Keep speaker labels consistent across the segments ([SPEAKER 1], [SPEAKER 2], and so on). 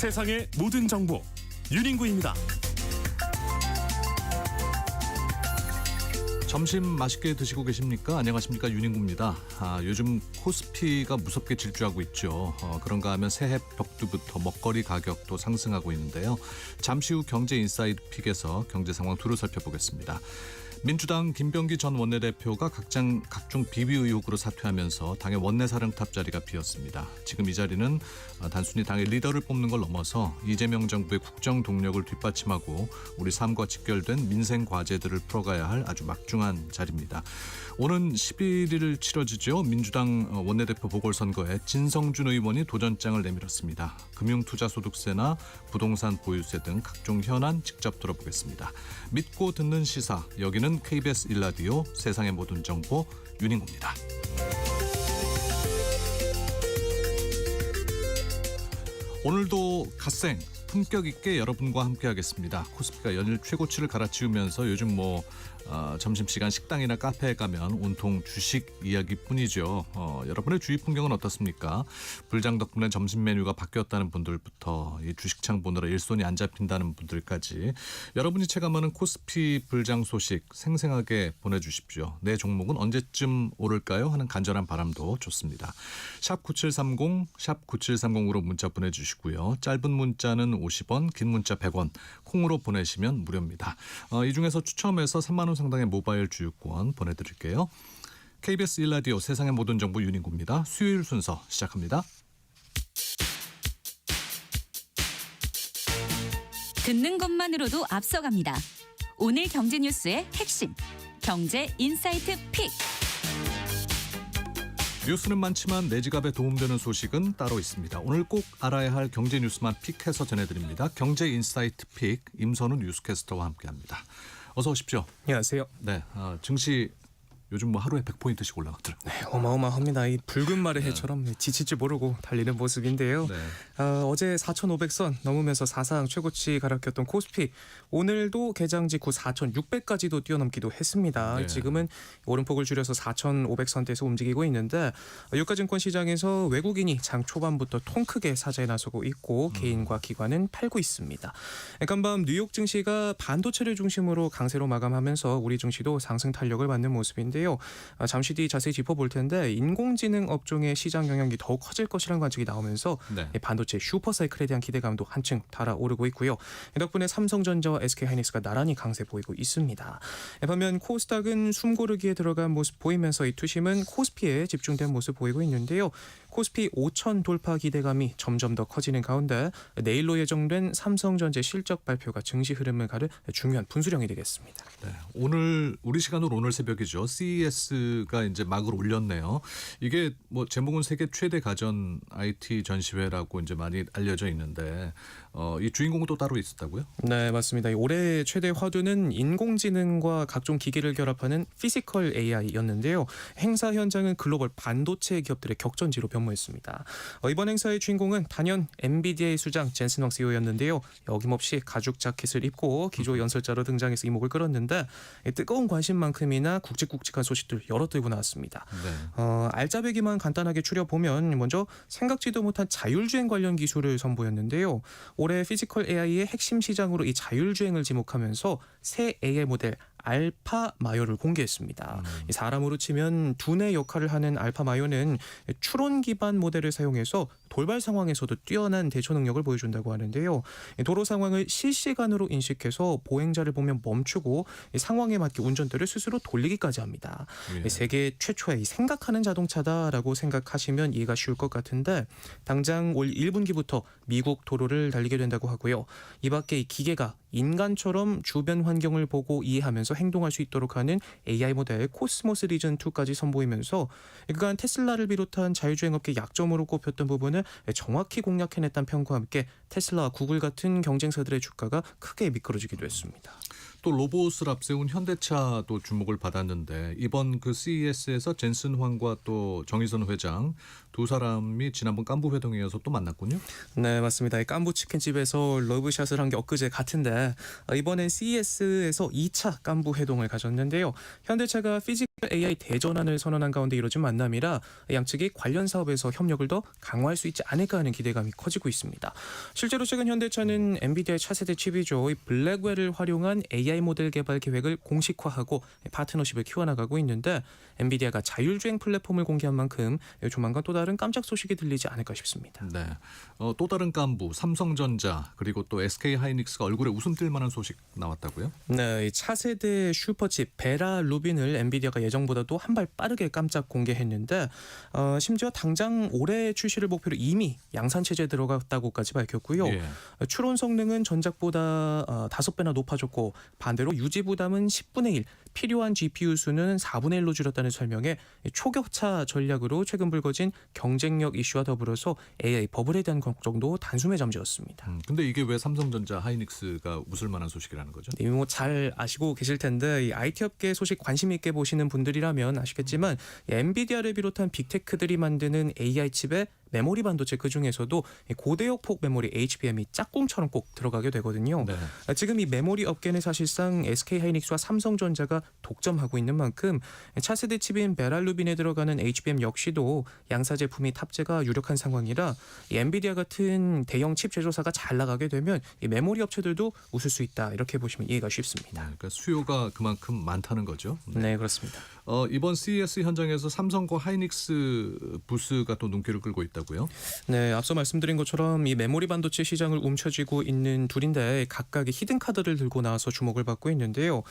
[SPEAKER 1] 세상의 모든 정보 윤인구입니다.
[SPEAKER 2] 점심 맛있게 드시고 계십니까? 안녕하십니까, 윤인구입니다. 요즘 코스피가 무섭게 질주하고 있죠. 그런가 하면 새해 벽두부터 먹거리 가격도 상승하고 있는데요. 잠시 후 경제인사이드 픽에서 경제 상황 두루 살펴보겠습니다. 민주당 김병기 전 원내대표가 각종 비비 의혹으로 사퇴하면서 당의 원내사령탑 자리가 비었습니다. 지금 이 자리는 단순히 당의 리더를 뽑는 걸 넘어서 이재명 정부의 국정 동력을 뒷받침하고 우리 삶과 직결된 민생 과제들을 풀어가야 할 아주 막중한 자리입니다. 오는 11일 치러지죠. 민주당 원내대표 보궐선거에 진성준 의원이 도전장을 내밀었습니다. 금융투자소득세나 부동산 보유세 등 각종 현안 직접 들어보겠습니다. 믿고 듣는 시사, 여기는 KBS 1라디오 세상의 모든 정보 윤인구입니다. 오늘도 갓생 품격 있게 여러분과 함께하겠습니다. 코스피가 연일 최고치를 갈아치우면서 요즘 점심시간 식당이나 카페에 가면 온통 주식 이야기뿐이죠. 여러분의 주위 풍경은 어떻습니까? 불장 덕분에 점심 메뉴가 바뀌었다는 분들부터 이 주식창 보느라 일손이 안 잡힌다는 분들까지 여러분이 체감하는 코스피 불장 소식 생생하게 보내주십시오. 내 종목은 언제쯤 오를까요? 하는 간절한 바람도 좋습니다. 샵 9730, 샵 9730으로 문자 보내주시고요. 짧은 문자는 50원, 긴 문자 100원, 콩으로 보내시면 무료입니다. 이 중에서 추첨해서 3만 원 상당의 모바일 주유권 보내드릴게요. KBS 1라디오 세상의 모든 정보 윤인구입니다. 수요일 순서 시작합니다.
[SPEAKER 3] 듣는 것만으로도 앞서갑니다. 오늘 경제 뉴스의 핵심, 경제 인사이트 픽.
[SPEAKER 2] 뉴스는 많지만 내 지갑에 도움되는 소식은 따로 있습니다. 오늘 꼭 알아야 할 경제 뉴스만 픽해서 전해드립니다. 경제 인사이트 픽, 임선우 뉴스캐스터와 함께합니다. 어서 오십시오.
[SPEAKER 4] 안녕하세요.
[SPEAKER 2] 네, 증시 요즘 하루에 100포인트씩 올라가더라고요.
[SPEAKER 4] 네, 어마어마합니다. 이 붉은 말의 해처럼 지칠 줄 모르고 달리는 모습인데요.
[SPEAKER 2] 네.
[SPEAKER 4] 어제 4,500선 넘으면서 사상 최고치 가락혔던 코스피, 오늘도 개장 직후 4,600까지도 뛰어넘기도 했습니다.
[SPEAKER 2] 네.
[SPEAKER 4] 지금은 오름폭을 줄여서 4,500선대에서 움직이고 있는데, 유가증권 시장에서 외국인이 장 초반부터 통 크게 사자에 나서고 있고 개인과 기관은 팔고 있습니다. 간밤 뉴욕 증시가 반도체를 중심으로 강세로 마감하면서 우리 증시도 상승 탄력을 받는 모습인데요. 잠시 뒤 자세히 짚어볼 텐데, 인공지능 업종의 시장 영향이 더욱 커질 것이라는 관측이 나오면서
[SPEAKER 2] 네.
[SPEAKER 4] 반도체 슈퍼사이클에 대한 기대감도 한층 달아오르고 있고요. 덕분에 삼성전자와 SK하이닉스가 나란히 강세 보이고 있습니다. 반면 코스닥은 숨고르기에 들어간 모습 보이면서 이 투심은 코스피에 집중된 모습 보이고 있는데요. 코스피 5천 돌파 기대감이 점점 더 커지는 가운데 내일로 예정된 삼성전자 실적 발표가 증시 흐름을 가를 중요한 분수령이 되겠습니다.
[SPEAKER 2] 네, 오늘 우리 시간으로 오늘 새벽이죠. CES가 이제 막을 올렸네요. 이게 제목은 세계 최대 가전 IT 전시회라고 이제 많이 알려져 있는데 이 주인공은 또 따로 있었다고요?
[SPEAKER 4] 네, 맞습니다. 올해 최대 화두는 인공지능과 각종 기기를 결합하는 피지컬 AI였는데요. 행사 현장은 글로벌 반도체 기업들의 격전지로 변모했습니다. 이번 행사의 주인공은 단연 엔비디아의 수장 젠슨 황 CEO였는데요. 어김없이 가죽 자켓을 입고 기조 연설자로 등장해서 이목을 끌었는데, 뜨거운 관심만큼이나 굵직굵직한 소식들 여러 들고 나왔습니다.
[SPEAKER 2] 네.
[SPEAKER 4] 알짜배기만 간단하게 추려보면 먼저 생각지도 못한 자율주행 관련 기술을 선보였는데요. 올해 피지컬 AI의 핵심 시장으로 이 자율주행을 지목하면서 새 AI 모델 알파 마요를 공개했습니다. 사람으로 치면 두뇌 역할을 하는 알파 마요는 추론 기반 모델을 사용해서 돌발 상황에서도 뛰어난 대처 능력을 보여준다고 하는데요. 도로 상황을 실시간으로 인식해서 보행자를 보면 멈추고 상황에 맞게 운전대를 스스로 돌리기까지 합니다.
[SPEAKER 2] 예.
[SPEAKER 4] 세계 최초의 생각하는 자동차다라고 생각하시면 이해가 쉬울 것 같은데, 당장 올 1분기부터 미국 도로를 달리게 된다고 하고요. 이 밖에 이 기계가 인간처럼 주변 환경을 보고 이해하면서 행동할 수 있도록 하는 AI 모델 코스모스 리전 2까지 선보이면서 그간 테슬라를 비롯한 자율주행 업계 약점으로 꼽혔던 부분을 정확히 공략해냈다는 평가와 함께 테슬라와 구글 같은 경쟁사들의 주가가 크게 미끄러지기도 했습니다.
[SPEAKER 2] 또 로봇을 앞세운 현대차도 주목을 받았는데 이번 그 CES에서 젠슨 황과 또 정의선 회장 두 사람이 지난번 깐부 회동에 이어서 또 만났군요.
[SPEAKER 4] 네, 맞습니다. 이 깐부 치킨집에서 러브샷을 한 게 엊그제 같은데 이번엔 CES에서 2차 깐부 회동을 가졌는데요. 현대차가 피지컬 AI 대전환을 선언한 가운데 이뤄진 만남이라 양측이 관련 사업에서 협력을 더 강화할 수 있지 않을까 하는 기대감이 커지고 있습니다. 실제로 최근 현대차는 엔비디아의 차세대 칩이죠. 이 블랙웰을 활용한 AI 모델 개발 계획을 공식화하고 파트너십을 키워나가고 있는데 엔비디아가 자율주행 플랫폼을 공개한 만큼 조만간 또 다른 깜짝 소식이 들리지 않을까 싶습니다.
[SPEAKER 2] 네. 또 다른 깐부 삼성전자 그리고 또 SK하이닉스가 얼굴에 웃음 띌 만한 소식 나왔다고요?
[SPEAKER 4] 네, 이 차세대 슈퍼칩 베라 루빈을 엔비디아가 예정보다도 한 발 빠르게 깜짝 공개했는데 심지어 당장 올해 출시를 목표로 이미 양산 체제에 들어갔다고까지 밝혔고요.
[SPEAKER 2] 예.
[SPEAKER 4] 추론 성능은 전작보다 5배나 높아졌고 반대로 유지 부담은 10분의 1, 필요한 GPU 수는 4분의 1로 줄였다는 설명에 초격차 전략으로 최근 불거진 경쟁력 이슈와 더불어서 AI 버블에 대한 걱정도 단숨에 잠재웠습니다.
[SPEAKER 2] 근데 이게 왜 삼성전자 하이닉스가 웃을 만한 소식이라는 거죠?
[SPEAKER 4] 이미 잘 아시고 계실 텐데 이 IT 업계 소식 관심 있게 보시는 분들이라면 아시겠지만 엔비디아를 비롯한 빅테크들이 만드는 AI 칩에 메모리 반도체 그중에서도 고대역폭 메모리 HBM이 짝꿍처럼 꼭 들어가게 되거든요.
[SPEAKER 2] 네.
[SPEAKER 4] 지금 이 메모리 업계는 사실상 SK하이닉스와 삼성전자가 독점하고 있는 만큼 차세대 칩인 베랄루빈에 들어가는 HBM 역시도 양사 제품이 탑재가 유력한 상황이라 이 엔비디아 같은 대형 칩 제조사가 잘 나가게 되면 이 메모리 업체들도 웃을 수 있다 이렇게 보시면 이해가 쉽습니다.
[SPEAKER 2] 그러니까 수요가 그만큼 많다는 거죠.
[SPEAKER 4] 네, 그렇습니다.
[SPEAKER 2] 이번 CES 현장에서 삼성과 하이닉스 부스가 또 눈길을 끌고 있다고요?
[SPEAKER 4] 네, 앞서 말씀드린 것처럼 이 메모리 반도체 시장을 움켜쥐고 있는 둘인데 각각의 히든 카드를 들고 나와서 주목을 받고 있는데요.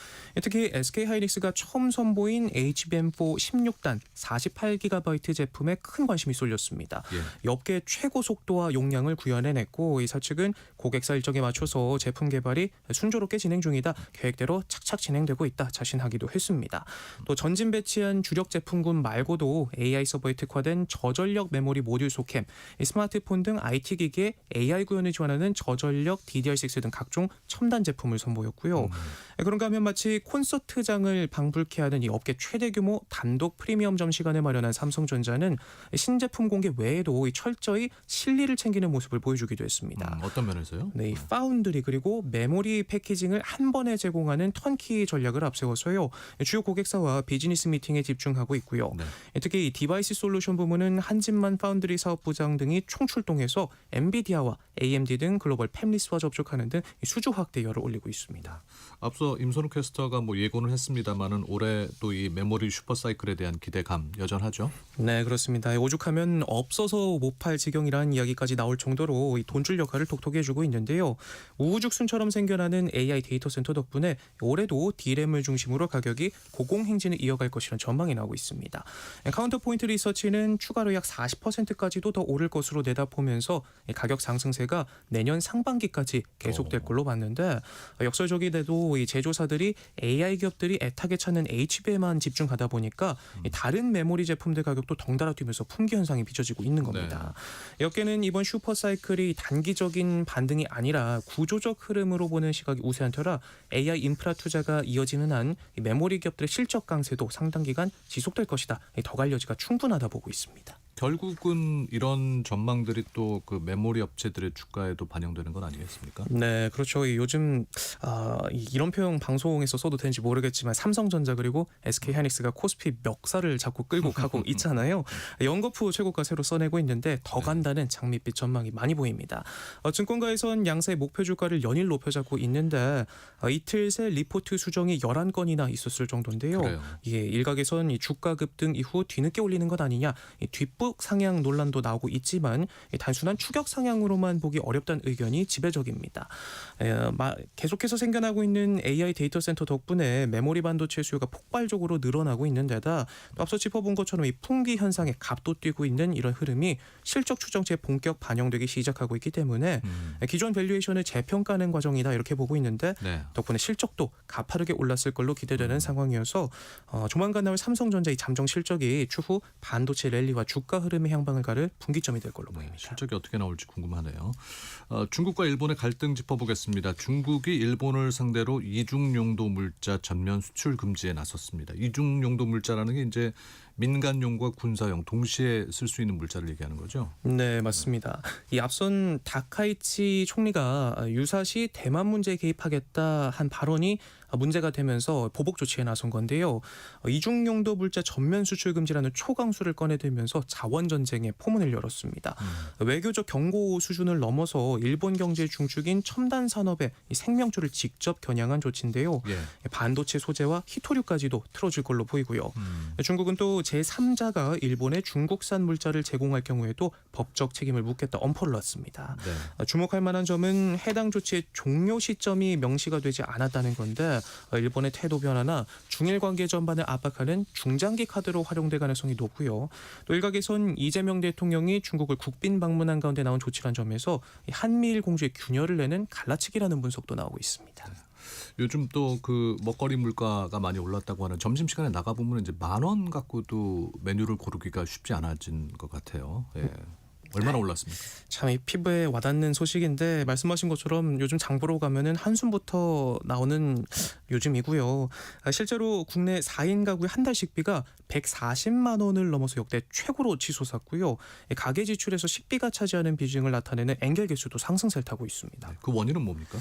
[SPEAKER 4] 특히 SK하이닉스가 처음 선보인 HBM4 16단 48GB 제품에 큰 관심이 쏠렸습니다.
[SPEAKER 2] 예.
[SPEAKER 4] 업계 최고 속도와 용량을 구현해냈고 이사 측은 고객사 일정에 맞춰서 제품 개발이 순조롭게 진행 중이다. 계획대로 착착 진행되고 있다. 자신하기도 했습니다. 또 전진 배치한 주력 제품군 말고도 AI 서버에 특화된 저전력 메모리 모듈 소캠, 스마트폰 등 IT 기기에 AI 구현을 지원하는 저전력 DDR6 등 각종 첨단 제품을 선보였고요. 그런가 하면 마치 콘서트장을 방불케 하는 이 업계 최대 규모 단독 프리미엄점 시간을 마련한 삼성전자는 신제품 공개 외에도 철저히 실리를 챙기는 모습을 보여주기도 했습니다.
[SPEAKER 2] 어떤 면에서요?
[SPEAKER 4] 네, 이 파운드리 그리고 메모리 패키징을 한 번에 제공하는 턴키 전략을 앞세워서요. 주요 고객사와 비즈니스 미팅에 집중하고 있고요.
[SPEAKER 2] 네.
[SPEAKER 4] 특히 이 디바이스 솔루션 부문은 한진만 파운드리 사업부장 등이 총출동해서 엔비디아와 AMD 등 글로벌 팹리스와 접촉하는 등 수주 확대열을 올리고 있습니다.
[SPEAKER 2] 앞서 임선우 캐스터가 예고는 했습니다만은 올해 또 이 메모리 슈퍼사이클에 대한 기대감 여전하죠?
[SPEAKER 4] 네, 그렇습니다. 오죽하면 없어서 못 팔 지경이라는 이야기까지 나올 정도로 이 돈줄 역할을 독특히 해주고 있는데요. 우후죽순처럼 생겨나는 AI 데이터 센터 덕분에 올해도 D램을 중심으로 가격이 고공행진을 이어갈 것이라는 전망이 나오고 있습니다. 카운터포인트 리서치는 추가로 약 40%까지도 더 오를 것으로 내다보면서 가격 상승세가 내년 상반기까지 계속될 걸로 봤는데 역설적이돼도 이 제조사들이 AI 기업들이 애타게 찾는 HBM만 집중하다 보니까 다른 메모리 제품들 가격도 덩달아 뛰면서 품귀 현상이 빚어지고 있는 겁니다. 업계는 이번 슈퍼사이클이 단기적인 반등이 아니라 구조적 흐름으로 보는 시각이 우세한 터라 AI 인프라 투자가 이어지는 한 메모리 기업들의 실적 강세도 상당 기간 지속될 것이다. 더 갈 여지가 충분하다 보고 있습니다.
[SPEAKER 2] 결국은 이런 전망들이 또 그 메모리 업체들의 주가에도 반영되는 건 아니겠습니까?
[SPEAKER 4] 네, 그렇죠. 요즘 이런 표현 방송에서 써도 되는지 모르겠지만 삼성전자 그리고 SK하이닉스가 코스피 멱살을 잡고 끌고 가고 있잖아요. 연거푸 최고가 새로 써내고 있는데 더 간다는 장밋빛 전망이 많이 보입니다. 증권가에선 양사의 목표 주가를 연일 높여잡고 있는데 이틀 새 리포트 수정이 11건이나 있었을 정도인데요.
[SPEAKER 2] 그래요.
[SPEAKER 4] 일각에선 이 주가 급등 이후 뒤늦게 올리는 것 아니냐, 뒷북 상향 논란도 나오고 있지만 단순한 추격 상향으로만 보기 어렵다는 의견이 지배적입니다. 계속해서 생겨나고 있는 AI 데이터 센터 덕분에 메모리 반도체 수요가 폭발적으로 늘어나고 있는 데다 또 앞서 짚어본 것처럼 이 풍기 현상에 값도 뛰고 있는 이런 흐름이 실적 추정치에 본격 반영되기 시작하고 있기 때문에 기존 밸류에이션을 재평가하는 과정이다 이렇게 보고 있는데
[SPEAKER 2] 네.
[SPEAKER 4] 덕분에 실적도 가파르게 올랐을 걸로 기대되는 상황이어서 조만간 나올 삼성전자 이 잠정 실적이 추후 반도체 랠리와 주가 흐름의 향방을 가를 분기점이 될 걸로
[SPEAKER 2] 네,
[SPEAKER 4] 보입니다.
[SPEAKER 2] 실적이 어떻게 나올지 궁금하네요. 중국과 일본의 갈등 짚어보겠습니다. 중국이 일본을 상대로 이중용도 물자 전면 수출 금지에 나섰습니다. 이중용도 물자라는 게 이제 민간용과 군사용 동시에 쓸 수 있는 물자를 얘기하는 거죠.
[SPEAKER 4] 네, 맞습니다. 이 앞선 다카이치 총리가 유사시 대만 문제에 개입하겠다 한 발언이 문제가 되면서 보복 조치에 나선 건데요. 이중용도 물자 전면 수출 금지라는 초강수를 꺼내들면서 자원 전쟁의 포문을 열었습니다. 외교적 경고 수준을 넘어서 일본 경제 중축인 첨단 산업의 이 생명줄을 직접 겨냥한 조치인데요.
[SPEAKER 2] 예.
[SPEAKER 4] 반도체 소재와 히토류까지도 틀어줄 걸로 보이고요. 중국은 또 제3자가 일본에 중국산 물자를 제공할 경우에도 법적 책임을 묻겠다 엄포를 놨습니다.
[SPEAKER 2] 네.
[SPEAKER 4] 주목할 만한 점은 해당 조치의 종료 시점이 명시가 되지 않았다는 건데 일본의 태도 변화나 중일 관계 전반을 압박하는 중장기 카드로 활용될 가능성이 높고요. 또 일각에선 이재명 대통령이 중국을 국빈 방문한 가운데 나온 조치란 점에서 한미일 공조의 균열을 내는 갈라치기라는 분석도 나오고 있습니다.
[SPEAKER 2] 요즘 또 그 먹거리 물가가 많이 올랐다고 하는 점심시간에 나가보면 이제 10,000원 갖고도 메뉴를 고르기가 쉽지 않아진 것 같아요. 예. 얼마나 올랐습니까?
[SPEAKER 4] 참 이 피부에 와닿는 소식인데 말씀하신 것처럼 요즘 장 보러 가면은 한숨부터 나오는 요즘이고요. 실제로 국내 4인 가구의 한 달 식비가 140만 원을 넘어서 역대 최고로 치솟았고요. 가계 지출에서 식비가 차지하는 비중을 나타내는 엔겔 개수도 상승세를 타고 있습니다.
[SPEAKER 2] 네, 그 원인은 뭡니까?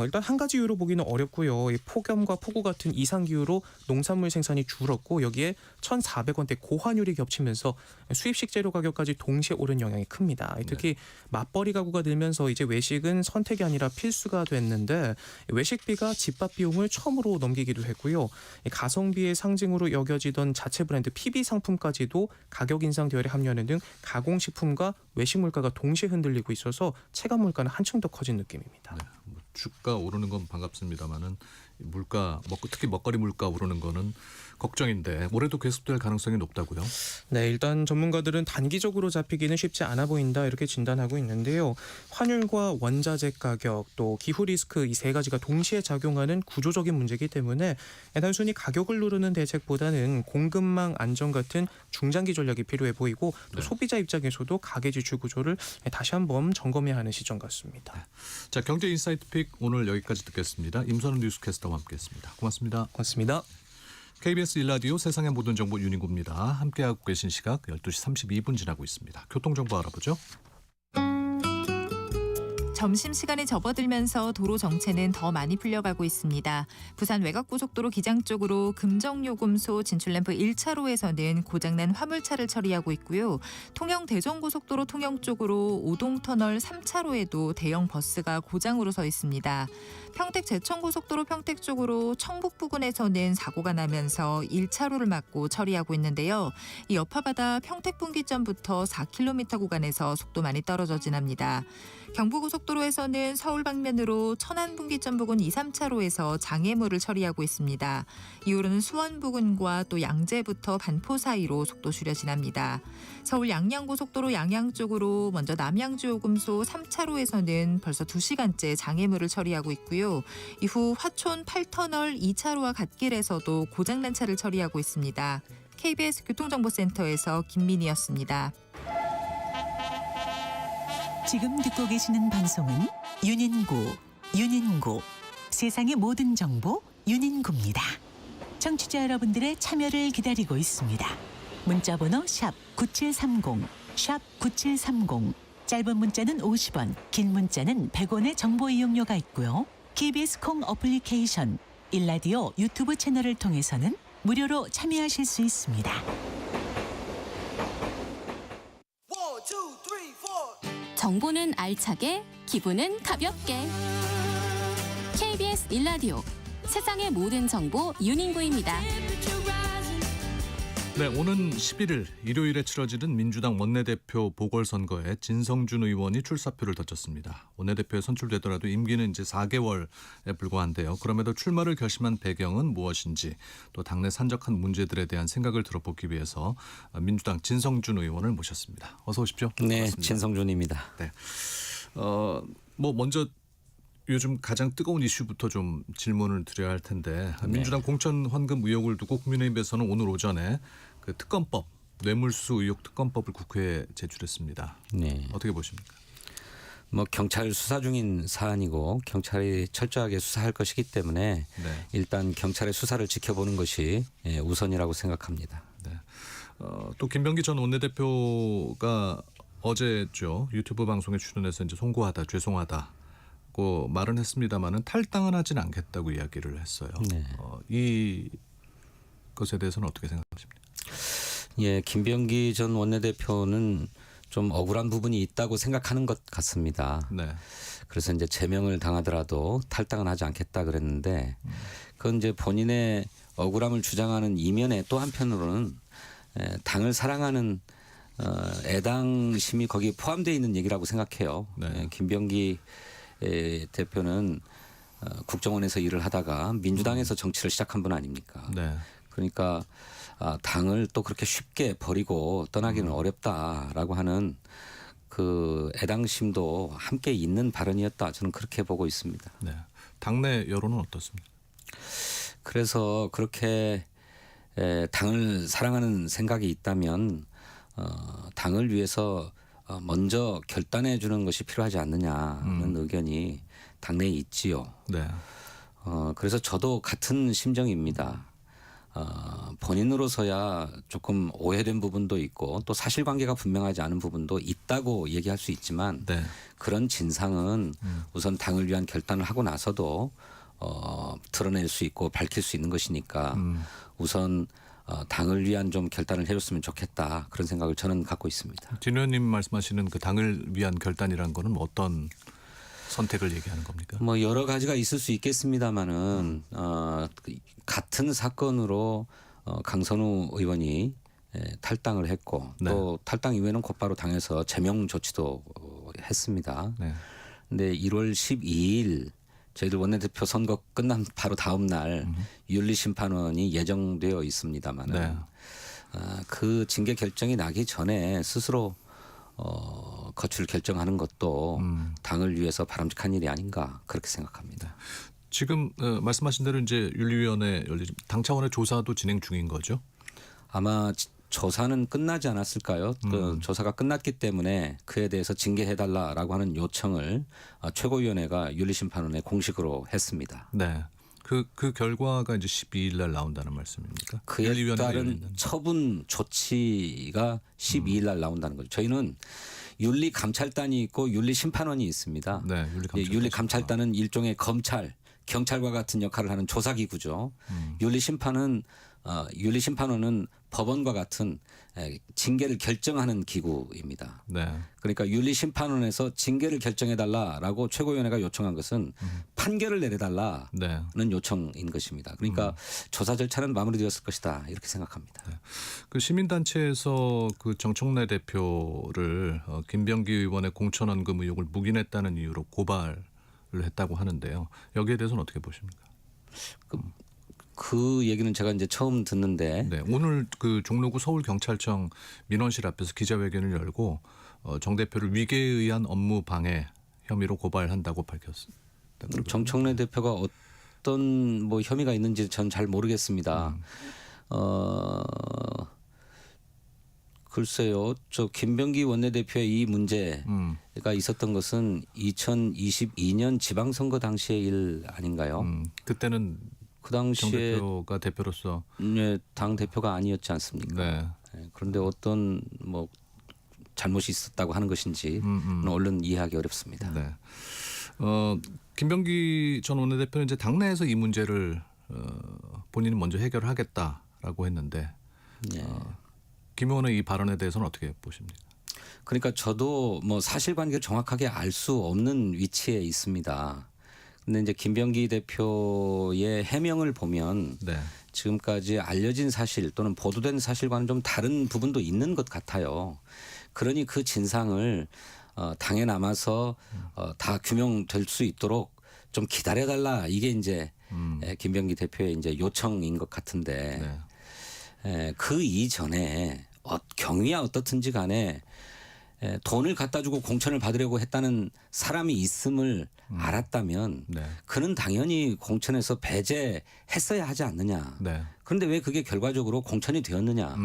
[SPEAKER 4] 일단 한 가지 이유로 보기는 어렵고요. 이 폭염과 폭우 같은 이상 기후로 농산물 생산이 줄었고 여기에 1,400원대 고환율이 겹치면서 수입식 재료 가격까지 동시에 오른 영향이 큽니다. 특히 맞벌이 가구가 늘면서 이제 외식은 선택이 아니라 필수가 됐는데 외식비가 집밥 비용을 처음으로 넘기기도 했고요. 가성비의 상징으로 여겨지던 자체 브랜드 PB 상품까지도 가격 인상 대열에 합류하는 등 가공식품과 외식 물가가 동시에 흔들리고 있어서 체감 물가는 한층 더 커진 느낌입니다.
[SPEAKER 2] 네, 뭐 주가 오르는 건 반갑습니다만은 물가, 특히 먹거리 물가 오르는 거는 걱정인데 올해도 계속될 가능성이 높다고요?
[SPEAKER 4] 네, 일단 전문가들은 단기적으로 잡히기는 쉽지 않아 보인다 이렇게 진단하고 있는데요. 환율과 원자재 가격 또 기후 리스크 이 세 가지가 동시에 작용하는 구조적인 문제이기 때문에 단순히 가격을 누르는 대책보다는 공급망 안정 같은 중장기 전략이 필요해 보이고 또
[SPEAKER 2] 네.
[SPEAKER 4] 소비자 입장에서도 가계 지출 구조를 다시 한번 점검해야 하는 시점 같습니다.
[SPEAKER 2] 자, 경제 인사이트 픽 오늘 여기까지 듣겠습니다. 임선우 뉴스캐스터와 함께했습니다. 고맙습니다.
[SPEAKER 4] 고맙습니다.
[SPEAKER 2] KBS 1라디오 세상의 모든 정보 윤인구입니다. 함께하고 계신 시각 12시 32분 지나고 있습니다. 교통정보 알아보죠.
[SPEAKER 5] 점심시간에 접어들면서 도로 정체는 더 많이 풀려가고 있습니다. 부산 외곽고속도로 기장 쪽으로 금정요금소 진출램프 1차로에서는 고장난 화물차를 처리하고 있고요. 통영 대전고속도로 통영 쪽으로 오동터널 3차로에도 대형 버스가 고장으로 서 있습니다. 평택 제천고속도로 평택 쪽으로 청북 부근에서는 사고가 나면서 1차로를 막고 처리하고 있는데요. 이 여파바다 평택분기점부터 4km 구간에서 속도 많이 떨어져 지납니다. 경부고속도로에서는 서울 방면으로 천안분기점 부근 2, 3차로에서 장애물을 처리하고 있습니다. 이후로는 수원 부근과 또 양재부터 반포 사이로 속도 줄여 지납니다. 서울 양양고속도로 양양 쪽으로 먼저 남양주 요금소 3차로에서는 벌써 2시간째 장애물을 처리하고 있고요. 이후 화촌 8터널 2차로와 갓길에서도 고장난 차를 처리하고 있습니다. KBS 교통정보센터에서 김민희였습니다.
[SPEAKER 6] 지금 듣고 계시는 방송은 윤인구 세상의 모든 정보 윤인구입니다. 청취자 여러분들의 참여를 기다리고 있습니다. 문자번호 샵 9730 샵 9730 짧은 문자는 50원 긴 문자는 100원의 정보 이용료가 있고요. KBS 콩 어플리케이션 1라디오 유튜브 채널을 통해서는 무료로 참여하실 수 있습니다.
[SPEAKER 3] 정보는 알차게, 기분은 가볍게. KBS 1라디오 세상의 모든 정보 윤인구입니다.
[SPEAKER 2] 네, 오는 11일 일요일에 치러지는 민주당 원내대표 보궐선거에 진성준 의원이 출사표를 던졌습니다. 원내대표에 선출되더라도 임기는 이제 4개월에 불과한데요. 그럼에도 출마를 결심한 배경은 무엇인지 또 당내 산적한 문제들에 대한 생각을 들어보기 위해서 민주당 진성준 의원을 모셨습니다. 어서 오십시오.
[SPEAKER 7] 네,
[SPEAKER 2] 반갑습니다.
[SPEAKER 7] 진성준입니다.
[SPEAKER 2] 네, 먼저 요즘 가장 뜨거운 이슈부터 좀 질문을 드려야 할 텐데 민주당 공천 환금 의혹을 두고 국민의힘에서는 오늘 오전에 그 특검법 뇌물수 의혹 특검법을 국회에 제출했습니다.
[SPEAKER 7] 네.
[SPEAKER 2] 어떻게 보십니까?
[SPEAKER 7] 뭐 경찰 수사 중인 사안이고 경찰이 철저하게 수사할 것이기 때문에
[SPEAKER 2] 네.
[SPEAKER 7] 일단 경찰의 수사를 지켜보는 것이 우선이라고 생각합니다.
[SPEAKER 2] 네. 또 김병기 전 원내대표가 어제죠 유튜브 방송에 출연해서 이제 송구하다, 죄송하다고 말은 했습니다만은 탈당은 하진 않겠다고 이야기를 했어요.
[SPEAKER 7] 네.
[SPEAKER 2] 이 것에 대해서는 어떻게 생각하십니까?
[SPEAKER 7] 예, 김병기 전 원내대표는 좀 억울한 부분이 있다고 생각하는 것 같습니다.
[SPEAKER 2] 네.
[SPEAKER 7] 그래서 이제 제명을 당하더라도 탈당은 하지 않겠다 그랬는데 그건 이제 본인의 억울함을 주장하는 이면에 또 한편으로는 당을 사랑하는 애당심이 거기에 포함되어 있는 얘기라고 생각해요.
[SPEAKER 2] 네.
[SPEAKER 7] 김병기 대표는 국정원에서 일을 하다가 민주당에서 정치를 시작한 분 아닙니까?
[SPEAKER 2] 네.
[SPEAKER 7] 그러니까 당을 또 그렇게 쉽게 버리고 떠나기는 어렵다라고 하는 그 애당심도 함께 있는 발언이었다. 저는 그렇게 보고 있습니다.
[SPEAKER 2] 네. 당내 여론은 어떻습니까?
[SPEAKER 7] 그래서 그렇게 당을 사랑하는 생각이 있다면 당을 위해서 먼저 결단해 주는 것이 필요하지 않느냐는 의견이 당내에 있지요.
[SPEAKER 2] 네.
[SPEAKER 7] 그래서 저도 같은 심정입니다. 본인으로서야 조금 오해된 부분도 있고 또 사실관계가 분명하지 않은 부분도 있다고 얘기할 수 있지만
[SPEAKER 2] 네.
[SPEAKER 7] 그런 진상은 우선 당을 위한 결단을 하고 나서도 드러낼 수 있고 밝힐 수 있는 것이니까 우선 당을 위한 좀 결단을 해줬으면 좋겠다 그런 생각을 저는 갖고 있습니다.
[SPEAKER 2] 진 의원님 말씀하시는 그 당을 위한 결단이라는 거는 뭐 어떤 선택을 얘기하는 겁니까?
[SPEAKER 7] 뭐 여러 가지가 있을 수 있겠습니다만은 같은 사건으로 강선우 의원이 탈당을 했고
[SPEAKER 2] 네.
[SPEAKER 7] 또 탈당 이후에는 곧바로 당에서 제명 조치도 했습니다.
[SPEAKER 2] 네.
[SPEAKER 7] 근데 1월 12일 저희들 원내대표 선거 끝난 바로 다음 날 윤리심판원이 예정되어 있습니다만은
[SPEAKER 2] 네.
[SPEAKER 7] 그 징계 결정이 나기 전에 스스로 거취를 결정하는 것도 당을 위해서 바람직한 일이 아닌가 그렇게 생각합니다.
[SPEAKER 2] 지금 말씀하신 대로 이제 윤리위원회 열리지 당 차원의 조사도 진행 중인 거죠?
[SPEAKER 7] 아마 조사는 끝나지 않았을까요? 그 조사가 끝났기 때문에 그에 대해서 징계해달라라고 하는 요청을 최고위원회가 윤리심판원에 공식으로 했습니다.
[SPEAKER 2] 네. 그 결과가 이제 12일 날 나온다는 말씀입니까?
[SPEAKER 7] 그에
[SPEAKER 2] 윤리위원회가
[SPEAKER 7] 따른
[SPEAKER 2] 열리는.
[SPEAKER 7] 처분 조치가 12일 날 나온다는 거죠. 저희는 윤리감찰단이 있고 윤리심판원이 있습니다.
[SPEAKER 2] 네,
[SPEAKER 7] 윤리감찰단은 일종의 검찰, 경찰과 같은 역할을 하는 조사기구죠. 윤리심판원은 법원과 같은 징계를 결정하는 기구입니다.
[SPEAKER 2] 네.
[SPEAKER 7] 그러니까 윤리심판원에서 징계를 결정해달라라고 최고위원회가 요청한 것은 판결을 내려달라는
[SPEAKER 2] 네.
[SPEAKER 7] 요청인 것입니다. 그러니까 조사 절차는 마무리되었을 것이다 이렇게 생각합니다.
[SPEAKER 2] 그 시민단체에서 그 정청래 대표를 김병기 의원의 공천원금 의혹을 묵인했다는 이유로 고발을 했다고 하는데요. 여기에 대해서는 어떻게 보십니까?
[SPEAKER 7] 그 얘기는 제가 이제 처음 듣는데
[SPEAKER 2] 네, 오늘 그 종로구 서울경찰청 민원실 앞에서 기자회견을 열고 정 대표를 위계에 의한 업무 방해 혐의로 고발한다고 밝혔습니다.
[SPEAKER 7] 정청래 대표가 어떤 뭐 혐의가 있는지 전 잘 모르겠습니다. 글쎄요, 저 김병기 원내대표의 이 문제가 있었던 것은 2022년 지방선거 당시의 일 아닌가요?
[SPEAKER 2] 그때는
[SPEAKER 7] 그
[SPEAKER 2] 정
[SPEAKER 7] 당시에
[SPEAKER 2] 대표가 대표로서
[SPEAKER 7] 당 대표가 아니었지 않습니까?
[SPEAKER 2] 네.
[SPEAKER 7] 그런데 어떤 뭐 잘못이 있었다고 하는 것인지 얼른 이해하기 어렵습니다.
[SPEAKER 2] 네. 김병기 전 원내대표는 이제 당내에서 이 문제를 본인이 먼저 해결하겠다라고 했는데
[SPEAKER 7] 네.
[SPEAKER 2] 김 의원의 이 발언에 대해서는 어떻게 보십니까?
[SPEAKER 7] 그러니까 저도 뭐 사실관계를 정확하게 알 수 없는 위치에 있습니다. 근데 이제 김병기 대표의 해명을 보면
[SPEAKER 2] 네.
[SPEAKER 7] 지금까지 알려진 사실 또는 보도된 사실과는 좀 다른 부분도 있는 것 같아요. 그러니 그 진상을 당에 남아서 다 규명될 수 있도록 좀 기다려달라 이게 이제 김병기 대표의 이제 요청인 것 같은데
[SPEAKER 2] 네.
[SPEAKER 7] 그 이전에 경위야 어떻든지 간에 돈을 갖다 주고 공천을 받으려고 했다는 사람이 있음을 알았다면
[SPEAKER 2] 네.
[SPEAKER 7] 그는 당연히 공천에서 배제했어야 하지 않느냐.
[SPEAKER 2] 네.
[SPEAKER 7] 그런데 왜 그게 결과적으로 공천이 되었느냐.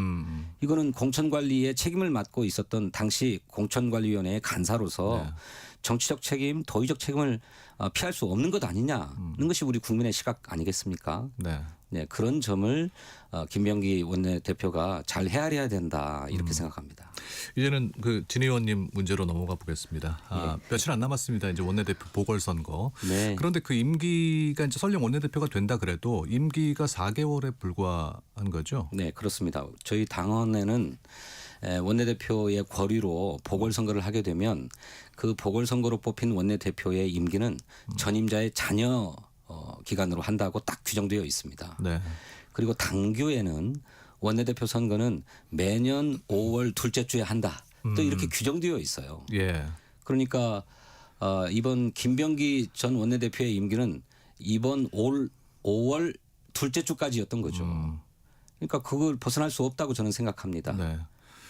[SPEAKER 7] 이거는 공천관리에 책임을 맡고 있었던 당시 공천관리위원회의 간사로서
[SPEAKER 2] 네.
[SPEAKER 7] 정치적 책임, 도의적 책임을 피할 수 없는 것 아니냐는 것이 우리 국민의 시각 아니겠습니까?
[SPEAKER 2] 네.
[SPEAKER 7] 네, 그런 점을 김병기 원내대표가 잘 헤아려야 된다 이렇게 생각합니다.
[SPEAKER 2] 이제는 그 진 의원님 문제로 넘어가 보겠습니다. 며칠 안 남았습니다. 이제 원내대표 보궐선거.
[SPEAKER 7] 네.
[SPEAKER 2] 그런데 그 임기가 이제 설령 원내대표가 된다 그래도 임기가 4개월에 불과한 거죠.
[SPEAKER 7] 네, 그렇습니다. 저희 당원에는 원내대표의 권위로 보궐선거를 하게 되면 그 보궐선거로 뽑힌 원내대표의 임기는 전임자의 자녀 기간으로 한다고 딱 규정되어 있습니다.
[SPEAKER 2] 네.
[SPEAKER 7] 그리고 당규에는 원내대표 선거는 매년 5월 둘째 주에 한다. 또 이렇게 규정되어 있어요.
[SPEAKER 2] 예.
[SPEAKER 7] 그러니까 이번 김병기 전 원내대표의 임기는 이번 올 5월 둘째 주까지였던 거죠. 그러니까 그걸 벗어날 수 없다고 저는 생각합니다.
[SPEAKER 2] 네.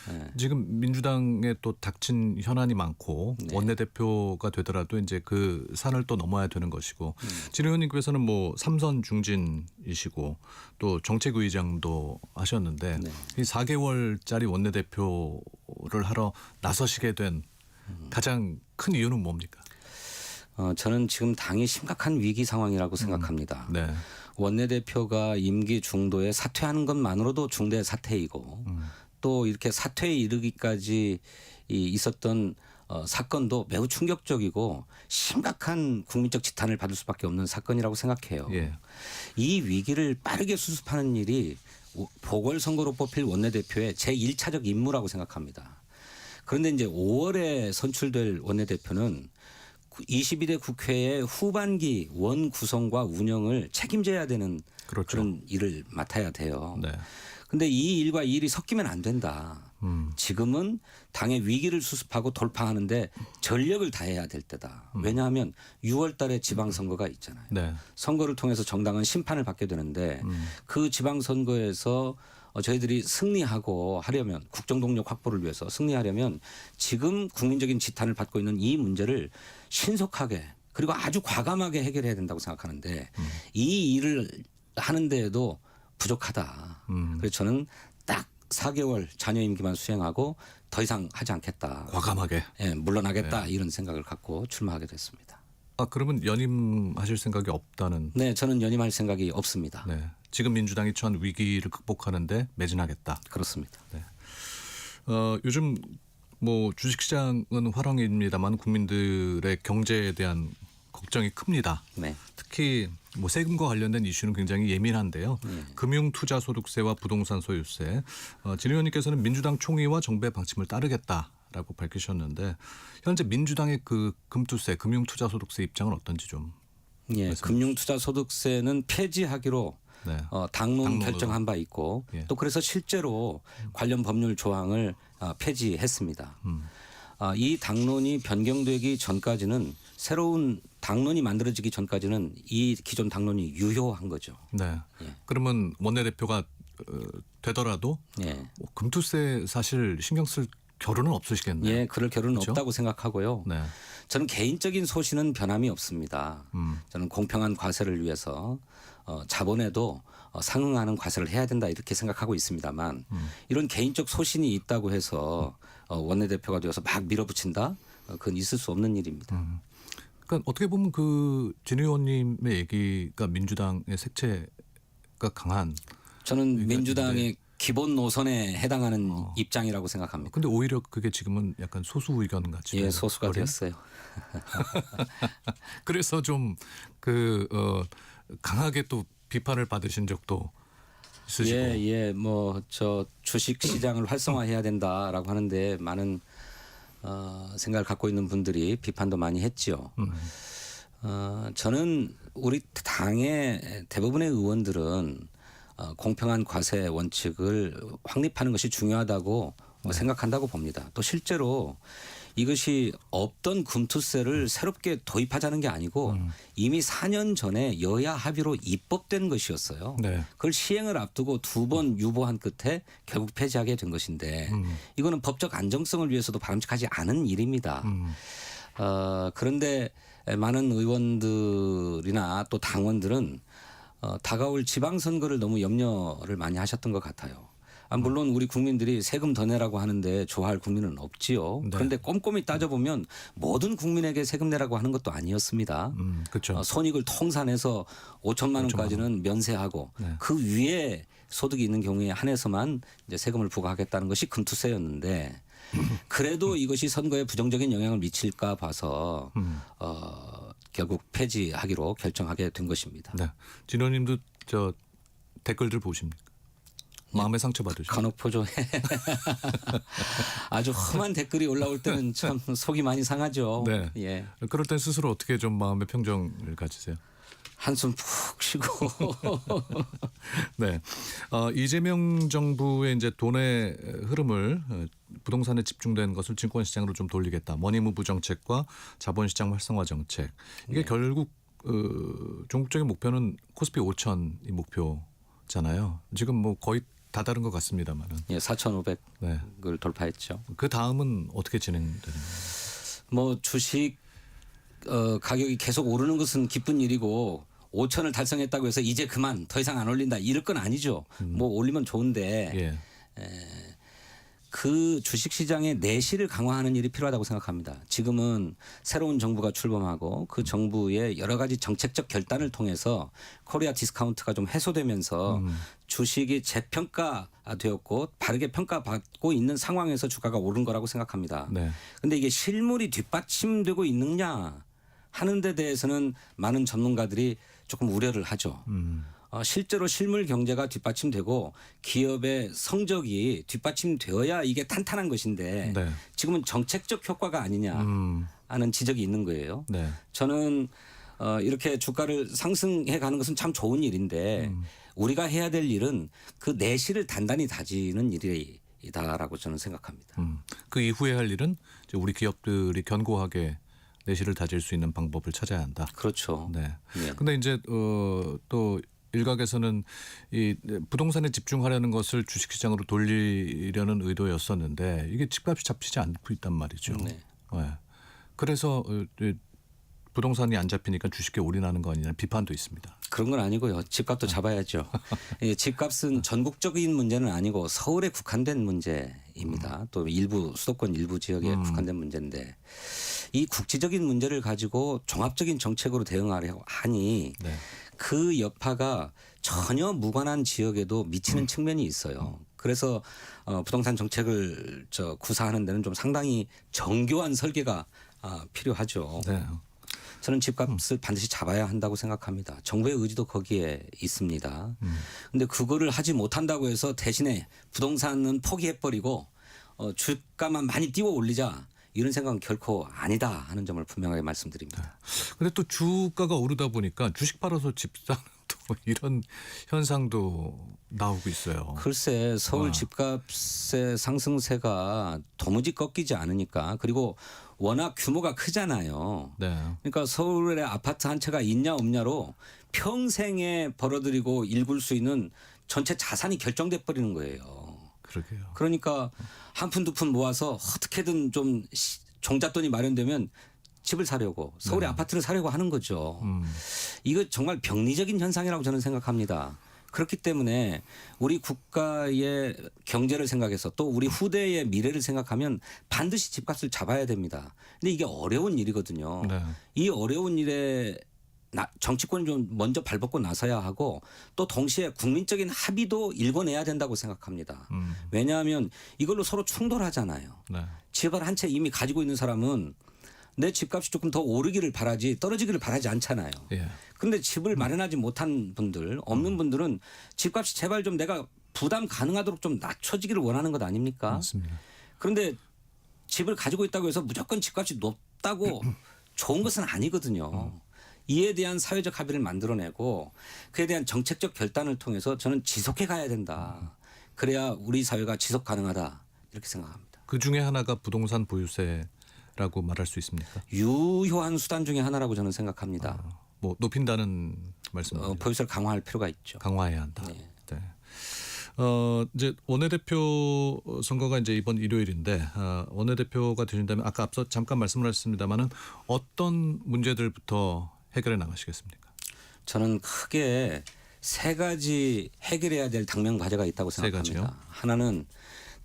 [SPEAKER 7] 네.
[SPEAKER 2] 지금 민주당에 또 닥친 현안이 많고
[SPEAKER 7] 네.
[SPEAKER 2] 원내대표가 되더라도 이제 그 산을 또 넘어야 되는 것이고 진 의원님께서는 뭐 3선 중진이시고 또 정책위의장도 하셨는데
[SPEAKER 7] 네.
[SPEAKER 2] 이 4개월짜리 원내대표를 하러 나서시게 된 가장 큰 이유는 뭡니까?
[SPEAKER 7] 저는 지금 당이 심각한 위기 상황이라고 생각합니다.
[SPEAKER 2] 네.
[SPEAKER 7] 원내대표가 임기 중도에 사퇴하는 것만으로도 중대 사퇴이고 또 이렇게 사퇴에 이르기까지 있었던 사건도 매우 충격적이고 심각한 국민적 지탄을 받을 수밖에 없는 사건이라고 생각해요.
[SPEAKER 2] 예.
[SPEAKER 7] 이 위기를 빠르게 수습하는 일이 보궐선거로 뽑힐 원내대표의 제1차적 임무라고 생각합니다. 그런데 이제 5월에 선출될 원내대표는 22대 국회의 후반기 원 구성과 운영을 책임져야 되는
[SPEAKER 2] 그렇죠.
[SPEAKER 7] 그런 일을 맡아야 돼요.
[SPEAKER 2] 네.
[SPEAKER 7] 근데 이 일과 이 일이 섞이면 안 된다. 지금은 당의 위기를 수습하고 돌파하는데 전력을 다해야 될 때다. 왜냐하면 6월 달에 지방선거가 있잖아요.
[SPEAKER 2] 네.
[SPEAKER 7] 선거를 통해서 정당은 심판을 받게 되는데 그 지방선거에서 저희들이 승리하고 하려면 국정동력 확보를 위해서 승리하려면 지금 국민적인 지탄을 받고 있는 이 문제를 신속하게 그리고 아주 과감하게 해결해야 된다고 생각하는데 이 일을 하는 데에도 부족하다. 그래서 저는 딱 4개월 자녀 임기만 수행하고 더 이상 하지 않겠다.
[SPEAKER 2] 과감하게.
[SPEAKER 7] 예, 물러나겠다 이런 생각을 갖고 출마하게 됐습니다.
[SPEAKER 2] 그러면 연임하실 생각이 없다는.
[SPEAKER 7] 네, 저는 연임할 생각이 없습니다.
[SPEAKER 2] 네. 지금 민주당이 처한 위기를 극복하는데 매진하겠다.
[SPEAKER 7] 그렇습니다.
[SPEAKER 2] 요즘 뭐 주식시장은 화랑입니다만 국민들의 경제에 대한 걱정이 큽니다.
[SPEAKER 7] 네.
[SPEAKER 2] 특히 뭐 세금과 관련된 이슈는 굉장히 예민한데요. 금융투자소득세와 부동산 소유세. 진 의원님께서는 민주당 총의와 정부의 방침을 따르겠다라고 밝히셨는데 현재 민주당의 그 금투세, 금융투자소득세 입장은 어떤지 좀.
[SPEAKER 7] 예, 금융투자소득세는 폐지하기로
[SPEAKER 2] 네.
[SPEAKER 7] 당론 결정한 바 있고
[SPEAKER 2] 예.
[SPEAKER 7] 또 그래서 실제로 관련 법률 조항을 폐지했습니다. 이 당론이 변경되기 전까지는 새로운 당론이 만들어지기 전까지는 이 기존 당론이 유효한 거죠.
[SPEAKER 2] 네.
[SPEAKER 7] 예.
[SPEAKER 2] 그러면 원내대표가 되더라도
[SPEAKER 7] 예.
[SPEAKER 2] 금투세 사실 신경 쓸 겨루는 없으시겠네요.
[SPEAKER 7] 예, 그럴 겨루는
[SPEAKER 2] 그렇죠?
[SPEAKER 7] 없다고 생각하고요.
[SPEAKER 2] 네.
[SPEAKER 7] 저는 개인적인 소신은 변함이 없습니다. 저는 공평한 과세를 위해서 자본에도 상응하는 과세를 해야 된다 이렇게 생각하고 있습니다만 이런 개인적 소신이 있다고 해서 원내대표가 되어서 막 밀어붙인다? 그건 있을 수 없는 일입니다.
[SPEAKER 2] 그러니까 어떻게 보면 그 진 의원님의 얘기가 민주당의 색채가 강한.
[SPEAKER 7] 저는 민주당의 기본 노선에 해당하는 입장이라고 생각합니다.
[SPEAKER 2] 근데 오히려 그게 지금은 약간 소수 의견 같이.
[SPEAKER 7] 예, 소수가 되었어요.
[SPEAKER 2] 그래서 좀 강하게 또 비판을 받으신 적도 있으시고.
[SPEAKER 7] 예, 뭐 저 주식 시장을 활성화해야 된다라고 하는데 많은 생각을 갖고 있는 분들이 비판도 많이 했지요. 저는 우리 당의 대부분의 의원들은 공평한 과세 원칙을 확립하는 것이 중요하다고 생각한다고 봅니다. 또 실제로 이것이 없던 금투세를 새롭게 도입하자는 게 아니고 이미 4년 전에 여야 합의로 입법된 것이었어요.
[SPEAKER 2] 네.
[SPEAKER 7] 그걸 시행을 앞두고 2번 유보한 끝에 결국 폐지하게 된 것인데 이거는 법적 안정성을 위해서도 바람직하지 않은 일입니다. 그런데 많은 의원들이나 또 당원들은 다가올 지방선거를 너무 염려를 많이 하셨던 것 같아요. 물론 우리 국민들이 세금 더 내라고 하는데 좋아할 국민은 없지요.
[SPEAKER 2] 네.
[SPEAKER 7] 그런데 꼼꼼히 따져보면 모든 국민에게 세금 내라고 하는 것도 아니었습니다.
[SPEAKER 2] 그렇죠.
[SPEAKER 7] 손익을 통산해서 5천만 원까지는 면세하고
[SPEAKER 2] 네.
[SPEAKER 7] 그 위에 소득이 있는 경우에 한해서만 이제 세금을 부과하겠다는 것이 금투세였는데 그래도 이것이 선거에 부정적인 영향을 미칠까 봐서 결국 폐지하기로 결정하게 된 것입니다.
[SPEAKER 2] 네. 진호님도 저 댓글들 보십니까? 마음에 상처 받으시죠?
[SPEAKER 7] 간혹포조에 아주 험한 댓글이 올라올 때는 참 속이 많이 상하죠.
[SPEAKER 2] 네.
[SPEAKER 7] 예.
[SPEAKER 2] 그럴 땐 스스로 어떻게 좀 마음의 평정을 가지세요?
[SPEAKER 7] 한숨 푹 쉬고
[SPEAKER 2] 네. 이재명 정부의 이제 돈의 흐름을 부동산에 집중된 것을 증권시장으로 좀 돌리겠다. 머니무브 정책과 자본시장 활성화 정책. 이게 결국 종국적인 목표는 코스피 5천이 목표잖아요. 지금 뭐 거의 다다른 것 같습니다만은.
[SPEAKER 7] 예, 4,500을
[SPEAKER 2] 네.
[SPEAKER 7] 돌파했죠.
[SPEAKER 2] 그 다음은 어떻게 진행되는 거예요?
[SPEAKER 7] 뭐 주식 가격이 계속 오르는 것은 기쁜 일이고 5천을 달성했다고 해서 이제 그만 더 이상 안 올린다 이럴 건 아니죠. 뭐 올리면 좋은데
[SPEAKER 2] 예.
[SPEAKER 7] 그 주식시장의 내실을 강화하는 일이 필요하다고 생각합니다. 지금은 새로운 정부가 출범하고 그 정부의 여러 가지 정책적 결단을 통해서 코리아 디스카운트가 좀 해소되면서 주식이 재평가되었고 바르게 평가받고 있는 상황에서 주가가 오른 거라고 생각합니다.
[SPEAKER 2] 네.
[SPEAKER 7] 그런데 이게 실물이 뒷받침되고 있느냐 하는 데 대해서는 많은 전문가들이 조금 우려를 하죠. 실제로 실물 경제가 뒷받침되고 기업의 성적이 뒷받침되어야 이게 탄탄한 것인데
[SPEAKER 2] 네.
[SPEAKER 7] 지금은 정책적 효과가 아니냐 하는 지적이 있는 거예요.
[SPEAKER 2] 네.
[SPEAKER 7] 저는 이렇게 주가를 상승해 가는 것은 참 좋은 일인데 우리가 해야 될 일은 그 내실을 단단히 다지는 일이다라고 저는 생각합니다.
[SPEAKER 2] 그 이후에 할 일은 이제 우리 기업들이 견고하게 내실을 다질 수 있는 방법을 찾아야 한다.
[SPEAKER 7] 그렇죠.
[SPEAKER 2] 네.
[SPEAKER 7] 예.
[SPEAKER 2] 근데 이제 또 일각에서는 이 부동산에 집중하려는 것을 주식시장으로 돌리려는 의도였었는데 이게 집값이 잡히지 않고 있단 말이죠.
[SPEAKER 7] 네.
[SPEAKER 2] 네. 그래서 부동산이 안 잡히니까 주식에 올인하는 거 아니냐 비판도 있습니다.
[SPEAKER 7] 그런 건 아니고요. 집값도 잡아야죠. 예, 집값은 전국적인 문제는 아니고 서울에 국한된 문제입니다. 또 일부 수도권 일부 지역에 국한된 문제인데 이 국지적인 문제를 가지고 종합적인 정책으로 대응하려고 하니
[SPEAKER 2] 네.
[SPEAKER 7] 그 여파가 전혀 무관한 지역에도 미치는 측면이 있어요. 그래서 부동산 정책을 구사하는 데는 좀 상당히 정교한 설계가 필요하죠.
[SPEAKER 2] 네.
[SPEAKER 7] 저는 집값을 반드시 잡아야 한다고 생각합니다. 정부의 의지도 거기에 있습니다. 그런데 그거를 하지 못한다고 해서 대신에 부동산은 포기해버리고 주가만 많이 띄워 올리자 이런 생각은 결코 아니다 하는 점을 분명하게 말씀드립니다.
[SPEAKER 2] 근데 또 주가가 오르다 보니까 주식 팔아서 집 사는 또 이런 현상도 나오고 있어요.
[SPEAKER 7] 글쎄 서울 집값의 상승세가 도무지 꺾이지 않으니까 그리고 워낙 규모가 크잖아요.
[SPEAKER 2] 네.
[SPEAKER 7] 그러니까 서울의 아파트 한 채가 있냐 없냐로 평생에 벌어들이고 일굴 수 있는 전체 자산이 결정돼 버리는 거예요.
[SPEAKER 2] 그러게요.
[SPEAKER 7] 그러니까 한 푼 두 푼 모아서 어떻게든 좀 종잣돈이 마련되면 집을 사려고 서울의 아파트를 사려고 하는 거죠. 이거 정말 병리적인 현상이라고 저는 생각합니다. 그렇기 때문에 우리 국가의 경제를 생각해서 또 우리 후대의 미래를 생각하면 반드시 집값을 잡아야 됩니다. 근데 이게 어려운 일이거든요.
[SPEAKER 2] 네.
[SPEAKER 7] 이 어려운 일에 정치권이 좀 먼저 발벗고 나서야 하고 또 동시에 국민적인 합의도 일궈내야 된다고 생각합니다. 왜냐하면 이걸로 서로 충돌하잖아요.
[SPEAKER 2] 네.
[SPEAKER 7] 집을 한 채 이미 가지고 있는 사람은 내 집값이 조금 더 오르기를 바라지 떨어지기를 바라지 않잖아요.
[SPEAKER 2] 예.
[SPEAKER 7] 그런데 집을 마련하지 못한 분들, 없는 분들은 집값이 제발 좀 내가 부담 가능하도록 좀 낮춰지기를 원하는 것 아닙니까?
[SPEAKER 2] 맞습니다.
[SPEAKER 7] 그런데 집을 가지고 있다고 해서 무조건 집값이 높다고 좋은 것은 아니거든요. 이에 대한 사회적 합의를 만들어내고 그에 대한 정책적 결단을 통해서 저는 지속해 가야 된다. 그래야 우리 사회가 지속 가능하다 이렇게 생각합니다.
[SPEAKER 2] 그 중에 하나가 부동산 보유세 라고 말할 수 있습니까?
[SPEAKER 7] 유효한 수단 중에 하나라고 저는 생각합니다.
[SPEAKER 2] 뭐 높인다는 말씀입니다.
[SPEAKER 7] 보유세를 강화할 필요가 있죠.
[SPEAKER 2] 강화해야 한다.
[SPEAKER 7] 네.
[SPEAKER 2] 네. 이제 원내대표 선거가 이제 이번 일요일인데 원내대표가 되신다면 아까 앞서 잠깐 말씀을 하셨습니다만은 어떤 문제들부터 해결해 나가시겠습니까?
[SPEAKER 7] 저는 크게 세 가지 해결해야 될 당면 과제가 있다고
[SPEAKER 2] 세
[SPEAKER 7] 생각합니다.
[SPEAKER 2] 가지요?
[SPEAKER 7] 하나는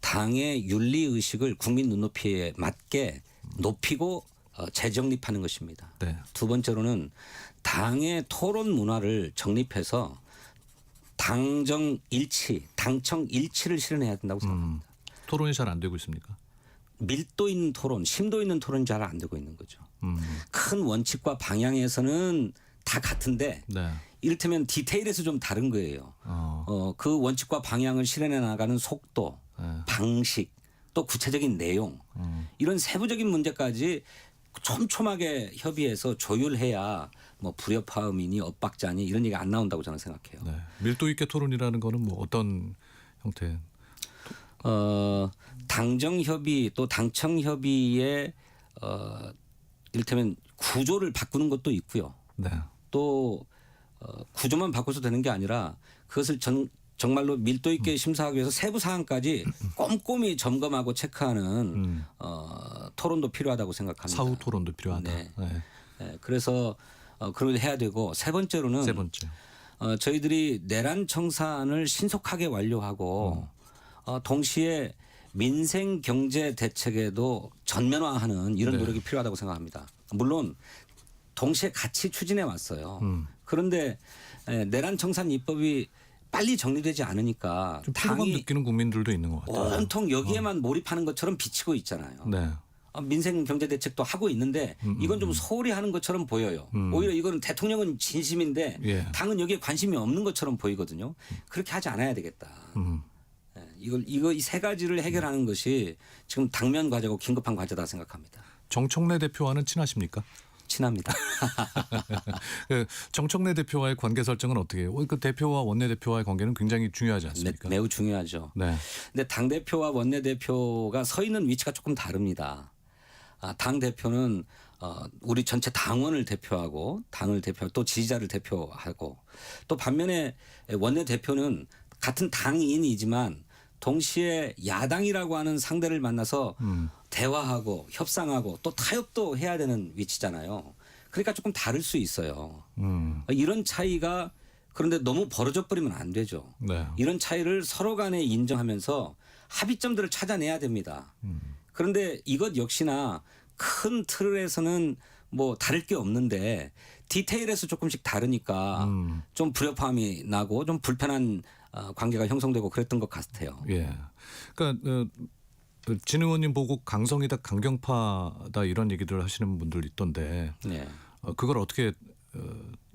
[SPEAKER 7] 당의 윤리 의식을 국민 눈높이에 맞게 높이고 재정립하는 것입니다.
[SPEAKER 2] 네.
[SPEAKER 7] 두 번째로는 당의 토론 문화를 정립해서 당정 일치, 당청 일치를 실현해야 된다고 생각합니다.
[SPEAKER 2] 토론이 잘 안 되고 있습니까?
[SPEAKER 7] 밀도 있는 토론, 심도 있는 토론이 잘 안 되고 있는 거죠. 큰 원칙과 방향에서는 다 같은데
[SPEAKER 2] 네.
[SPEAKER 7] 이를테면 디테일에서 좀 다른 거예요. 그 원칙과 방향을 실현해 나가는 속도,
[SPEAKER 2] 네.
[SPEAKER 7] 방식, 또 구체적인 내용 이런 세부적인 문제까지 촘촘하게 협의해서 조율해야 뭐 불협화음이니 엇박자니 이런 얘기가 안 나온다고 저는 생각해요.
[SPEAKER 2] 네. 밀도 있게 토론이라는 거는 뭐 어떤 형태?
[SPEAKER 7] 당정 협의 또 당청 협의의 이를테면 구조를 바꾸는 것도 있고요.
[SPEAKER 2] 네.
[SPEAKER 7] 또 구조만 바꿔서 되는 게 아니라 그것을 정말로 밀도 있게 심사하기 위해서 세부 사항까지 꼼꼼히 점검하고 체크하는 토론도 필요하다고 생각합니다.
[SPEAKER 2] 사후 토론도 필요하다.
[SPEAKER 7] 네.
[SPEAKER 2] 네.
[SPEAKER 7] 네, 그래서 그걸 해야 되고 세 번째로는
[SPEAKER 2] 세 번째.
[SPEAKER 7] 저희들이 내란 청산을 신속하게 완료하고 동시에 민생 경제 대책에도 전면화하는 이런
[SPEAKER 2] 네.
[SPEAKER 7] 노력이 필요하다고 생각합니다. 물론 동시에 같이 추진해 왔어요. 그런데 내란 청산 입법이 빨리 정리되지 않으니까
[SPEAKER 2] 좀 피로감
[SPEAKER 7] 당이
[SPEAKER 2] 느끼는 국민들도 있는 것 같아요.
[SPEAKER 7] 온통 여기에만 몰입하는 것처럼 비치고 있잖아요.
[SPEAKER 2] 네.
[SPEAKER 7] 민생 경제 대책도 하고 있는데 이건 좀 소홀히 하는 것처럼 보여요. 오히려 이거는 대통령은 진심인데
[SPEAKER 2] 예.
[SPEAKER 7] 당은 여기에 관심이 없는 것처럼 보이거든요. 그렇게 하지 않아야 되겠다. 이 세 가지를 해결하는 것이 지금 당면 과제고 긴급한 과제다 생각합니다.
[SPEAKER 2] 정청래 대표와는 친하십니까?
[SPEAKER 7] 친합니다.
[SPEAKER 2] 그 정청래 대표와의 관계 설정은 어떻게 해요? 그 대표와 원내대표와의 관계는 굉장히 중요하지 않습니까?
[SPEAKER 7] 매우 중요하죠.
[SPEAKER 2] 네.
[SPEAKER 7] 근데 당 대표와 원내 대표가 서 있는 위치가 조금 다릅니다. 당 대표는 우리 전체 당원을 대표하고 당을 대표하고 또 지지자를 대표하고 또 반면에 원내 대표는 같은 당인이지만 동시에 야당이라고 하는 상대를 만나서 대화하고 협상하고 또 타협도 해야 되는 위치잖아요. 그러니까 조금 다를 수 있어요. 이런 차이가 그런데 너무 벌어져 버리면 안 되죠.
[SPEAKER 2] 네.
[SPEAKER 7] 이런 차이를 서로 간에 인정하면서 합의점들을 찾아내야 됩니다. 그런데 이것 역시나 큰 틀에서는 뭐 다를 게 없는데 디테일에서 조금씩 다르니까 좀 불협화음이 나고 좀 불편한 관계가 형성되고 그랬던 것 같아요.
[SPEAKER 2] 예. 그러니까 진 의원님 보고 강성이다 강경파다 이런 얘기들 하시는 분들 있던데
[SPEAKER 7] 네.
[SPEAKER 2] 그걸 어떻게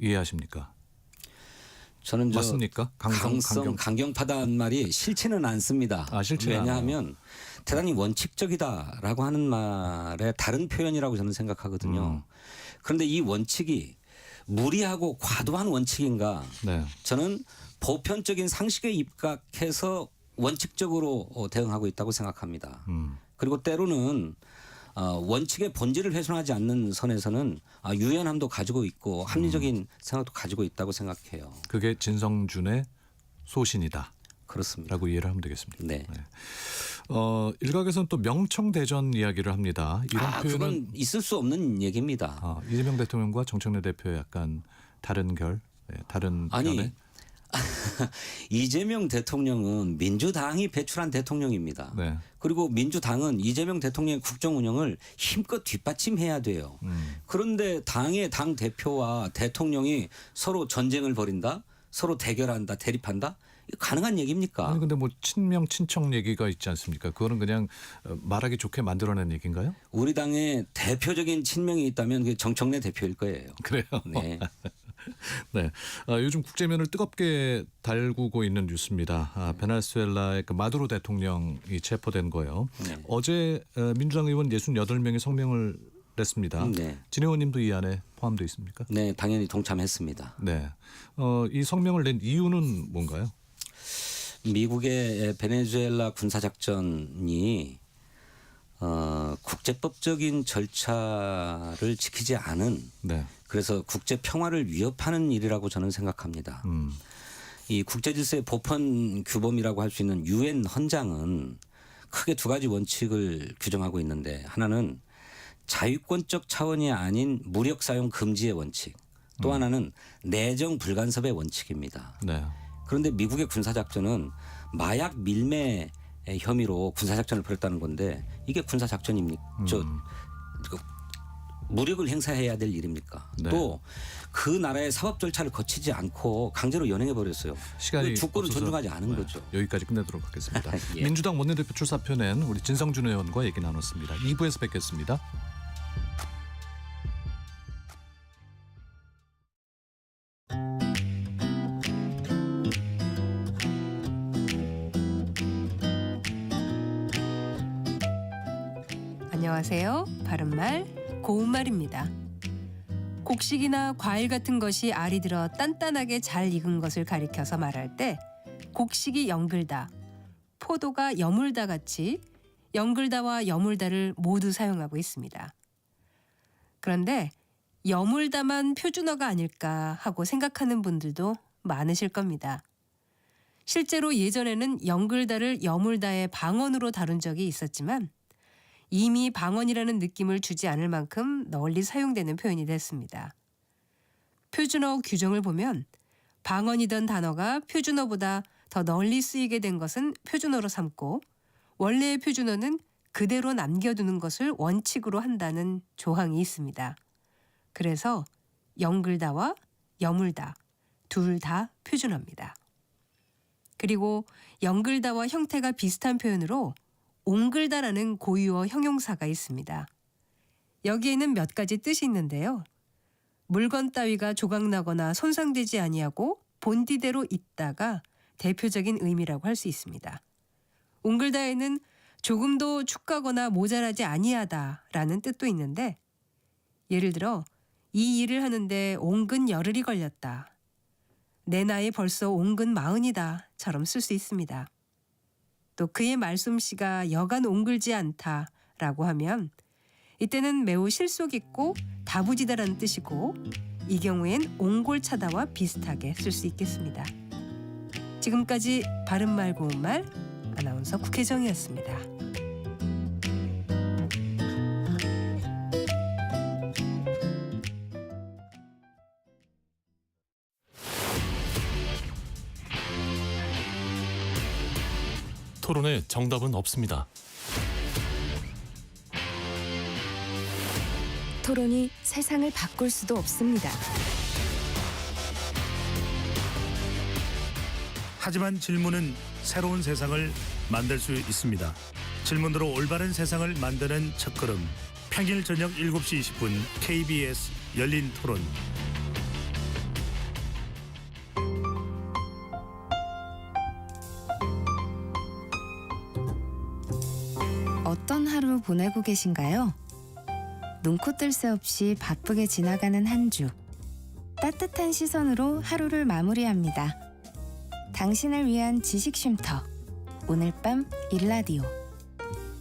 [SPEAKER 2] 이해하십니까?
[SPEAKER 7] 저는
[SPEAKER 2] 맞습니까?
[SPEAKER 7] 강경파다는 말이 싫지는 않습니다.
[SPEAKER 2] 싫지는
[SPEAKER 7] 왜냐하면 대단히 원칙적이다라고 하는 말의 다른 표현이라고 저는 생각하거든요. 그런데 이 원칙이 무리하고 과도한 원칙인가?
[SPEAKER 2] 네.
[SPEAKER 7] 저는 보편적인 상식에 입각해서 원칙적으로 대응하고 있다고 생각합니다. 그리고 때로는 원칙의 본질을 훼손하지 않는 선에서는 유연함도 가지고 있고 합리적인 생각도 가지고 있다고 생각해요.
[SPEAKER 2] 그게 진성준의 소신이다.
[SPEAKER 7] 그렇습니다.
[SPEAKER 2] 라고 이해를 하면 되겠습니다.
[SPEAKER 7] 네.
[SPEAKER 2] 일각에서는 또 명청대전 이야기를 합니다. 이런 표현은
[SPEAKER 7] 그건 있을 수 없는 얘기입니다.
[SPEAKER 2] 이재명 대통령과 정청래 대표의 약간 다른 결, 다른
[SPEAKER 7] 아니
[SPEAKER 2] 견해?
[SPEAKER 7] 이재명 대통령은 민주당이 배출한 대통령입니다.
[SPEAKER 2] 네.
[SPEAKER 7] 그리고 민주당은 이재명 대통령의 국정 운영을 힘껏 뒷받침해야 돼요. 그런데 당의 당 대표와 대통령이 서로 전쟁을 벌인다, 서로 대결한다, 대립한다. 이거 가능한 얘기입니까?
[SPEAKER 2] 아니 근데 뭐 친명 친청 얘기가 있지 않습니까? 그거는 그냥 말하기 좋게 만들어낸 얘기인가요?
[SPEAKER 7] 우리 당의 대표적인 친명이 있다면 그게 정청래 대표일 거예요.
[SPEAKER 2] 그래요.
[SPEAKER 7] 네.
[SPEAKER 2] 네. 요즘 국제면을 뜨겁게 달구고 있는 뉴스입니다. 베네수엘라의 그 마두로 대통령이 체포된 거예요.
[SPEAKER 7] 네.
[SPEAKER 2] 어제 민주당 의원 68명이 성명을 냈습니다.
[SPEAKER 7] 네.
[SPEAKER 2] 진 의원님도 이 안에 포함되어 있습니까?
[SPEAKER 7] 네, 당연히 동참했습니다.
[SPEAKER 2] 네. 이 성명을 낸 이유는 뭔가요?
[SPEAKER 7] 미국의 베네수엘라 군사작전이 국제법적인 절차를 지키지 않은
[SPEAKER 2] 네.
[SPEAKER 7] 그래서 국제 평화를 위협하는 일이라고 저는 생각합니다. 이 국제질서의 보편 규범이라고 할 수 있는 유엔 헌장은 크게 두 가지 원칙을 규정하고 있는데 하나는 자유권적 차원이 아닌 무력 사용 금지의 원칙 또 하나는 내정 불간섭의 원칙입니다.
[SPEAKER 2] 네.
[SPEAKER 7] 그런데 미국의 군사작전은 마약 밀매 혐의로 군사작전을 벌였다는 건데 이게 군사작전입니까? 무력을 행사해야 될 일입니까?
[SPEAKER 2] 네.
[SPEAKER 7] 또 그 나라의 사법 절차를 거치지 않고 강제로 연행해 버렸어요.
[SPEAKER 2] 시간이
[SPEAKER 7] 주권을
[SPEAKER 2] 없어서
[SPEAKER 7] 존중하지 않은 거죠.
[SPEAKER 2] 여기까지 끝내도록 하겠습니다.
[SPEAKER 7] 예.
[SPEAKER 2] 민주당 원내대표 출사표 낸 우리 진성준 의원과 얘기 나눴습니다. 2부에서 뵙겠습니다.
[SPEAKER 8] 안녕하세요. 바른말 고운말입니다. 곡식이나 과일 같은 것이 알이 들어 단단하게 잘 익은 것을 가리켜서 말할 때 곡식이 영글다, 포도가 여물다 같이 영글다와 여물다를 모두 사용하고 있습니다. 그런데 여물다만 표준어가 아닐까 하고 생각하는 분들도 많으실 겁니다. 실제로 예전에는 영글다를 여물다의 방언으로 다룬 적이 있었지만 이미 방언이라는 느낌을 주지 않을 만큼 널리 사용되는 표현이 됐습니다. 표준어 규정을 보면 방언이던 단어가 표준어보다 더 널리 쓰이게 된 것은 표준어로 삼고 원래의 표준어는 그대로 남겨두는 것을 원칙으로 한다는 조항이 있습니다. 그래서 영글다와 여물다 둘 다 표준어입니다. 그리고 영글다와 형태가 비슷한 표현으로 옹글다라는 고유어 형용사가 있습니다. 여기에는 몇 가지 뜻이 있는데요. 물건 따위가 조각나거나 손상되지 아니하고 본디대로 있다가 대표적인 의미라고 할 수 있습니다. 옹글다에는 조금도 축하거나 모자라지 아니하다라는 뜻도 있는데 예를 들어 이 일을 하는데 옹근 열흘이 걸렸다. 내 나이 벌써 옹근 40이다처럼 쓸 수 있습니다. 또 그의 말솜씨가 여간 옹글지 않다라고 하면 이때는 매우 실속 있고 다부지다라는 뜻이고 이 경우엔 옹골차다와 비슷하게 쓸 수 있겠습니다. 지금까지 바른말 고운말 아나운서 국혜정이었습니다.
[SPEAKER 1] 토론에 정답은 없습니다.
[SPEAKER 9] 토론이 세상을 바꿀 수도 없습니다.
[SPEAKER 10] 하지만 질문은 새로운 세상을 만들 수 있습니다. 질문으로 올바른 세상을 만드는 첫걸음. 평일 저녁 7시 20분 KBS 열린 토론.
[SPEAKER 9] 어떤 하루 보내고 계신가요? 눈코 뜰 새 없이 바쁘게 지나가는 한 주. 따뜻한 시선으로 하루를 마무리합니다. 당신을 위한 지식 쉼터. 오늘 밤 일라디오.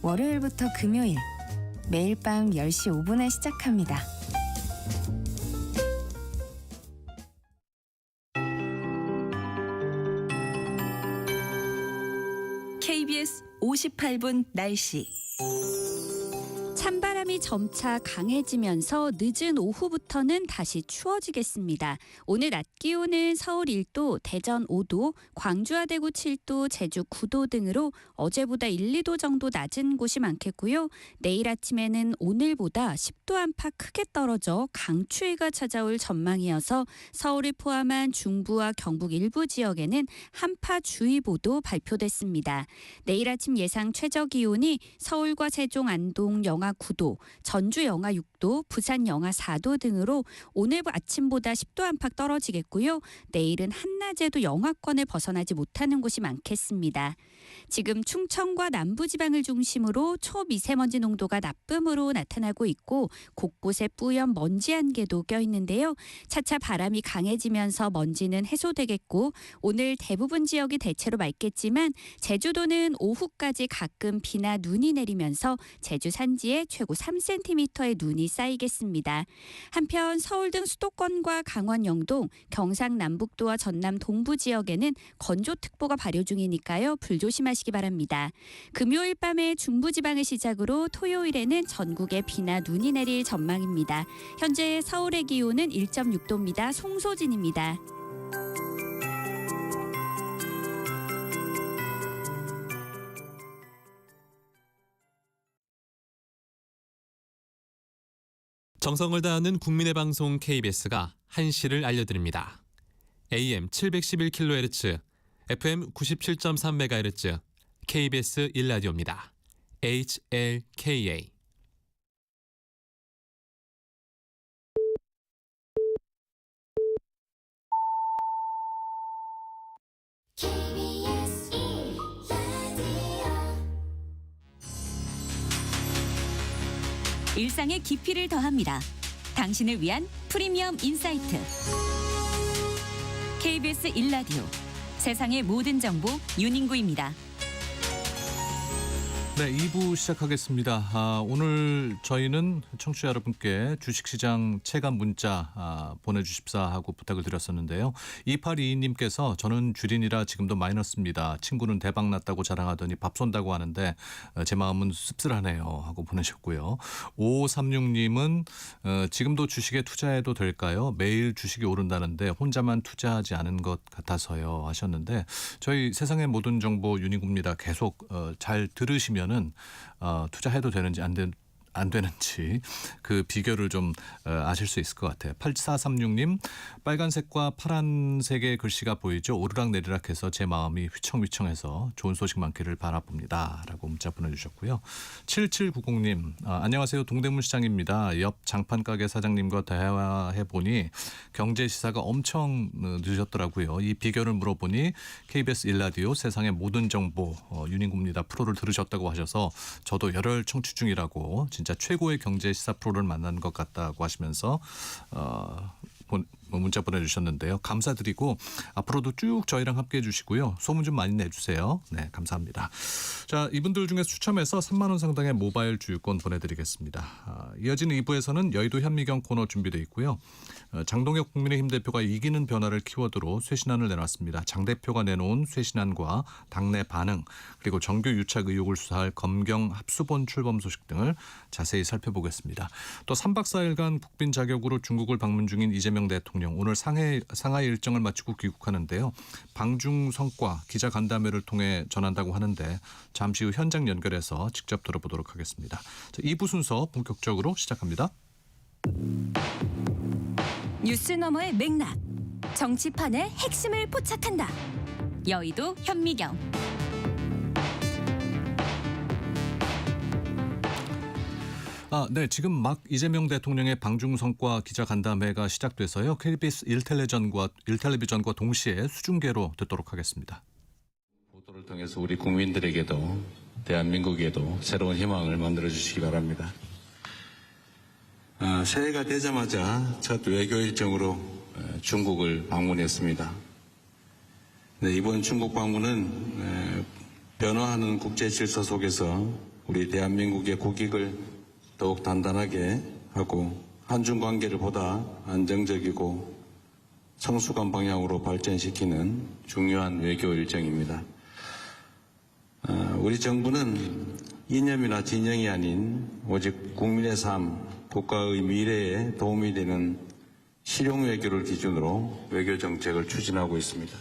[SPEAKER 9] 월요일부터 금요일. 매일 밤 10시 5분에 시작합니다.
[SPEAKER 3] KBS 58분 날씨. 찬바람이 점차 강해지면서 늦은 오후부터는 다시 추워지겠습니다. 오늘 낮 기온은 서울 1도, 대전 5도, 광주와 대구 7도, 제주 9도 등으로 어제보다 1, 2도 정도 낮은 곳이 많겠고요. 내일 아침에는 오늘보다 10도 안팎 크게 떨어져 강추위가 찾아올 전망이어서 서울을 포함한 중부와 경북 일부 지역에는 한파주의보도 발표됐습니다. 내일 아침 예상 최저 기온이 서울과 세종, 안동, 영하 9도, 전주 영하 6도, 부산 영하 4도 등으로 오늘 아침보다 10도 안팎 떨어지겠고요. 내일은 한낮에도 영하권을 벗어나지 못하는 곳이 많겠습니다. 지금 충청과 남부지방을 중심으로 초미세먼지 농도가 나쁨으로 나타나고 있고 곳곳에 뿌연 먼지 안개도 껴있는데요. 차차 바람이 강해지면서 먼지는 해소되겠고 오늘 대부분 지역이 대체로 맑겠지만 제주도는 오후까지 가끔 비나 눈이 내리면서 제주 산지에 최고 3cm의 눈이 쌓이겠습니다. 한편 서울 등 수도권과 강원 영동, 경상 남북도와 전남 동부 지역에는 건조특보가 발효 중이니까요. 불조심하시기 바랍니다. 금요일 밤에 중부지방을 시작으로 토요일에는 전국에 비나 눈이 내릴 전망입니다. 현재 서울의 기온은 1.6도입니다. 송소진입니다.
[SPEAKER 1] 정성을 다하는 국민의 방송 KBS가 1시를 알려드립니다. AM 711kHz, FM 97.3MHz, KBS 1라디오입니다. HLKA.
[SPEAKER 11] 일상의 깊이를 더합니다. 당신을 위한 프리미엄 인사이트. KBS 1라디오. 세상의 모든 정보 윤인구입니다.
[SPEAKER 2] 네, 2부 시작하겠습니다. 오늘 저희는 청취자 여러분께 주식시장 체감 문자 보내주십사 하고 부탁을 드렸었는데요. 2822님께서 저는 주린이라 지금도 마이너스입니다. 친구는 대박났다고 자랑하더니 밥 쏜다고 하는데 제 마음은 씁쓸하네요 하고 보내셨고요. 5536님은 지금도 주식에 투자해도 될까요? 매일 주식이 오른다는데 혼자만 투자하지 않은 것 같아서요 하셨는데 저희 세상의 모든 정보 윤인구입니다. 계속 잘 들으시면 는 투자해도 되는지 안 되는지 그 비결을 좀 아실 수 있을 것 같아요. 8436님 빨간색과 파란색의 글씨가 보이죠. 오르락내리락해서 제 마음이 휘청휘청해서 좋은 소식 많기를 바라봅니다 라고 문자 보내주셨고요. 7790님 안녕하세요. 동대문시장입니다. 옆 장판가게 사장님과 대화해보니 경제시사가 엄청 늦었더라고요. 이 비결을 물어보니 KBS 1라디오 세상의 모든 정보 윤인구입니다 프로를 들으셨다고 하셔서 저도 열혈 청취 중이라고 진짜 최고의 경제 시사 프로를 만난 것 같다고 하시면서 문자 보내주셨는데요. 감사드리고 앞으로도 쭉 저희랑 함께해 주시고요. 소문 좀 많이 내주세요. 네, 감사합니다. 자, 이분들 중에 추첨해서 3만 원 상당의 모바일 주유권 보내드리겠습니다. 이어지는 2부에서는 여의도 현미경 코너 준비되어 있고요. 장동혁 국민의힘 대표가 이기는 변화를 키워드로 쇄신안을 내놨습니다. 장 대표가 내놓은 쇄신안과 당내 반응 그리고 정규 유착 의혹을 수사할 검경 합수본 출범 소식 등을 자세히 살펴보겠습니다. 또 3박 4일간 국빈 자격으로 중국을 방문 중인 이재명 대통령 오늘 상하이 일정을 마치고 귀국하는데요. 방중 성과 기자 간담회를 통해 전한다고 하는데 잠시 후 현장 연결해서 직접 들어보도록 하겠습니다. 자, 2부 순서 본격적으로 시작합니다.
[SPEAKER 11] 뉴스 너머의 맥락. 정치판의 핵심을 포착한다. 여의도 현미경.
[SPEAKER 2] 네, 지금 막 이재명 대통령의 방중 성과 기자 간담회가 시작돼서요. KBS 1텔레비전과 동시에 수중계로 듣도록 하겠습니다.
[SPEAKER 12] 보도를 통해서 우리 국민들에게도 대한민국에도 새로운 희망을 만들어 주시기 바랍니다. 새해가 되자마자 첫 외교 일정으로 중국을 방문했습니다. 네, 이번 중국 방문은 변화하는 국제 질서 속에서 우리 대한민국의 국익을 더욱 단단하게 하고 한중 관계를 보다 안정적이고 성숙한 방향으로 발전시키는 중요한 외교 일정입니다. 우리 정부는 이념이나 진영이 아닌 오직 국민의 삶, 국가의 미래에 도움이 되는 실용 외교를 기준으로 외교 정책을 추진하고 있습니다.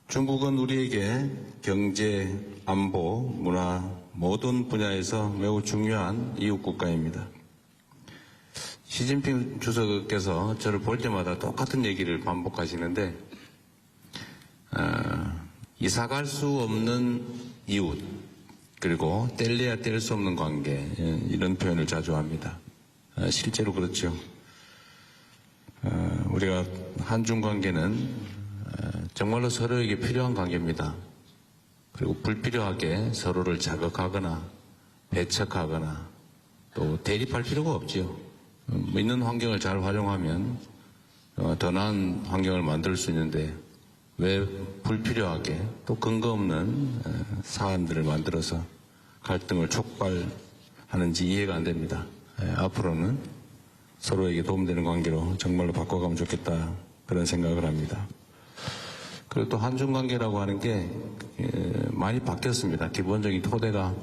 [SPEAKER 12] 중국은 우리에게 경제, 안보, 문화 모든 분야에서 매우 중요한 이웃 국가입니다. 시진핑 주석께서 저를 볼 때마다 똑같은 얘기를 반복하시는데 이사갈 수 없는 이웃, 그리고 뗄래야 뗄 수 없는 관계, 이런 표현을 자주 합니다. 실제로 그렇죠. 우리가 한중 관계는 정말로 서로에게 필요한 관계입니다. 그리고 불필요하게 서로를 자극하거나 배척하거나 또 대립할 필요가 없지요. 있는 환경을 잘 활용하면 더 나은 환경을 만들 수 있는데 왜 불필요하게 또 근거 없는 사안들을 만들어서 갈등을 촉발하는지 이해가 안 됩니다. 앞으로는 서로에게 도움되는 관계로 정말로 바꿔가면 좋겠다, 그런 생각을 합니다. 그리고 또 한중 관계라고 하는 게 많이 바뀌었습니다. 기본적인 토대가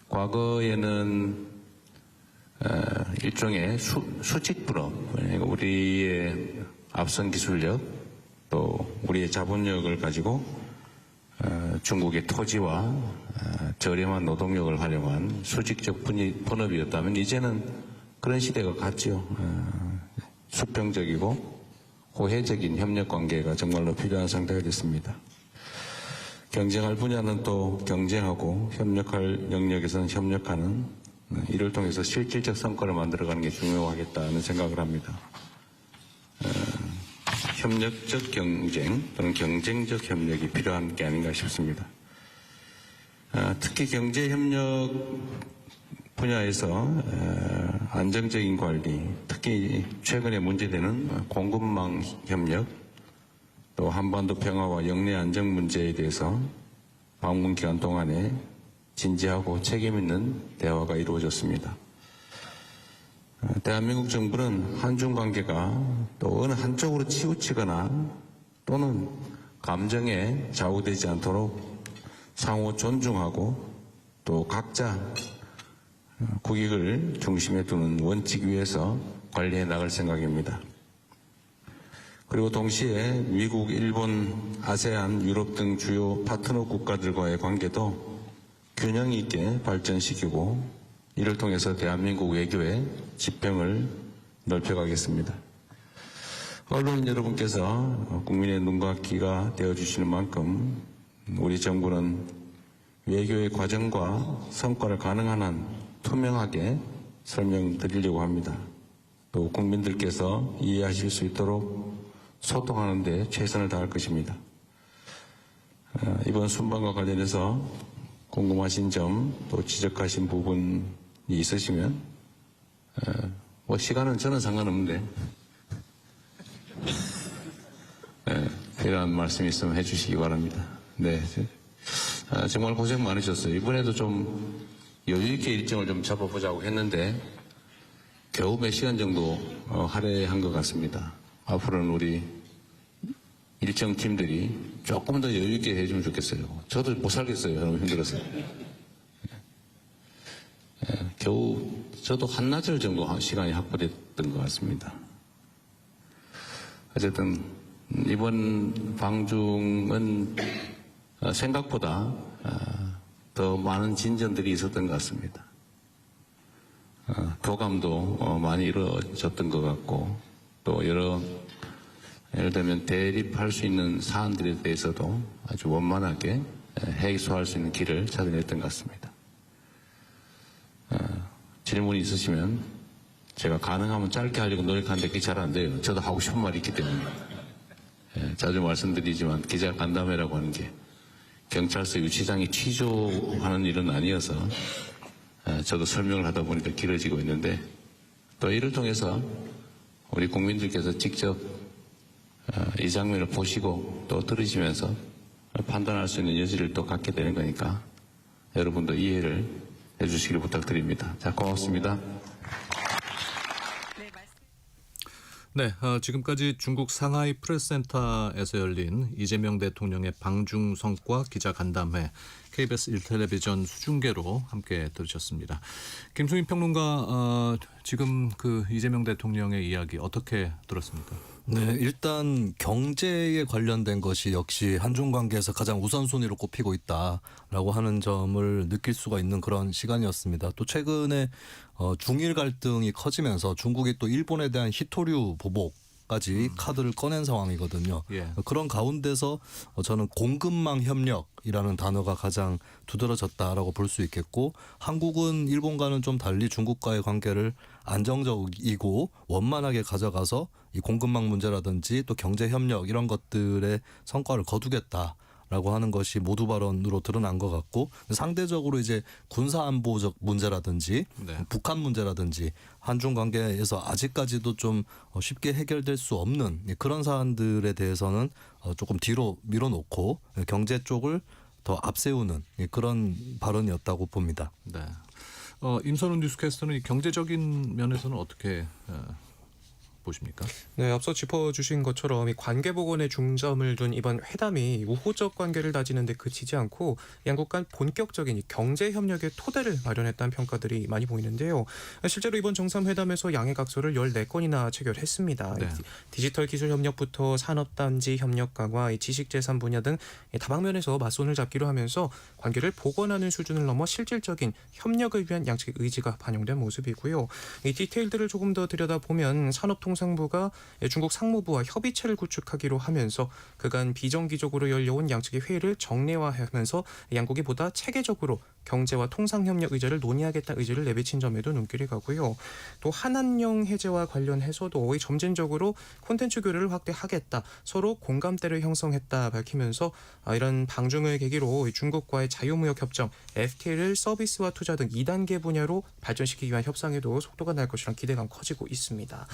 [SPEAKER 12] 과거에는 일종의 수직부럽, 우리의 앞선 기술력 또 우리의 자본력을 가지고 중국의 토지와 저렴한 노동력을 활용한 수직적 분업이었다면 이제는 그런 시대가 갔죠. 수평적이고 호혜적인 협력 관계가 정말로 필요한 상태가 됐습니다. 경쟁할 분야는 또 경쟁하고 협력할 영역에서는 협력하는, 이를 통해서 실질적 성과를 만들어가는 게 중요하겠다는 생각을 합니다. 협력적 경쟁 또는 경쟁적 협력이 필요한 게 아닌가 싶습니다. 특히 경제협력 분야에서 안정적인 관리, 특히 최근에 문제되는 공급망 협력, 또 한반도 평화와 영내 안정 문제에 대해서 방문 기간 동안에 진지하고 책임 있는 대화가 이루어졌습니다. 대한민국 정부는 한중 관계가 또 어느 한쪽으로 치우치거나 또는 감정에 좌우되지 않도록 상호 존중하고 또 각자 국익을 중심에 두는 원칙 위에서 관리해 나갈 생각입니다. 그리고 동시에 미국, 일본, 아세안, 유럽 등 주요 파트너 국가들과의 관계도 균형 있게 발전시키고 이를 통해서 대한민국 외교의 지평을 넓혀가겠습니다. 언론인 여러분께서 국민의 눈과 귀가 되어주시는 만큼 우리 정부는 외교의 과정과 성과를 가능한 한 투명하게 설명드리려고 합니다. 또 국민들께서 이해하실 수 있도록 소통하는 데 최선을 다할 것입니다. 이번 순방과 관련해서 궁금하신 점 또 지적하신 부분이 있으시면 뭐 시간은 저는 상관없는데 필요한 말씀 있으면 해주시기 바랍니다. 네, 정말 고생 많으셨어요. 이번에도 좀 여유 있게 일정을 좀 잡아보자고 했는데 겨우 몇 시간 정도 할애한 것 같습니다. 앞으로는 우리 일정 팀들이 조금 더 여유 있게 해주면 좋겠어요. 저도 못 살겠어요. 너무 힘들어서. 겨우 저도 한나절 정도 시간이 확보됐던 것 같습니다. 어쨌든 이번 방중은 생각보다 더 많은 진전들이 있었던 것 같습니다. 교감도 많이 이루어졌던 것 같고 또 여러 예를 들면 대립할 수 있는 사안들에 대해서도 아주 원만하게 해소할 수 있는 길을 찾아냈던 것 같습니다. 질문이 있으시면 제가 가능하면 짧게 하려고 노력하는데 그게 잘 안 돼요. 저도 하고 싶은 말이 있기 때문에. 자주 말씀드리지만 기자 간담회라고 하는 게 경찰서 유치장이 취조하는 일은 아니어서 저도 설명을 하다 보니까 길어지고 있는데 또 이를 통해서 우리 국민들께서 직접 이 장면을 보시고 또 들으시면서 판단할 수 있는 여지를 또 갖게 되는 거니까 여러분도 이해를 해주시기를 부탁드립니다. 자, 고맙습니다.
[SPEAKER 2] 네, 지금까지 중국 상하이 프레스센터에서 열린 이재명 대통령의 방중 성과 기자 간담회 KBS 1텔레비전 수중계로 함께 들으셨습니다. 김수민 평론가, 지금 그 이재명 대통령의 이야기 어떻게 들었습니까?
[SPEAKER 13] 네, 일단 경제에 관련된 것이 역시 한중 관계에서 가장 우선순위로 꼽히고 있다라고 하는 점을 느낄 수가 있는 그런 시간이었습니다. 또 최근에 중일 갈등이 커지면서 중국이 또 일본에 대한 히토류 보복 협력까지 카드를 꺼낸 상황이거든요.
[SPEAKER 2] 예.
[SPEAKER 13] 그런 가운데서 저는 공급망 협력이라는 단어가 가장 두드러졌다라고 볼 수 있겠고, 한국은 일본과는 좀 달리 중국과의 관계를 안정적이고 원만하게 가져가서 이 공급망 문제라든지 또 경제 협력 이런 것들의 성과를 거두겠다라고 하는 것이 모두 발언으로 드러난 것 같고, 상대적으로 이제 군사 안보적 문제라든지
[SPEAKER 2] 네.
[SPEAKER 13] 북한 문제라든지 한중 관계에서 아직까지도 좀 쉽게 해결될 수 없는 그런 사안들에 대해서는 조금 뒤로 밀어놓고 경제 쪽을 더 앞세우는 그런 발언이었다고 봅니다.
[SPEAKER 2] 네. 임선훈 뉴스캐스터는 이 경제적인 면에서는 어떻게 보십니까?
[SPEAKER 4] 네, 앞서 짚어주신 것처럼 이 관계 복원에 중점을 둔 이번 회담이 우호적 관계를 다지는 데 그치지 않고 양국 간 본격적인 이 경제 협력의 토대를 마련했다는 평가들이 많이 보이는데요. 실제로 이번 정상회담에서 양해 각서를 14건이나 체결했습니다.
[SPEAKER 2] 네.
[SPEAKER 4] 디지털 기술 협력부터 산업단지 협력 강화, 지식재산 분야 등 다방면에서 맞손을 잡기로 하면서 관계를 복원하는 수준을 넘어 실질적인 협력을 위한 양측의 의지가 반영된 모습이고요. 이 디테일들을 조금 더 들여다보면 산업통상부가 중국 상무부와 협의체를 구축하기로 하면서 그간 비정기적으로 열려온 양측의 회의를 정례화하면서 양국이 보다 체계적으로 경제와 통상협력 의제를 논의하겠다는 의지를 내비친 점에도 눈길이 가고요. 또 한한령 해제와 관련해서도 점진적으로 콘텐츠 교류를 확대하겠다, 서로 공감대를 형성했다 밝히면서 이런 방중을 계기로 중국과의 자유무역 협정 FTA를 서비스와 투자 등 2단계 분야로 발전시키기 위한 협상에도 속도가 날 것이란 기대감 커지고 있습니다.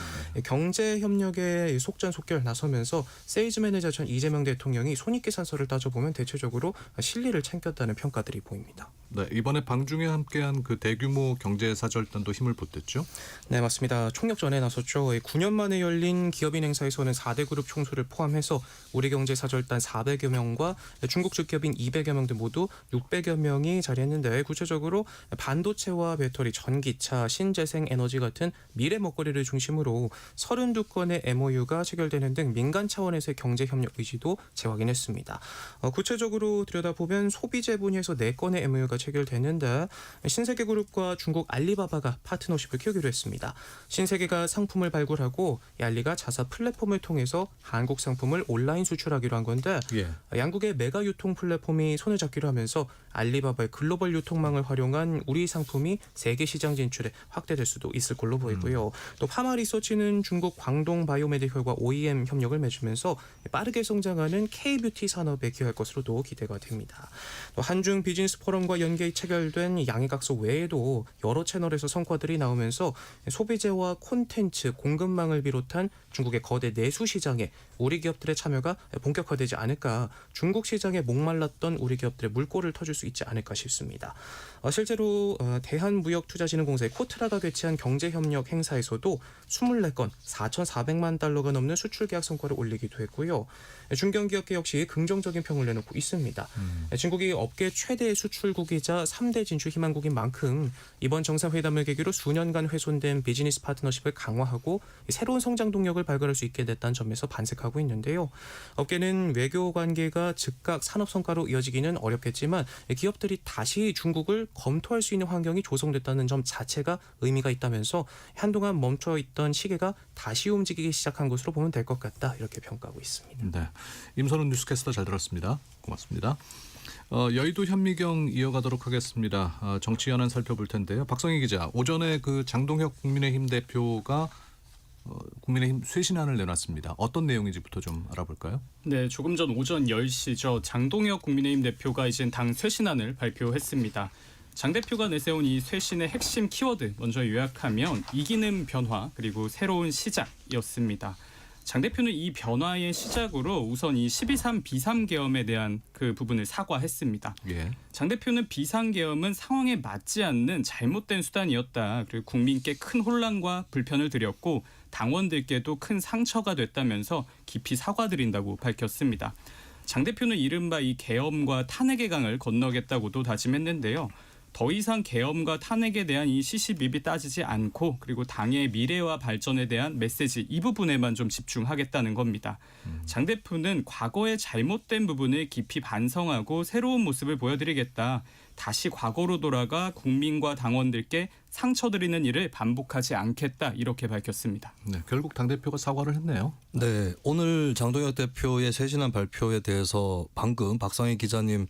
[SPEAKER 4] 경제 협력에 속전속결 나서면서 세일즈 매니저 전 이재명 대통령이 손익계산서를 따져보면 대체적으로 실리를 챙겼다는 평가들이 보입니다.
[SPEAKER 2] 네, 이번에 방중에 함께한 그 대규모 경제사절단도 힘을 보탰죠?
[SPEAKER 4] 네, 맞습니다. 총력전에 나섰죠. 9년 만에 열린 기업인 행사에서는 4대 그룹 총수를 포함해서 우리경제사절단 400여 명과 중국 측 기업인 200여 명 등 모두 600여 명이 자리했는데, 구체적으로 반도체와 배터리, 전기차, 신재생 에너지 같은 미래 먹거리를 중심으로 32건의 MOU가 체결되는 등 민간 차원에서의 경제협력 의지도 재확인했습니다. 구체적으로 들여다보면 소비재 분야에서 4건의 MOU가 체결되는데, 신세계그룹과 중국 알리바바가 파트너십을 키우기로 했습니다. 신세계가 상품을 발굴하고 알리가 자사 플랫폼을 통해서 한국 상품을 온라인 수출하기로 한 건데,
[SPEAKER 2] 예.
[SPEAKER 4] 양국의 메가 유통 플랫폼이 손을 잡기로 하면서 알리바바의 글로벌 유통망을 활용한 우리 상품이 세계 시장 진출에 확대될 수도 있을 걸로 보이고요. 또 파마 리서치는 중국 광동 바이오메디컬과 OEM 협력을 맺으면서 빠르게 성장하는 K-뷰티 산업에 기여할 것으로도 기대가 됩니다. 또 한중 비즈니스 포럼과 연계해 체결된 양해각서 외에도 여러 채널에서 성과들이 나오면서 소비재와 콘텐츠, 공급망을 비롯한 중국의 거대 내수 시장에 우리 기업들의 참여가 본격화되지 않을까, 중국 시장에 목말랐던 우리 기업들의 물꼬를 터줄 수 있지 않을까 싶습니다. 실제로 대한무역투자진흥공사의 코트라가 개최한 경제협력 행사에서도 24건 4,400만 달러가 넘는 수출 계약 성과를 올리기도 했고요. 중견기업계 역시 긍정적인 평을 내놓고 있습니다. 중국이 업계 최대 수출국이자 3대 진출 희망국인 만큼 이번 정상회담을 계기로 수년간 훼손된 비즈니스 파트너십을 강화하고 새로운 성장 동력을 발굴할 수 있게 됐다는 점에서 반색하고 있는데요. 업계는 외교 관계가 즉각 산업 성과로 이어지기는 어렵겠지만 기업들이 다시 중국을 검토할 수 있는 환경이 조성됐다는 점 자체가 의미가 있다면서 한동안 멈춰있던 시계가 다시 움직이기 시작한 것으로 보면 될 것 같다, 이렇게 평가하고 있습니다.
[SPEAKER 2] 네, 임선훈 뉴스캐스터 잘 들었습니다. 고맙습니다. 여의도 현미경 이어가도록 하겠습니다. 정치 현안 살펴볼 텐데요. 박성희 기자, 오전에 그 장동혁 국민의힘 대표가 국민의힘 쇄신안을 내놨습니다. 어떤 내용인지부터 좀 알아볼까요?
[SPEAKER 14] 네, 조금 전 오전 10시죠. 장동혁 국민의힘 대표가 이젠 당 쇄신안을 발표했습니다. 장 대표가 내세운 이 쇄신의 핵심 키워드 먼저 요약하면 이기는 변화, 그리고 새로운 시작이었습니다. 장 대표는 이 변화의 시작으로 우선 이 12.3 비상계엄에 대한 그 부분을 사과했습니다.
[SPEAKER 2] 예.
[SPEAKER 14] 장 대표는 비상계엄은 상황에 맞지 않는 잘못된 수단이었다. 그리고 국민께 큰 혼란과 불편을 드렸고 당원들께도 큰 상처가 됐다면서 깊이 사과드린다고 밝혔습니다. 장 대표는 이른바 이 계엄과 탄핵의 강을 건너겠다고도 다짐했는데요. 더 이상 계엄과 탄핵에 대한 이 시시비비 따지지 않고, 그리고 당의 미래와 발전에 대한 메시지 이 부분에만 좀 집중하겠다는 겁니다. 장 대표는 과거의 잘못된 부분을 깊이 반성하고 새로운 모습을 보여드리겠다. 다시 과거로 돌아가 국민과 당원들께 상처드리는 일을 반복하지 않겠다 이렇게 밝혔습니다.
[SPEAKER 2] 네, 결국 당대표가 사과를 했네요.
[SPEAKER 13] 네, 오늘 장동혁 대표의 쇄신안 발표에 대해서 방금 박성희 기자님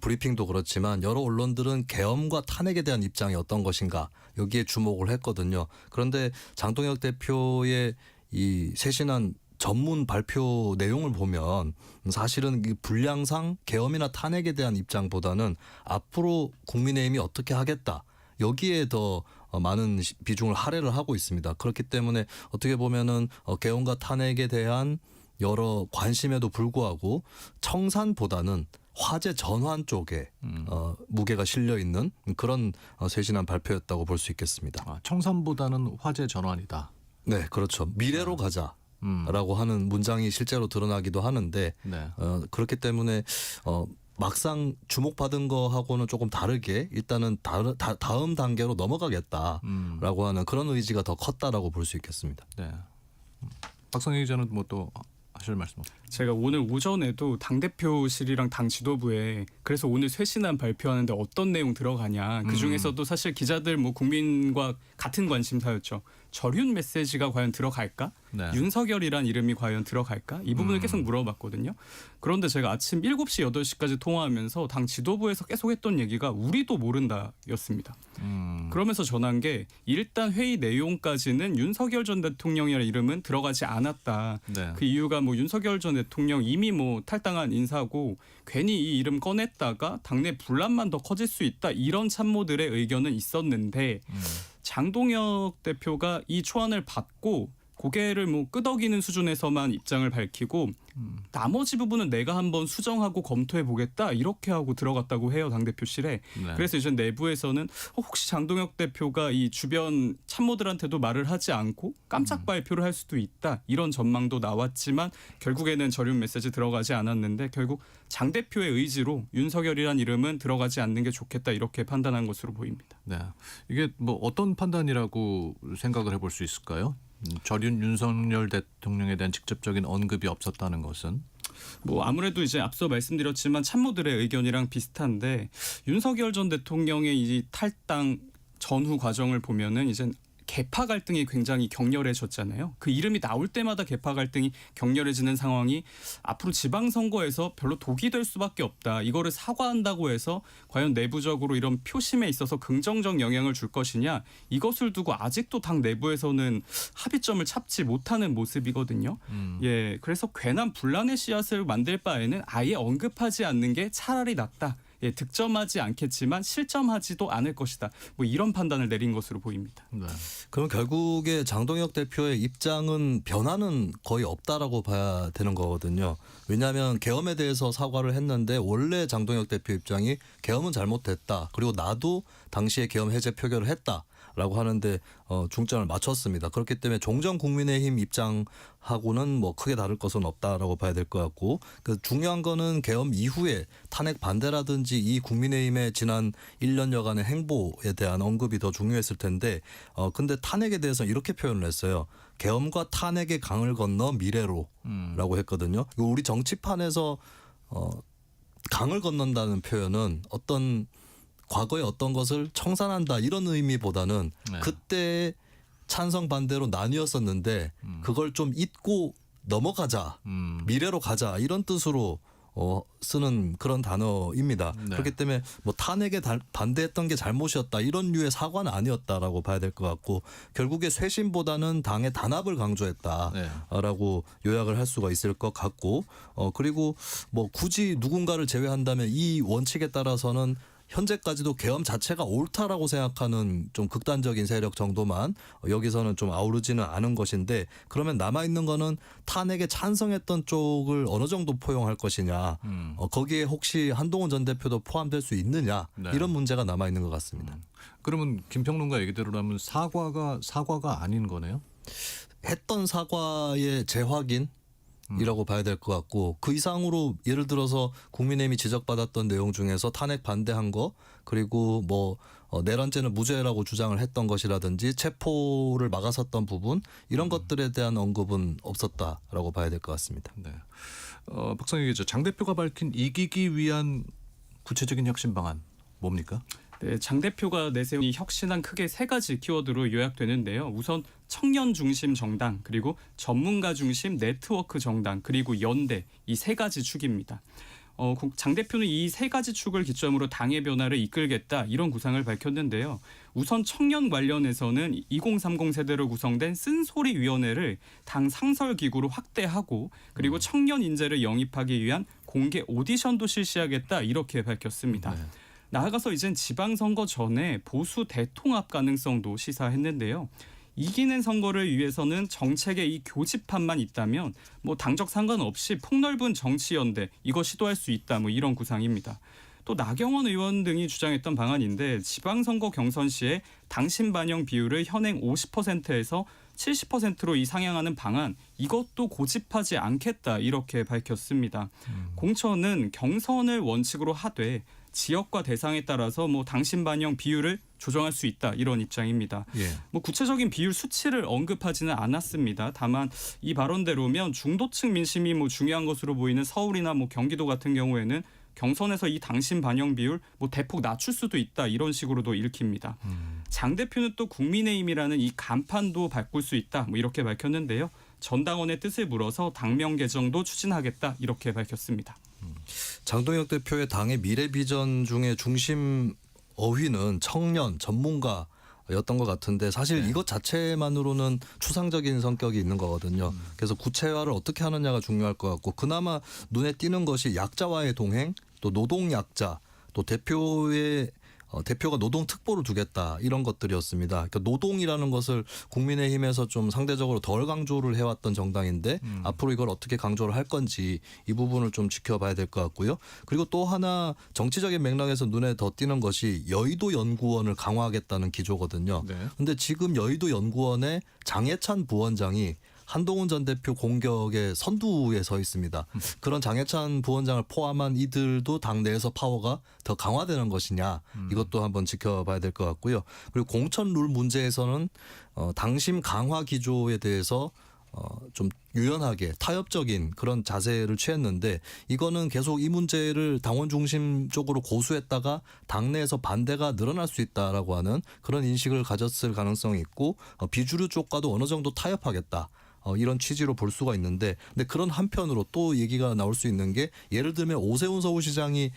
[SPEAKER 13] 브리핑도 그렇지만 여러 언론들은 계엄과 탄핵에 대한 입장이 어떤 것인가 여기에 주목을 했거든요. 그런데 장동혁 대표의 이 쇄신안 전문 발표 내용을 보면 사실은 이 분량상 계엄이나 탄핵에 대한 입장보다는 앞으로 국민의힘이 어떻게 하겠다 여기에 더 많은 비중을 할애를 하고 있습니다. 그렇기 때문에 어떻게 보면은 계엄과 탄핵에 대한 여러 관심에도 불구하고 청산보다는 화재 전환 쪽에 무게가 실려 있는 그런 쇄신안 발표였다고 볼 수 있겠습니다.
[SPEAKER 2] 아, 청산보다는 화재 전환이다.
[SPEAKER 13] 네, 그렇죠. 미래로 가자. 라고 하는 문장이 실제로 드러나기도 하는데
[SPEAKER 2] 네.
[SPEAKER 13] 그렇기 때문에 막상 주목받은 거하고는 조금 다르게 일단은 다음 단계로 넘어가겠다라고 하는 그런 의지가 더 컸다라고 볼 수 있겠습니다.
[SPEAKER 2] 네. 박성희 기자는 뭐 또 하실 말씀 없어요?
[SPEAKER 14] 제가 오늘 오전에도 당대표실이랑 당 지도부에 그래서 오늘 쇄신안 발표하는데 어떤 내용 들어가냐. 그중에서도 사실 기자들 뭐 국민과 같은 관심사였죠. 절윤 메시지가 과연 들어갈까?
[SPEAKER 2] 네.
[SPEAKER 14] 윤석열이란 이름이 과연 들어갈까? 이 부분을 계속 물어봤거든요. 그런데 제가 아침 7시, 8시까지 통화하면서 당 지도부에서 계속 했던 얘기가 우리도 모른다였습니다. 그러면서 전한 게 일단 회의 내용까지는 윤석열 전 대통령이라는 이름은 들어가지 않았다.
[SPEAKER 2] 네.
[SPEAKER 14] 그 이유가 뭐 윤석열 전 대통령 이미 뭐 탈당한 인사고 괜히 이 이름 꺼냈다가 당내 분란만 더 커질 수 있다. 이런 참모들의 의견은 있었는데 장동혁 대표가 이 초안을 받고 고개를 뭐 끄덕이는 수준에서만 입장을 밝히고 나머지 부분은 내가 한번 수정하고 검토해 보겠다 이렇게 하고 들어갔다고 해요, 당대표실에.
[SPEAKER 2] 네.
[SPEAKER 14] 그래서 이제 내부에서는 혹시 장동혁 대표가 이 주변 참모들한테도 말을 하지 않고 깜짝 발표를 할 수도 있다 이런 전망도 나왔지만 결국에는 절윤 메시지 들어가지 않았는데 결국 장 대표의 의지로 윤석열이란 이름은 들어가지 않는 게 좋겠다 이렇게 판단한 것으로 보입니다.
[SPEAKER 2] 네. 이게 뭐 어떤 판단이라고 생각을 해볼 수 있을까요? 절윤 윤석열 대통령에 대한 직접적인 언급이 없었다는 것은
[SPEAKER 14] 뭐 아무래도 이제 앞서 말씀드렸지만 참모들의 의견이랑 비슷한데 윤석열 전 대통령의 이 탈당 전후 과정을 보면은 이제 계파 갈등이 굉장히 격렬해졌잖아요. 그 이름이 나올 때마다 계파 갈등이 격렬해지는 상황이 앞으로 지방선거에서 별로 독이 될 수밖에 없다. 이거를 사과한다고 해서 과연 내부적으로 이런 표심에 있어서 긍정적 영향을 줄 것이냐. 이것을 두고 아직도 당 내부에서는 합의점을 찾지 못하는 모습이거든요. 예, 그래서 괜한 분란의 씨앗을 만들 바에는 아예 언급하지 않는 게 차라리 낫다. 예, 득점하지 않겠지만 실점하지도 않을 것이다. 뭐 이런 판단을 내린 것으로 보입니다.
[SPEAKER 2] 네.
[SPEAKER 13] 그럼 결국에 장동혁 대표의 입장은 변화는 거의 없다라고 봐야 되는 거거든요. 왜냐하면 계엄에 대해서 사과를 했는데 원래 장동혁 대표 입장이 계엄은 잘못됐다. 그리고 나도 당시에 계엄 해제 표결을 했다라고 하는데 중점을 맞췄습니다. 그렇기 때문에 종전 국민의힘 입장하고는 뭐 크게 다를 것은 없다라고 봐야 될 것 같고 그 중요한 거는 계엄 이후에 탄핵 반대라든지 이 국민의힘의 지난 1년여간의 행보에 대한 언급이 더 중요했을 텐데 근데 탄핵에 대해서는 이렇게 표현을 했어요. 계엄과 탄핵의 강을 건너 미래로라고 했거든요. 우리 정치판에서 강을 건넌다는 표현은 어떤 과거의 어떤 것을 청산한다 이런 의미보다는
[SPEAKER 2] 네.
[SPEAKER 13] 그때 찬성 반대로 나뉘었었는데 그걸 좀 잊고 넘어가자 미래로 가자 이런 뜻으로 쓰는 그런 단어입니다.
[SPEAKER 2] 네.
[SPEAKER 13] 그렇기 때문에 뭐 탄핵에 반대했던 게 잘못이었다 이런 류의 사과는 아니었다라고 봐야 될 것 같고 결국에 쇄신보다는 당의 단합을 강조했다라고 요약을 할 수가 있을 것 같고 그리고 뭐 굳이 누군가를 제외한다면 이 원칙에 따라서는 현재까지도 계엄 자체가 옳다라고 생각하는 좀 극단적인 세력 정도만 여기서는 좀 아우르지는 않은 것인데 그러면 남아있는 거는 탄핵에 찬성했던 쪽을 어느 정도 포용할 것이냐 거기에 혹시 한동훈 전 대표도 포함될 수 있느냐
[SPEAKER 2] 네.
[SPEAKER 13] 이런 문제가 남아있는 것 같습니다.
[SPEAKER 2] 그러면 김평론가 얘기대로라면 사과가 아닌 거네요?
[SPEAKER 13] 했던 사과의 재확인 이라고 봐야 될 것 같고 그 이상으로 예를 들어서 국민의힘이 지적받았던 내용 중에서 탄핵 반대한 거 그리고 뭐 내란죄는 무죄라고 주장을 했던 것이라든지 체포를 막아섰던 부분 이런 것들에 대한 언급은 없었다라고 봐야 될 것 같습니다.
[SPEAKER 2] 네. 박성희 기자, 장 대표가 밝힌 이기기 위한 구체적인 혁신 방안 뭡니까?
[SPEAKER 14] 네, 장 대표가 내세운 이 혁신안 크게 세 가지 키워드로 요약되는데요. 우선 청년 중심 정당, 그리고 전문가 중심 네트워크 정당, 그리고 연대, 이 세 가지 축입니다. 장 대표는 이 세 가지 축을 기점으로 당의 변화를 이끌겠다, 이런 구상을 밝혔는데요. 우선 청년 관련해서는 2030 세대로 구성된 쓴소리위원회를 당 상설기구로 확대하고, 그리고 청년 인재를 영입하기 위한 공개 오디션도 실시하겠다, 이렇게 밝혔습니다.
[SPEAKER 2] 네.
[SPEAKER 14] 나아가서 이젠 지방선거 전에 보수 대통합 가능성도 시사했는데요. 이기는 선거를 위해서는 정책의 이 교집합만 있다면 뭐 당적 상관없이 폭넓은 정치연대, 이거 시도할 수 있다, 뭐 이런 구상입니다. 또 나경원 의원 등이 주장했던 방안인데, 지방선거 경선 시에 당심 반영 비율을 현행 50%에서 70%로 이 상향하는 방안, 이것도 고집하지 않겠다, 이렇게 밝혔습니다. 공천은 경선을 원칙으로 하되 지역과 대상에 따라서 뭐 당심 반영 비율을 조정할 수 있다, 이런 입장입니다.
[SPEAKER 2] 예.
[SPEAKER 14] 뭐 구체적인 비율 수치를 언급하지는 않았습니다. 다만 이 발언대로면 중도층 민심이 뭐 중요한 것으로 보이는 서울이나 뭐 경기도 같은 경우에는 경선에서 이 당심 반영 비율 뭐 대폭 낮출 수도 있다, 이런 식으로도 읽힙니다. 장 대표는 또 국민의힘이라는 이 간판도 바꿀 수 있다, 뭐 이렇게 밝혔는데요. 전당원의 뜻을 물어서 당명 개정도 추진하겠다, 이렇게 밝혔습니다.
[SPEAKER 13] 장동혁 대표의 당의 미래 비전 중에 중심 어휘는 청년, 전문가였던 것 같은데, 사실 이것 자체만으로는 추상적인 성격이 있는 거거든요. 그래서 구체화를 어떻게 하느냐가 중요할 것 같고, 그나마 눈에 띄는 것이 약자와의 동행, 또 노동약자, 또 대표가 노동 특보를 두겠다, 이런 것들이었습니다. 그러니까 노동이라는 것을 국민의힘에서 좀 상대적으로 덜 강조를 해왔던 정당인데 앞으로 이걸 어떻게 강조를 할 건지, 이 부분을 좀 지켜봐야 될 것 같고요. 그리고 또 하나 정치적인 맥락에서 눈에 더 띄는 것이 여의도 연구원을 강화하겠다는 기조거든요. 그런데 지금 여의도 연구원의 장해찬 부원장이 한동훈 전 대표 공격의 선두에 서 있습니다. 그런 장해찬 부원장을 포함한 이들도 당내에서 파워가 더 강화되는 것이냐, 이것도 한번 지켜봐야 될 것 같고요. 그리고 공천 룰 문제에서는 당심 강화 기조에 대해서 좀 유연하게 타협적인 그런 자세를 취했는데, 이거는 계속 이 문제를 당원 중심 쪽으로 고수했다가 당내에서 반대가 늘어날 수 있다라고 하는 그런 인식을 가졌을 가능성이 있고, 비주류 쪽과도 어느 정도 타협하겠다, 이런 취지로 볼 수가 있는데, 근데 그런 한편으로 또 얘기가 나올 수 있는 게, 예를 들면 오세훈 서울시장이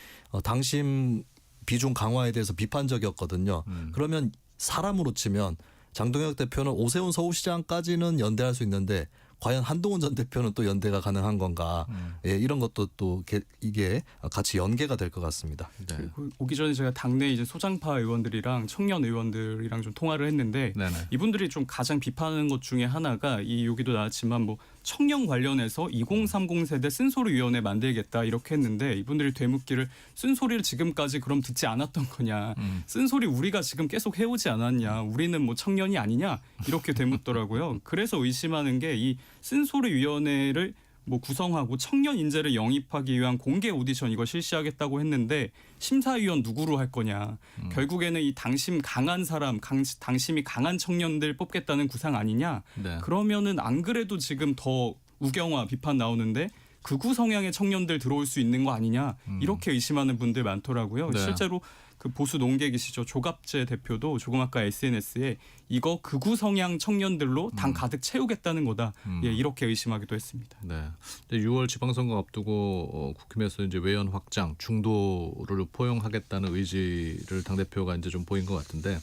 [SPEAKER 13] 당심 비중 강화에 대해서 비판적이었거든요. 그러면 사람으로 치면 장동혁 대표는 오세훈 서울시장까지는 연대할 수 있는데 과연 한동훈 전 대표는 또 연대가 가능한 건가? 예, 이런 것도 또 이게 같이 연계가 될 것 같습니다.
[SPEAKER 2] 네.
[SPEAKER 14] 오기 전에 제가 당내 이제 소장파 의원들이랑 청년 의원들이랑 좀 통화를 했는데, 이분들이 좀 가장 비판하는 것 중에 하나가, 이 여기도 나왔지만 뭐 청년 관련해서 2030 세대 쓴소리위원회 만들겠다, 이렇게 했는데, 이분들이 되묻기를 쓴소리를 지금까지 그럼 듣지 않았던 거냐, 쓴소리 우리가 지금 계속 해오지 않았냐, 우리는 뭐 청년이 아니냐, 이렇게 되묻더라고요. 그래서 의심하는 게, 이 쓴소리위원회를 뭐 구성하고 청년 인재를 영입하기 위한 공개 오디션, 이걸 실시하겠다고 했는데 심사위원 누구로 할 거냐. 결국에는 이 당심 강한 사람, 당심이 강한 청년들 뽑겠다는 구상 아니냐. 그러면은 안 그래도 지금 더 우경화 비판 나오는데 극우 성향의 청년들 들어올 수 있는 거 아니냐, 이렇게 의심하는 분들 많더라고요. 실제로 그 보수 농객이시죠, 조갑재 대표도 조금 아까 SNS에 이거 극우 성향 청년들로 당 가득 채우겠다는 거다, 예, 이렇게 의심하기도 했습니다.
[SPEAKER 2] 네. 6월 지방선거 앞두고 국힘에서 이제 외연 확장, 중도를 포용하겠다는 의지를 당 대표가 이제 좀 보인 것 같은데,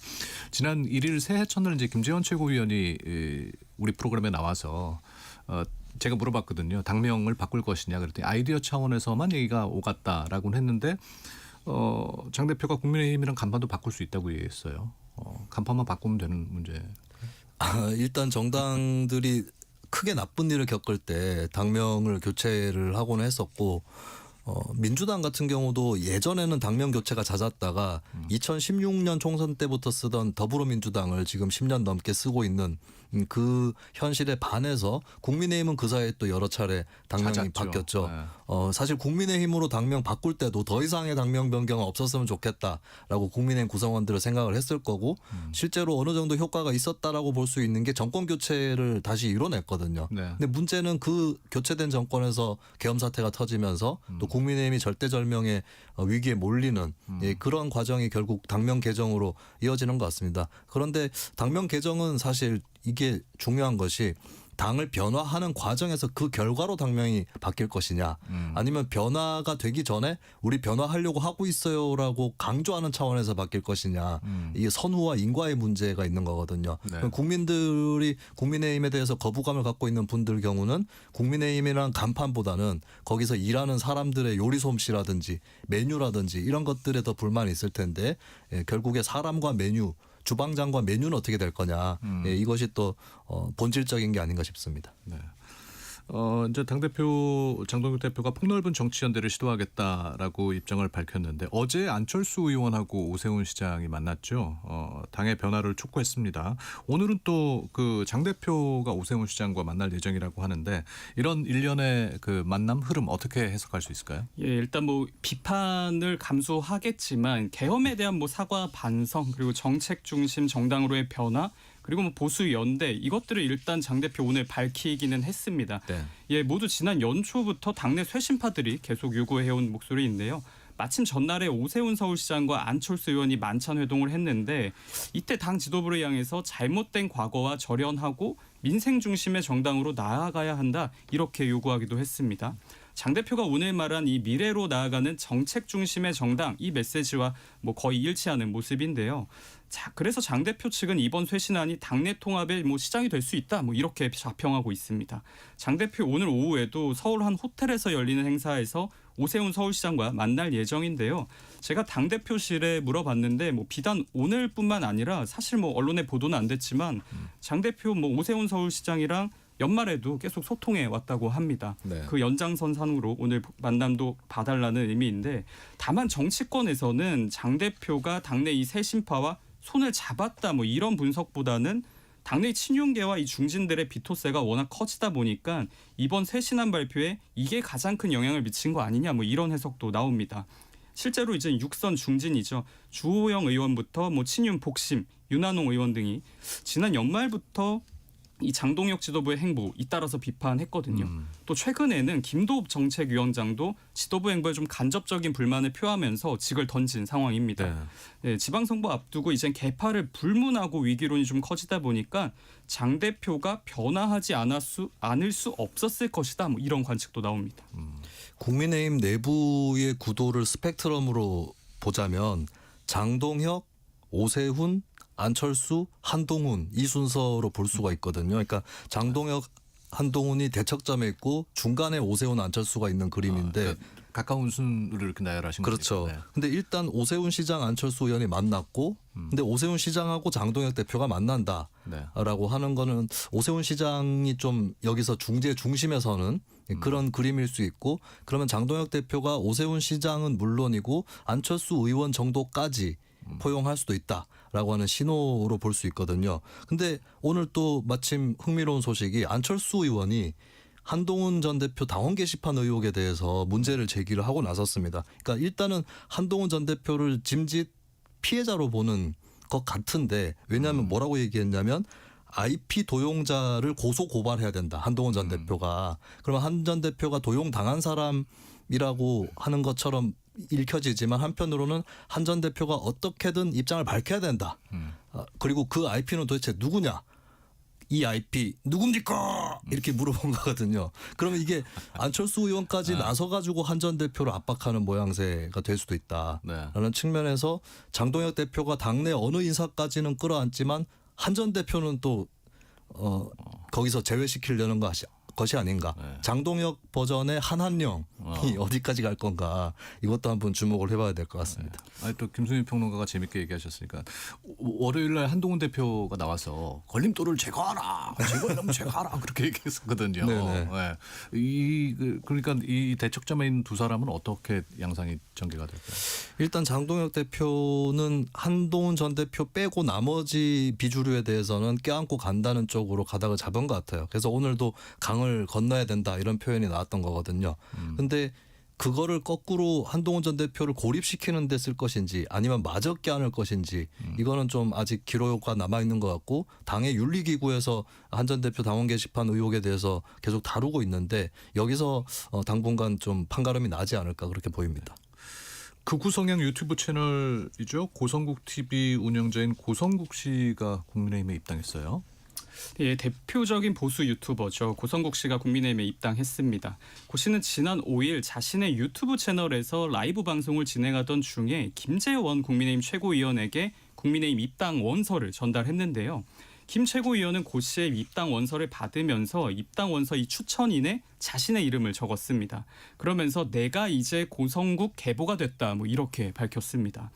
[SPEAKER 2] 지난 1일 새해 첫날 이제 김재원 최고위원이 우리 프로그램에 나와서 제가 물어봤거든요. 당명을 바꿀 것이냐. 그랬더니 아이디어 차원에서만 얘기가 오갔다라고는 했는데, 장 대표가 국민의힘이랑 간판도 바꿀 수 있다고 얘기했어요. 간판만 바꾸면 되는 문제.
[SPEAKER 13] 일단 정당들이 크게 나쁜 일을 겪을 때 당명을 교체를 하고는 했었고, 민주당 같은 경우도 예전에는 당명 교체가 잦았다가 2016년 총선 때부터 쓰던 더불어민주당을 지금 10년 넘게 쓰고 있는 그 현실에 반해서 국민의힘은 그 사이에 또 여러 차례 당명이
[SPEAKER 2] 잦았죠.
[SPEAKER 13] 바뀌었죠. 사실 국민의힘으로 당명 바꿀 때도 더 이상의 당명 변경은 없었으면 좋겠다라고 국민의힘 구성원들은 생각을 했을 거고, 실제로 어느 정도 효과가 있었다라고 볼 수 있는 게 정권 교체를 다시 이뤄냈거든요. 근데 문제는 그 교체된 정권에서 계엄 사태가 터지면서 또 국민의힘이 절대절명의 위기에 몰리는 그런 과정이 결국 당명 개정으로 이어지는 것 같습니다. 그런데 당명 개정은 사실 이게 중요한 것이 당을 변화하는 과정에서 그 결과로 당명이 바뀔 것이냐 아니면 변화가 되기 전에 우리 변화하려고 하고 있어요라고 강조하는 차원에서 바뀔 것이냐 이게 선후와 인과의 문제가 있는 거거든요.
[SPEAKER 2] 네.
[SPEAKER 13] 국민들이 국민의힘에 대해서 거부감을 갖고 있는 분들 경우는 국민의힘이란 간판보다는 거기서 일하는 사람들의 요리 솜씨라든지 메뉴라든지 이런 것들에 더 불만이 있을 텐데 결국에 사람과 메뉴 주방장과 메뉴는 어떻게 될 거냐. 이것이 또 본질적인 게 아닌가 싶습니다.
[SPEAKER 2] 네. 이제 당대표 장동혁 대표가 폭넓은 정치연대를 시도하겠다라고 입장을 밝혔는데 어제 안철수 의원하고 오세훈 시장이 만났죠. 당의 변화를 촉구했습니다. 오늘은 또 그 장 대표가 오세훈 시장과 만날 예정이라고 하는데 이런 일련의 그 만남 흐름 어떻게 해석할 수 있을까요?
[SPEAKER 14] 예, 일단 뭐 비판을 감수하겠지만 계엄에 대한 뭐 사과 반성 그리고 정책 중심 정당으로의 변화 그리고 뭐 보수 연대 이것들을 일단 장 대표 오늘 밝히기는 했습니다.
[SPEAKER 2] 네.
[SPEAKER 14] 예, 모두 지난 연초부터 당내 쇄신파들이 계속 요구해온 목소리인데요. 마침 전날에 오세훈 서울시장과 안철수 의원이 만찬 회동을 했는데 이때 당 지도부를 향해서 잘못된 과거와 절연하고 민생 중심의 정당으로 나아가야 한다 이렇게 요구하기도 했습니다. 장 대표가 오늘 말한 이 미래로 나아가는 정책 중심의 정당 이 메시지와 뭐 거의 일치하는 모습인데요. 자, 그래서 장 대표 측은 이번 쇄신안이 당내 통합의 뭐 시장이 될 수 있다 뭐 이렇게 자평하고 있습니다. 장 대표 오늘 오후에도 서울 한 호텔에서 열리는 행사에서 오세훈 서울시장과 만날 예정인데요. 제가 당 대표실에 물어봤는데 뭐 비단 오늘뿐만 아니라 사실 뭐 언론에 보도는 안 됐지만 장 대표 뭐 오세훈 서울시장이랑 연말에도 계속 소통해 왔다고 합니다.
[SPEAKER 2] 네.
[SPEAKER 14] 그 연장선상으로 오늘 만남도 봐달라는 의미인데 다만 정치권에서는 장 대표가 당내 이 쇄신파와 손을 잡았다 뭐 이런 분석보다는 당내 친윤계와 이 중진들의 비토세가 워낙 커지다 보니까 이번 쇄신안 발표에 이게 가장 큰 영향을 미친 거 아니냐 뭐 이런 해석도 나옵니다. 실제로 이제 육선 중진이죠. 주호영 의원부터 뭐 친윤 복심, 윤한홍 의원 등이 지난 연말부터 이 장동혁 지도부의 행보 잇따라서 비판했거든요. 또 최근에는 김도읍 정책위원장도 지도부 행보에 좀 간접적인 불만을 표하면서 직을 던진 상황입니다. 네, 지방선거 앞두고 이젠 개파를 불문하고 위기론이 좀 커지다 보니까 장 대표가 변화하지 않을 수 없었을 것이다. 뭐 이런 관측도 나옵니다.
[SPEAKER 13] 국민의힘 내부의 구도를 스펙트럼으로 보자면 장동혁, 오세훈, 안철수, 한동훈 이 순서로 볼 수가 있거든요. 그러니까 장동혁, 한동훈이 대척점에 있고 중간에 오세훈, 안철수가 있는 그림인데
[SPEAKER 2] 그러니까 가까운 순으로 이렇게 나열하신 거죠.
[SPEAKER 13] 그렇죠.
[SPEAKER 2] 네.
[SPEAKER 13] 근데 일단 오세훈 시장, 안철수 의원이 만났고 근데 오세훈 시장하고 장동혁 대표가 만난다라고
[SPEAKER 2] 네.
[SPEAKER 13] 하는 거는 오세훈 시장이 좀 여기서 중심에 서는 그런 그림일 수 있고 그러면 장동혁 대표가 오세훈 시장은 물론이고 안철수 의원 정도까지 포용할 수도 있다라고 하는 신호로 볼 수 있거든요. 근데 오늘 또 마침 흥미로운 소식이 안철수 의원이 한동훈 전 대표 당원 게시판 의혹에 대해서 문제를 제기를 하고 나섰습니다. 그러니까 일단은 한동훈 전 대표를 짐짓 피해자로 보는 것 같은데 왜냐하면 뭐라고 얘기했냐면 IP 도용자를 고소 고발해야 된다. 한동훈 전 대표가. 그러면 한 전 대표가 도용당한 사람이라고 하는 것처럼 읽혀지지만 한편으로는 한 전 대표가 어떻게든 입장을 밝혀야 된다. 그리고 그 IP는 도대체 누구냐? 이 IP 누굽니까? 이렇게 물어본 거거든요. 그러면 이게 안철수 의원까지 나서가지고 한 전 대표를 압박하는 모양새가 될 수도 있다라는 측면에서 장동혁 대표가 당내 어느 인사까지는 끌어안지만 한 전 대표는 또 거기서 제외시키려는 것이 아닌가. 장동혁 버전의 한한령이 어디까지 갈 건가. 이것도 한번 주목을 해봐야 될 것 같습니다.
[SPEAKER 2] 아니, 또 김수민 평론가가 재밌게 얘기하셨으니까 월요일 날 한동훈 대표가 나와서 걸림돌을 제거하라. 제거하면 제거하라. 그렇게 얘기했었거든요.
[SPEAKER 13] 네네.
[SPEAKER 2] 네. 그러니까 이 대척점에 있는 두 사람은 어떻게 양상이 전개가 될까요?
[SPEAKER 13] 일단 장동혁 대표는 한동훈 전 대표 빼고 나머지 비주류에 대해서는 껴안고 간다는 쪽으로 가닥을 잡은 것 같아요. 그래서 오늘도 강을 건너야 된다 이런 표현이 나왔던 거거든요. 근데 그거를 거꾸로 한동훈 전 대표를 고립시키는 데 쓸 것인지 아니면 마저게 안을 것인지 이거는 좀 아직 기로가 남아있는 것 같고 당의 윤리기구에서 한 전 대표 당원 게시판 의혹에 대해서 계속 다루고 있는데 여기서 당분간 좀 판가름이 나지 않을까 그렇게 보입니다.
[SPEAKER 2] 극우 성향 유튜브 채널이죠. 고성국 TV 운영자인 고성국 씨가 국민의힘에 입당했어요.
[SPEAKER 14] 예, 대표적인 보수 유튜버죠. 고성국 씨가 국민의힘에 입당했습니다. 고 씨는 지난 5일 자신의 유튜브 채널에서 라이브 방송을 진행하던 중에 김재원 국민의힘 최고위원에게 국민의힘 입당 원서를 전달했는데요. 김 최고위원은 고 씨의 입당 원서를 받으면서 입당 원서 이 추천인에 자신의 이름을 적었습니다. 그러면서 내가 이제 고성국 계보가 됐다 뭐 이렇게 밝혔습니다.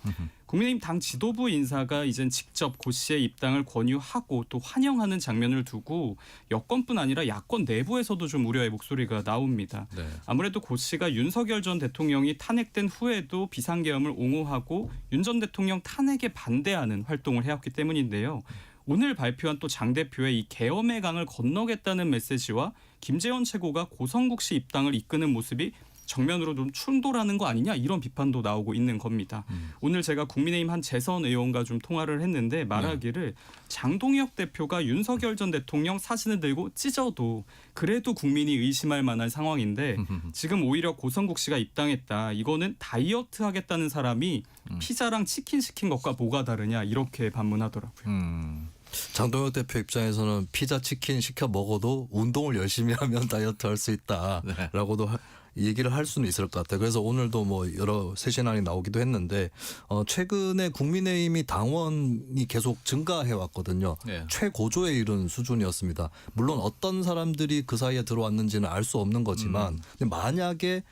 [SPEAKER 14] 국민의힘 당 지도부 인사가 이젠 직접 고 씨의 입당을 권유하고 또 환영하는 장면을 두고 여권뿐 아니라 야권 내부에서도 좀 우려의 목소리가 나옵니다.
[SPEAKER 2] 네.
[SPEAKER 14] 아무래도 고 씨가 윤석열 전 대통령이 탄핵된 후에도 비상계엄을 옹호하고 윤 전 대통령 탄핵에 반대하는 활동을 해왔기 때문인데요. 오늘 발표한 또 장 대표의 이 계엄의 강을 건너겠다는 메시지와 김재원 최고가 고성국 씨 입당을 이끄는 모습이 정면으로 좀 충돌하는 거 아니냐 이런 비판도 나오고 있는 겁니다. 오늘 제가 국민의힘 한 재선 의원과 좀 통화를 했는데 말하기를 장동혁 대표가 윤석열 전 대통령 사진을 들고 찢어도 그래도 국민이 의심할 만한 상황인데 지금 오히려 고성국 씨가 입당했다. 이거는 다이어트 하겠다는 사람이 피자랑 치킨 시킨 것과 뭐가 다르냐 이렇게 반문하더라고요.
[SPEAKER 13] 장동혁 대표 입장에서는 피자 치킨 시켜 먹어도 운동을 열심히 하면 다이어트 할 수 있다라고도 얘기를 할 수는 있을 것 같아요. 그래서 오늘도 뭐 여러 쇄신안이 나오기도 했는데 최근에 국민의힘이 당원이 계속 증가해 왔거든요.
[SPEAKER 2] 네.
[SPEAKER 13] 최고조에 이른 수준이었습니다. 물론 어떤 사람들이 그 사이에 들어왔는지는 알 수 없는 거지만 근데 만약에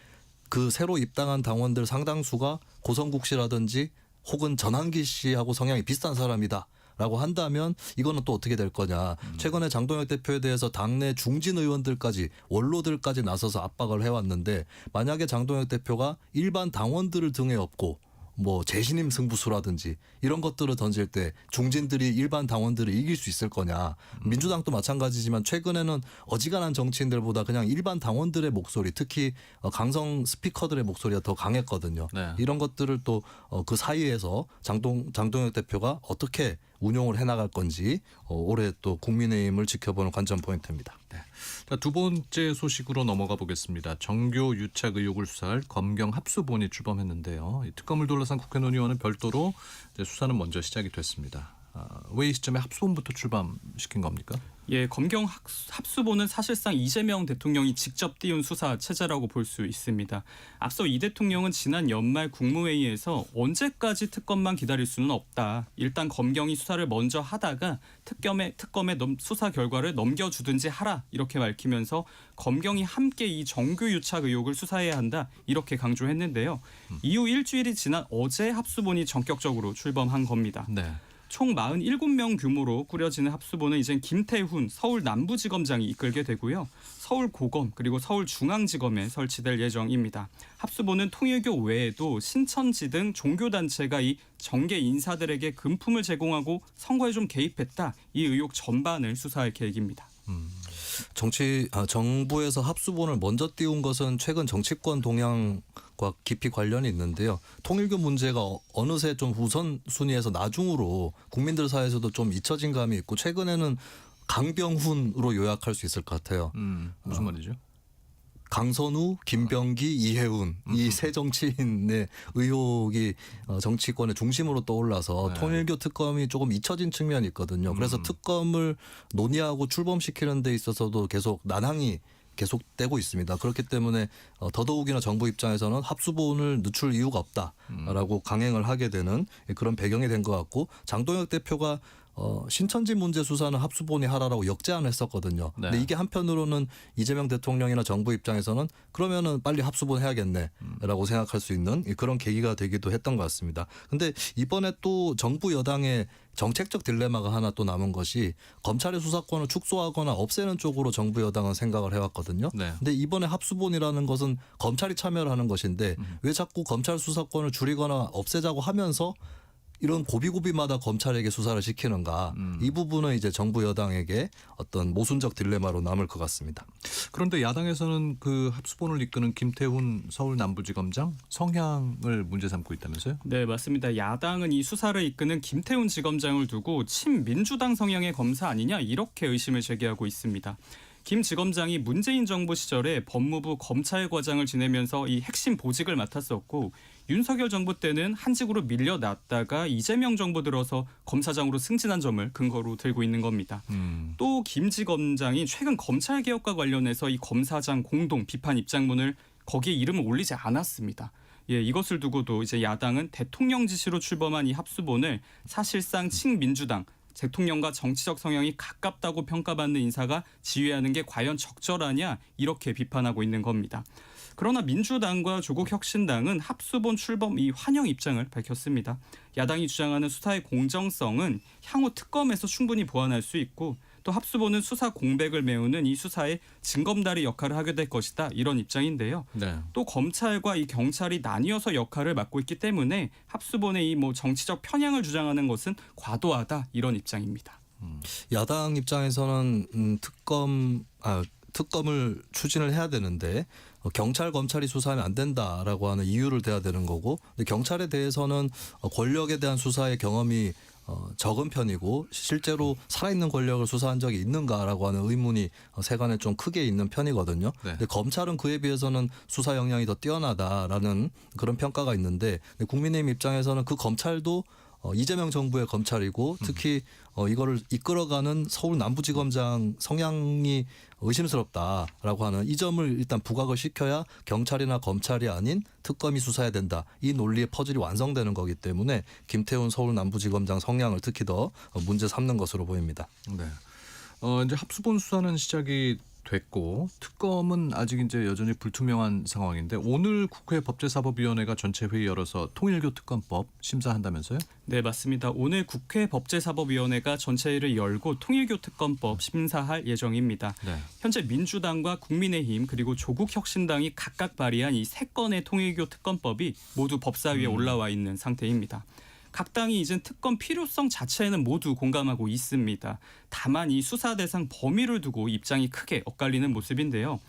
[SPEAKER 13] 그 새로 입당한 당원들 상당수가 고성국 씨라든지 혹은 전환기 씨하고 성향이 비슷한 사람이다. 라고 한다면 이거는 또 어떻게 될 거냐. 최근에 장동혁 대표에 대해서 당내 중진 의원들까지 원로들까지 나서서 압박을 해왔는데 만약에 장동혁 대표가 일반 당원들을 등에 업고 뭐 재신임 승부수라든지 이런 것들을 던질 때 중진들이 일반 당원들을 이길 수 있을 거냐. 민주당도 마찬가지지만 최근에는 어지간한 정치인들보다 그냥 일반 당원들의 목소리 특히 강성 스피커들의 목소리가 더 강했거든요.
[SPEAKER 2] 네.
[SPEAKER 13] 이런 것들을 또 그 사이에서 장동혁 대표가 어떻게 운용을 해나갈 건지 올해 또 국민의힘을 지켜보는 관전 포인트입니다.
[SPEAKER 2] 네. 자, 두 번째 소식으로 넘어가 보겠습니다. 정교 유착 의혹을 수사할 검경 합수본이 출범했는데요. 이 특검을 둘러싼 국회 논의와는 별도로 이제 수사는 먼저 시작이 됐습니다. 왜 이 시점에 합수본부터 출범시킨 겁니까?
[SPEAKER 14] 예, 검경 합수본은 사실상 이재명 대통령이 직접 띄운 수사 체제라고 볼 수 있습니다. 앞서 이 대통령은 지난 연말 국무회의에서 언제까지 특검만 기다릴 수는 없다. 일단 검경이 수사를 먼저 하다가 특검의 수사 결과를 넘겨주든지 하라 이렇게 밝히면서 검경이 함께 이 정교 유착 의혹을 수사해야 한다 이렇게 강조했는데요. 이후 일주일이 지난 어제 합수본이 전격적으로 출범한 겁니다.
[SPEAKER 2] 네.
[SPEAKER 14] 총 47명 규모로 꾸려지는 합수본은 이젠 김태훈 서울 남부지검장이 이끌게 되고요. 서울고검 그리고 서울중앙지검에 설치될 예정입니다. 합수본은 통일교 외에도 신천지 등 종교단체가 이 정계 인사들에게 금품을 제공하고 선거에 좀 개입했다. 이 의혹 전반을 수사할 계획입니다.
[SPEAKER 13] 정부에서 합수본을 먼저 띄운 것은 최근 정치권 동향과 깊이 관련이 있는데요. 통일교 문제가 어느새 좀 우선순위에서 나중으로 국민들 사이에서도 좀 잊혀진 감이 있고 최근에는 강병훈으로 요약할 수 있을 것 같아요.
[SPEAKER 2] 무슨 말이죠?
[SPEAKER 13] 강선우, 김병기, 이해운 이 세 정치인의 의혹이 정치권의 중심으로 떠올라서
[SPEAKER 2] 네.
[SPEAKER 13] 통일교 특검이 조금 잊혀진 측면이 있거든요. 그래서 특검을 논의하고 출범시키는 데 있어서도 계속 난항이 계속되고 있습니다. 그렇기 때문에 더더욱이나 정부 입장에서는 합수본을 늦출 이유가 없다라고 강행을 하게 되는 그런 배경이 된 것 같고 장동혁 대표가 신천지 문제 수사는 합수본이 하라라고 역제안을 했었거든요.
[SPEAKER 2] 네.
[SPEAKER 13] 근데 이게 한편으로는 이재명 대통령이나 정부 입장에서는 그러면은 빨리 합수본 해야겠네라고 생각할 수 있는 그런 계기가 되기도 했던 것 같습니다. 근데 이번에 또 정부 여당의 정책적 딜레마가 하나 또 남은 것이 검찰의 수사권을 축소하거나 없애는 쪽으로 정부 여당은 생각을 해왔거든요.
[SPEAKER 2] 네.
[SPEAKER 13] 근데 이번에 합수본이라는 것은 검찰이 참여를 하는 것인데 왜 자꾸 검찰 수사권을 줄이거나 없애자고 하면서 이런 고비고비마다 검찰에게 수사를 시키는가 이 부분은 이제 정부 여당에게 어떤 모순적 딜레마로 남을 것 같습니다.
[SPEAKER 2] 그런데 야당에서는 그 합수본을 이끄는 김태훈 서울 남부지검장 성향을 문제 삼고 있다면서요?
[SPEAKER 14] 네, 맞습니다. 야당은 이 수사를 이끄는 김태훈 지검장을 두고 친민주당 성향의 검사 아니냐 이렇게 의심을 제기하고 있습니다. 김 지검장이 문재인 정부 시절에 법무부 검찰과장을 지내면서 이 핵심 보직을 맡았었고 윤석열 정부 때는 한직으로 밀려났다가 이재명 정부 들어서 검사장으로 승진한 점을 근거로 들고 있는 겁니다. 또 김 지검장이 최근 검찰개혁과 관련해서 이 검사장 공동 비판 입장문을 거기에 이름을 올리지 않았습니다. 예, 이것을 두고도 이제 야당은 대통령 지시로 출범한 이 합수본을 사실상 친민주당 대통령과 정치적 성향이 가깝다고 평가받는 인사가 지휘하는 게 과연 적절하냐 이렇게 비판하고 있는 겁니다. 그러나 민주당과 조국혁신당은 합수본 출범 이 환영 입장을 밝혔습니다. 야당이 주장하는 수사의 공정성은 향후 특검에서 충분히 보완할 수 있고 또 합수본은 수사 공백을 메우는 이 수사의 징검다리 역할을 하게 될 것이다 이런 입장인데요.
[SPEAKER 2] 네.
[SPEAKER 14] 또 검찰과 이 경찰이 나뉘어서 역할을 맡고 있기 때문에 합수본의 이 정치적 편향을 주장하는 것은 과도하다 이런 입장입니다.
[SPEAKER 13] 야당 입장에서는 특검을 추진을 해야 되는데 경찰 검찰이 수사하면 안 된다라고 하는 이유를 대야 되는 거고 근데 경찰에 대해서는 권력에 대한 수사의 경험이 적은 편이고 실제로 살아있는 권력을 수사한 적이 있는가라고 하는 의문이 세간에 좀 크게 있는 편이거든요.
[SPEAKER 2] 네.
[SPEAKER 13] 근데 검찰은 그에 비해서는 수사 역량이 더 뛰어나다라는 그런 평가가 있는데 국민의힘 입장에서는 그 검찰도 이재명 정부의 검찰이고 특히 이거를 이끌어가는 서울 남부지검장 성향이 의심스럽다라고 하는 이 점을 일단 부각을 시켜야 경찰이나 검찰이 아닌 특검이 수사해야 된다. 이 논리의 퍼즐이 완성되는 거기 때문에 김태훈 서울 남부지검장 성향을 특히 더 문제 삼는 것으로 보입니다.
[SPEAKER 2] 네. 이제 합수본 수사는 시작이 됐고 특검은 아직 이제 여전히 불투명한 상황인데 오늘 국회 법제사법위원회가 전체 회의 열어서 통일교 특검법 심사한다면서요?
[SPEAKER 14] 네, 맞습니다. 오늘 국회 법제사법위원회가 전체회의를 열고 통일교 특검법 심사할 예정입니다.
[SPEAKER 2] 네.
[SPEAKER 14] 현재 민주당과 국민의힘 그리고 조국혁신당이 각각 발의한 이 3건의 통일교 특검법이 모두 법사위에 올라와 있는 상태입니다. 각 당이 이젠 특검 필요성 자체에는 모두 공감하고 있습니다. 다만 이 수사 대상 범위를 두고 입장이 크게 엇갈리는 모습인데요.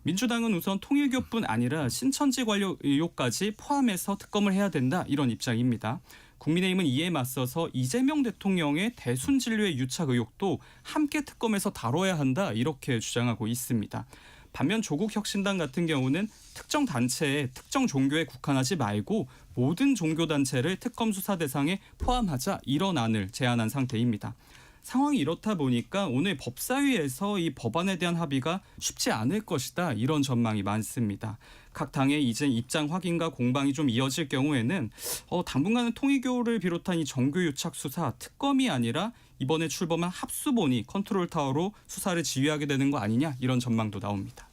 [SPEAKER 14] 민주당은 우선 통일교뿐 아니라 신천지 관련 의혹까지 포함해서 특검을 해야 된다 이런 입장입니다. 국민의힘은 이에 맞서서 이재명 대통령의 대순 진료의 유착 의혹도 함께 특검에서 다뤄야 한다 이렇게 주장하고 있습니다. 반면 조국혁신당 같은 경우는 특정 단체에 특정 종교에 국한하지 말고 모든 종교단체를 특검 수사 대상에 포함하자 이런 안을 제안한 상태입니다. 상황이 이렇다 보니까 오늘 법사위에서 이 법안에 대한 합의가 쉽지 않을 것이다 이런 전망이 많습니다. 각 당의 이제 입장 확인과 공방이 좀 이어질 경우에는 당분간은 통일교를 비롯한 이 정교유착 수사 특검이 아니라 이번에 출범한 합수본이 컨트롤타워로 수사를 지휘하게 되는 거 아니냐 이런 전망도 나옵니다.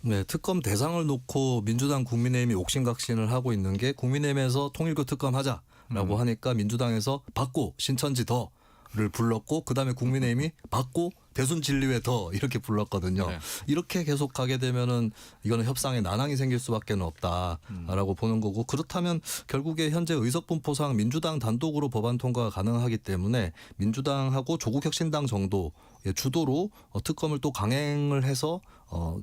[SPEAKER 13] 네, 특검 대상을 놓고 민주당 국민의힘이 옥신각신을 하고 있는 게 국민의힘에서 통일교 특검 하자라고 하니까 민주당에서 받고 신천지 더를 불렀고 그다음에 국민의힘이 받고 대순 진리회 더 이렇게 불렀거든요.
[SPEAKER 2] 네.
[SPEAKER 13] 이렇게 계속 가게 되면은 이거는 협상에 난항이 생길 수밖에 없다라고 보는 거고 그렇다면 결국에 현재 의석분포상 민주당 단독으로 법안 통과가 가능하기 때문에 민주당하고 조국혁신당 정도의 주도로 특검을 또 강행을 해서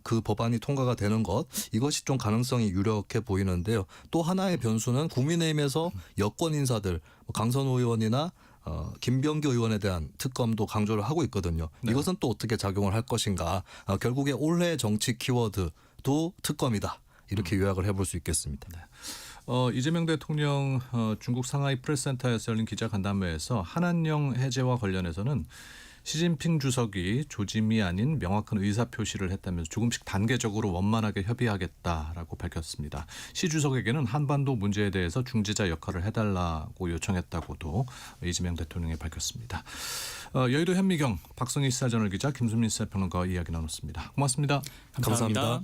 [SPEAKER 13] 그 법안이 통과가 되는 것 이것이 좀 가능성이 유력해 보이는데요. 또 하나의 변수는 국민의힘에서 여권 인사들 강선호 의원이나 김병기 의원에 대한 특검도 강조를 하고 있거든요.
[SPEAKER 2] 네.
[SPEAKER 13] 이것은 또 어떻게 작용을 할 것인가. 결국에 올해 정치 키워드도 특검이다. 이렇게 요약을 해볼 수 있겠습니다.
[SPEAKER 2] 이재명 대통령 중국 상하이 프레스센터에서 열린 기자간담회에서 한한령 해제와 관련해서는 시진핑 주석이 조짐이 아닌 명확한 의사표시를 했다면서 조금씩 단계적으로 원만하게 협의하겠다라고 밝혔습니다. 시 주석에게는 한반도 문제에 대해서 중재자 역할을 해달라고 요청했다고도 이재명 대통령이 밝혔습니다. 여의도 현미경 박성희 시사저널 기자 김수민 시사평론가와 이야기 나눴습니다. 고맙습니다.
[SPEAKER 14] 감사합니다.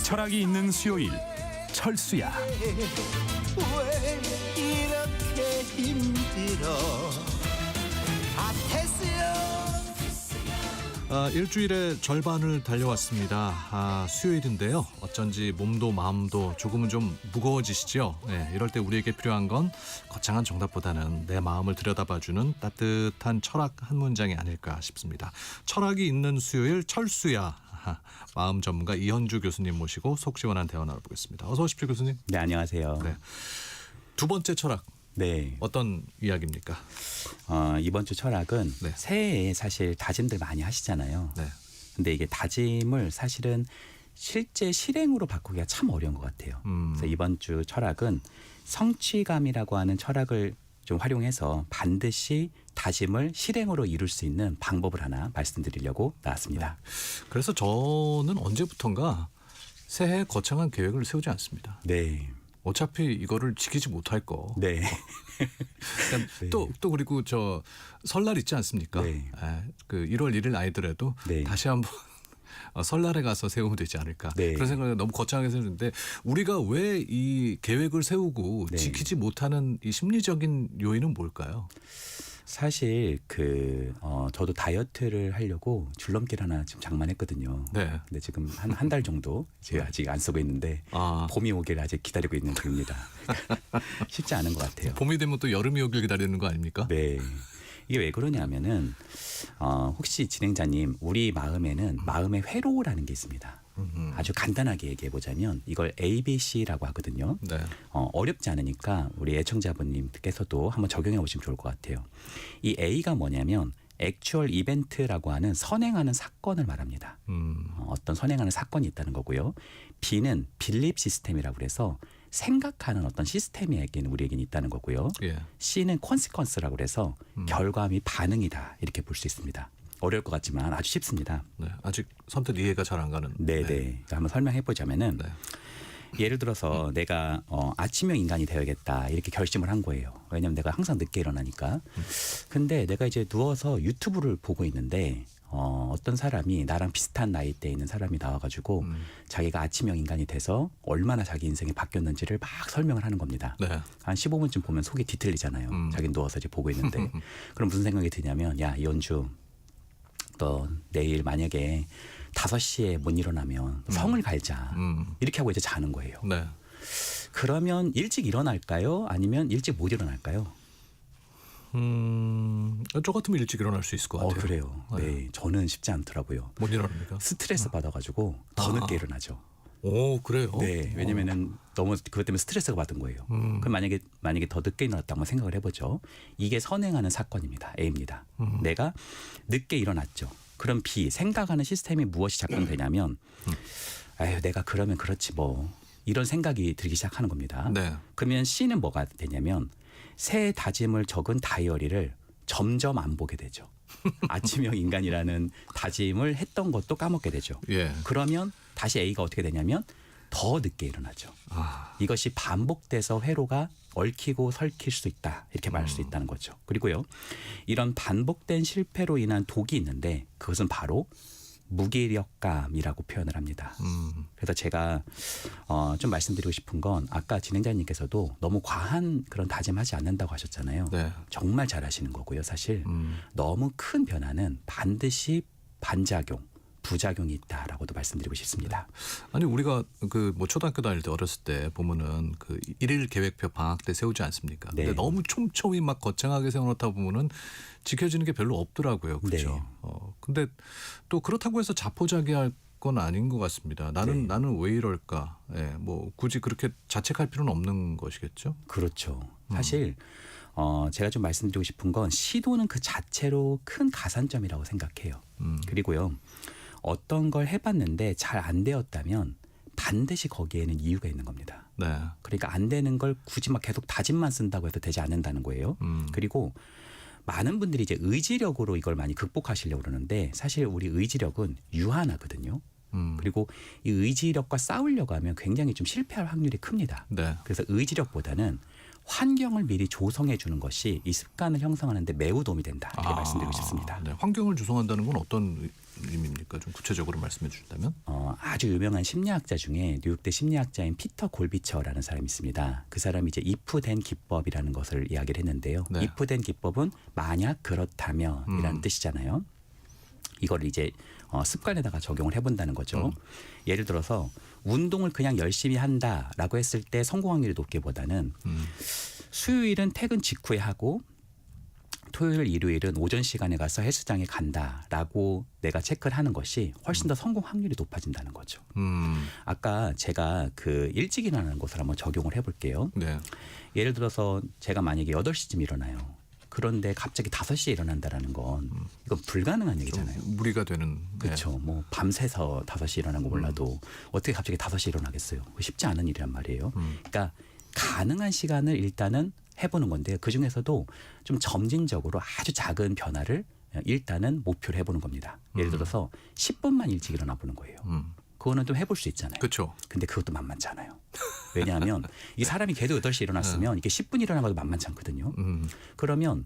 [SPEAKER 15] 철학이 있는 수요일 철수야.
[SPEAKER 16] 왜 이렇게 힘들어?
[SPEAKER 2] 일주일의 절반을 달려왔습니다. 수요일인데요. 어쩐지 몸도 마음도 조금은 좀 무거워지시죠? 네, 이럴 때 우리에게 필요한 건 거창한 정답보다는 내 마음을 들여다봐주는 따뜻한 철학 한 문장이 아닐까 싶습니다. 철학이 있는 수요일 철수야. 마음 전문가 이현주 교수님 모시고 속 시원한 대화 나눠보겠습니다. 어서 오십시오, 교수님.
[SPEAKER 17] 네, 안녕하세요.
[SPEAKER 2] 네. 두 번째 철학.
[SPEAKER 17] 네.
[SPEAKER 2] 어떤 이야기입니까?
[SPEAKER 17] 이번 주 철학은
[SPEAKER 2] 네.
[SPEAKER 17] 새해에 사실 다짐들 많이 하시잖아요.
[SPEAKER 2] 네.
[SPEAKER 17] 근데 이게 다짐을 사실은 실제 실행으로 바꾸기가 참 어려운 것 같아요. 그래서 이번 주 철학은 성취감이라고 하는 철학을 좀 활용해서 반드시 다짐을 실행으로 이룰 수 있는 방법을 하나 말씀드리려고 나왔습니다.
[SPEAKER 2] 그래서 저는 언제부턴가 새해 거창한 계획을 세우지 않습니다.
[SPEAKER 17] 네.
[SPEAKER 2] 어차피 이거를 지키지 못할 거.
[SPEAKER 17] 네.
[SPEAKER 2] 네. 또 그리고 저 설날 있지 않습니까?
[SPEAKER 17] 네.
[SPEAKER 2] 그 1월 1일 아이들에도
[SPEAKER 17] 네.
[SPEAKER 2] 다시 한번 설날에 가서 세우면 되지 않을까.
[SPEAKER 17] 네.
[SPEAKER 2] 그런 생각을 너무 거창하게 세우는데 우리가 왜 이 계획을 세우고
[SPEAKER 17] 네.
[SPEAKER 2] 지키지 못하는 이 심리적인 요인은 뭘까요?
[SPEAKER 17] 사실 저도 다이어트를 하려고 줄넘기를 하나 지금 장만했거든요.
[SPEAKER 2] 네.
[SPEAKER 17] 근데 지금 한 달 정도 제가 아직 안 쓰고 있는데 봄이 오기를 아직 기다리고 있는 중입니다. 쉽지 않은 것 같아요.
[SPEAKER 2] 봄이 되면 또 여름이 오길 기다리는 거 아닙니까?
[SPEAKER 17] 네. 이게 왜 그러냐면은 혹시 진행자님 우리 마음에는 마음의 회로라는 게 있습니다. 아주 간단하게 얘기해 보자면 이걸 ABC라고 하거든요.
[SPEAKER 2] 네.
[SPEAKER 17] 어렵지 않으니까 우리 애청자분님께서도 한번 적용해 보시면 좋을 것 같아요. 이 A가 뭐냐면 액추얼 이벤트라고 하는 선행하는 사건을 말합니다. 어떤 선행하는 사건이 있다는 거고요. B는 빌립 시스템이라고 그래서 생각하는 어떤 시스템에게는 우리에게는 있다는 거고요.
[SPEAKER 2] 예.
[SPEAKER 17] C는 콘시퀀스라고 그래서 결과 및 반응이다 이렇게 볼 수 있습니다. 어려울 것 같지만 아주 쉽습니다.
[SPEAKER 2] 네, 아직 선뜻 이해가 잘 안 가는.
[SPEAKER 17] 네네. 한번 설명해 보자면은 예를 들어서 내가 아침형 인간이 되어야겠다 이렇게 결심을 한 거예요. 왜냐하면 내가 항상 늦게 일어나니까. 근데 내가 이제 누워서 유튜브를 보고 있는데 어떤 사람이 나랑 비슷한 나이대에 있는 사람이 나와가지고 자기가 아침형 인간이 돼서 얼마나 자기 인생이 바뀌었는지를 막 설명을 하는 겁니다.
[SPEAKER 2] 네.
[SPEAKER 17] 한 15분쯤 보면 속이 뒤틀리잖아요. 자기는 누워서 이제 보고 있는데 그럼 무슨 생각이 드냐면 야 이현주 너 내일 만약에 5시에 못 일어나면 성을 갈자 이렇게 하고 이제 자는 거예요.
[SPEAKER 2] 네.
[SPEAKER 17] 그러면 일찍 일어날까요? 아니면 일찍 못 일어날까요?
[SPEAKER 2] 저 같으면 일찍 일어날 수 있을 것 같아요.
[SPEAKER 17] 그래요. 네, 저는 쉽지 않더라고요.
[SPEAKER 2] 못 일어납니까?
[SPEAKER 17] 스트레스 받아가지고 더 늦게 일어나죠.
[SPEAKER 2] 오, 그래요?
[SPEAKER 17] 네, 왜냐면은 너무 그것 때문에 스트레스가 받은 거예요. 그럼 만약에 더 늦게 일어났다고 생각을 해보죠. 이게 선행하는 사건입니다. A입니다. 내가 늦게 일어났죠. 그럼 B, 생각하는 시스템이 무엇이 작동되냐면 아유, 내가 그러면 그렇지 뭐 이런 생각이 들기 시작하는 겁니다.
[SPEAKER 2] 네.
[SPEAKER 17] 그러면 C는 뭐가 되냐면 새해 다짐을 적은 다이어리를 점점 안 보게 되죠. 아침형 인간이라는 다짐을 했던 것도 까먹게 되죠.
[SPEAKER 2] 예.
[SPEAKER 17] 그러면 다시 A가 어떻게 되냐면 더 늦게 일어나죠. 이것이 반복돼서 회로가 얽히고 설킬 수 있다 이렇게 말할 수 있다는 거죠. 그리고요 이런 반복된 실패로 인한 독이 있는데 그것은 바로 무기력감이라고 표현을 합니다. 그래서 제가 좀 말씀드리고 싶은 건 아까 진행자님께서도 너무 과한 그런 다짐하지 않는다고 하셨잖아요.
[SPEAKER 2] 네.
[SPEAKER 17] 정말 잘하시는 거고요. 사실 너무 큰 변화는 반드시 반작용 부작용이 있다라고도 말씀드리고 싶습니다.
[SPEAKER 2] 아니 우리가 그 뭐 초등학교 다닐 때 어렸을 때 보면은 그 일일 계획표 방학 때 세우지 않습니까? 근데
[SPEAKER 17] 네.
[SPEAKER 2] 너무 촘촘히 막 거창하게 세워놓다 보면은 지켜지는 게 별로 없더라고요. 그렇죠.
[SPEAKER 17] 네.
[SPEAKER 2] 근데 또 그렇다고 해서 자포자기할 건 아닌 것 같습니다. 나는 왜 이럴까? 예, 뭐 굳이 그렇게 자책할 필요는 없는 것이겠죠.
[SPEAKER 17] 그렇죠. 사실 제가 좀 말씀드리고 싶은 건 시도는 그 자체로 큰 가산점이라고 생각해요. 그리고요. 어떤 걸 해봤는데 잘 안 되었다면 반드시 거기에는 이유가 있는 겁니다.
[SPEAKER 2] 네.
[SPEAKER 17] 그러니까 안 되는 걸 굳이 막 계속 다짐만 쓴다고 해서 되지 않는다는 거예요. 그리고 많은 분들이 이제 의지력으로 이걸 많이 극복하시려고 그러는데 사실 우리 의지력은 유한하거든요. 그리고 이 의지력과 싸우려고 하면 굉장히 좀 실패할 확률이 큽니다.
[SPEAKER 2] 네.
[SPEAKER 17] 그래서 의지력보다는 환경을 미리 조성해 주는 것이 이 습관을 형성하는 데 매우 도움이 된다. 이렇게 말씀드리고 싶습니다.
[SPEAKER 2] 네. 환경을 조성한다는 건 어떤 의미입니까? 좀 구체적으로 말씀해 주신다면?
[SPEAKER 17] 아주 유명한 심리학자 중에 뉴욕대 심리학자인 피터 골비처라는 사람이 있습니다. 그 사람이 이제 if then 기법이라는 것을 이야기를 했는데요.
[SPEAKER 2] 네.
[SPEAKER 17] if then 기법은 만약 그렇다면이라는 뜻이잖아요. 이걸 이제 습관에다가 적용을 해본다는 거죠. 예를 들어서 운동을 그냥 열심히 한다라고 했을 때 성공 확률이 높기보다는 수요일은 퇴근 직후에 하고 토요일, 일요일은 오전 시간에 가서 헬스장에 간다라고 내가 체크를 하는 것이 훨씬 더 성공 확률이 높아진다는 거죠. 아까 제가 그 일찍 일어나는 것을 한번 적용을 해볼게요.
[SPEAKER 2] 네.
[SPEAKER 17] 예를 들어서 제가 만약에 8시쯤 일어나요. 그런데 갑자기 5시에 일어난다라는 건 이건 불가능한 얘기잖아요.
[SPEAKER 2] 무리가 되는.
[SPEAKER 17] 그렇죠. 뭐 밤새서 5시에 일어나는 거 몰라도 어떻게 갑자기 5시에 일어나겠어요. 쉽지 않은 일이란 말이에요. 그러니까 가능한 시간을 일단은 해보는 건데요. 그중에서도 좀 점진적으로 아주 작은 변화를 일단은 목표를 해보는 겁니다. 예를 들어서 10분만 일찍 일어나 보는 거예요. 그거는 좀 해볼 수 있잖아요.
[SPEAKER 2] 그렇죠.
[SPEAKER 17] 근데 그것도 만만치 않아요. 왜냐하면 이 사람이 걔도 8시에 일어났으면 이게 10분 일어나가도 만만치 않거든요. 그러면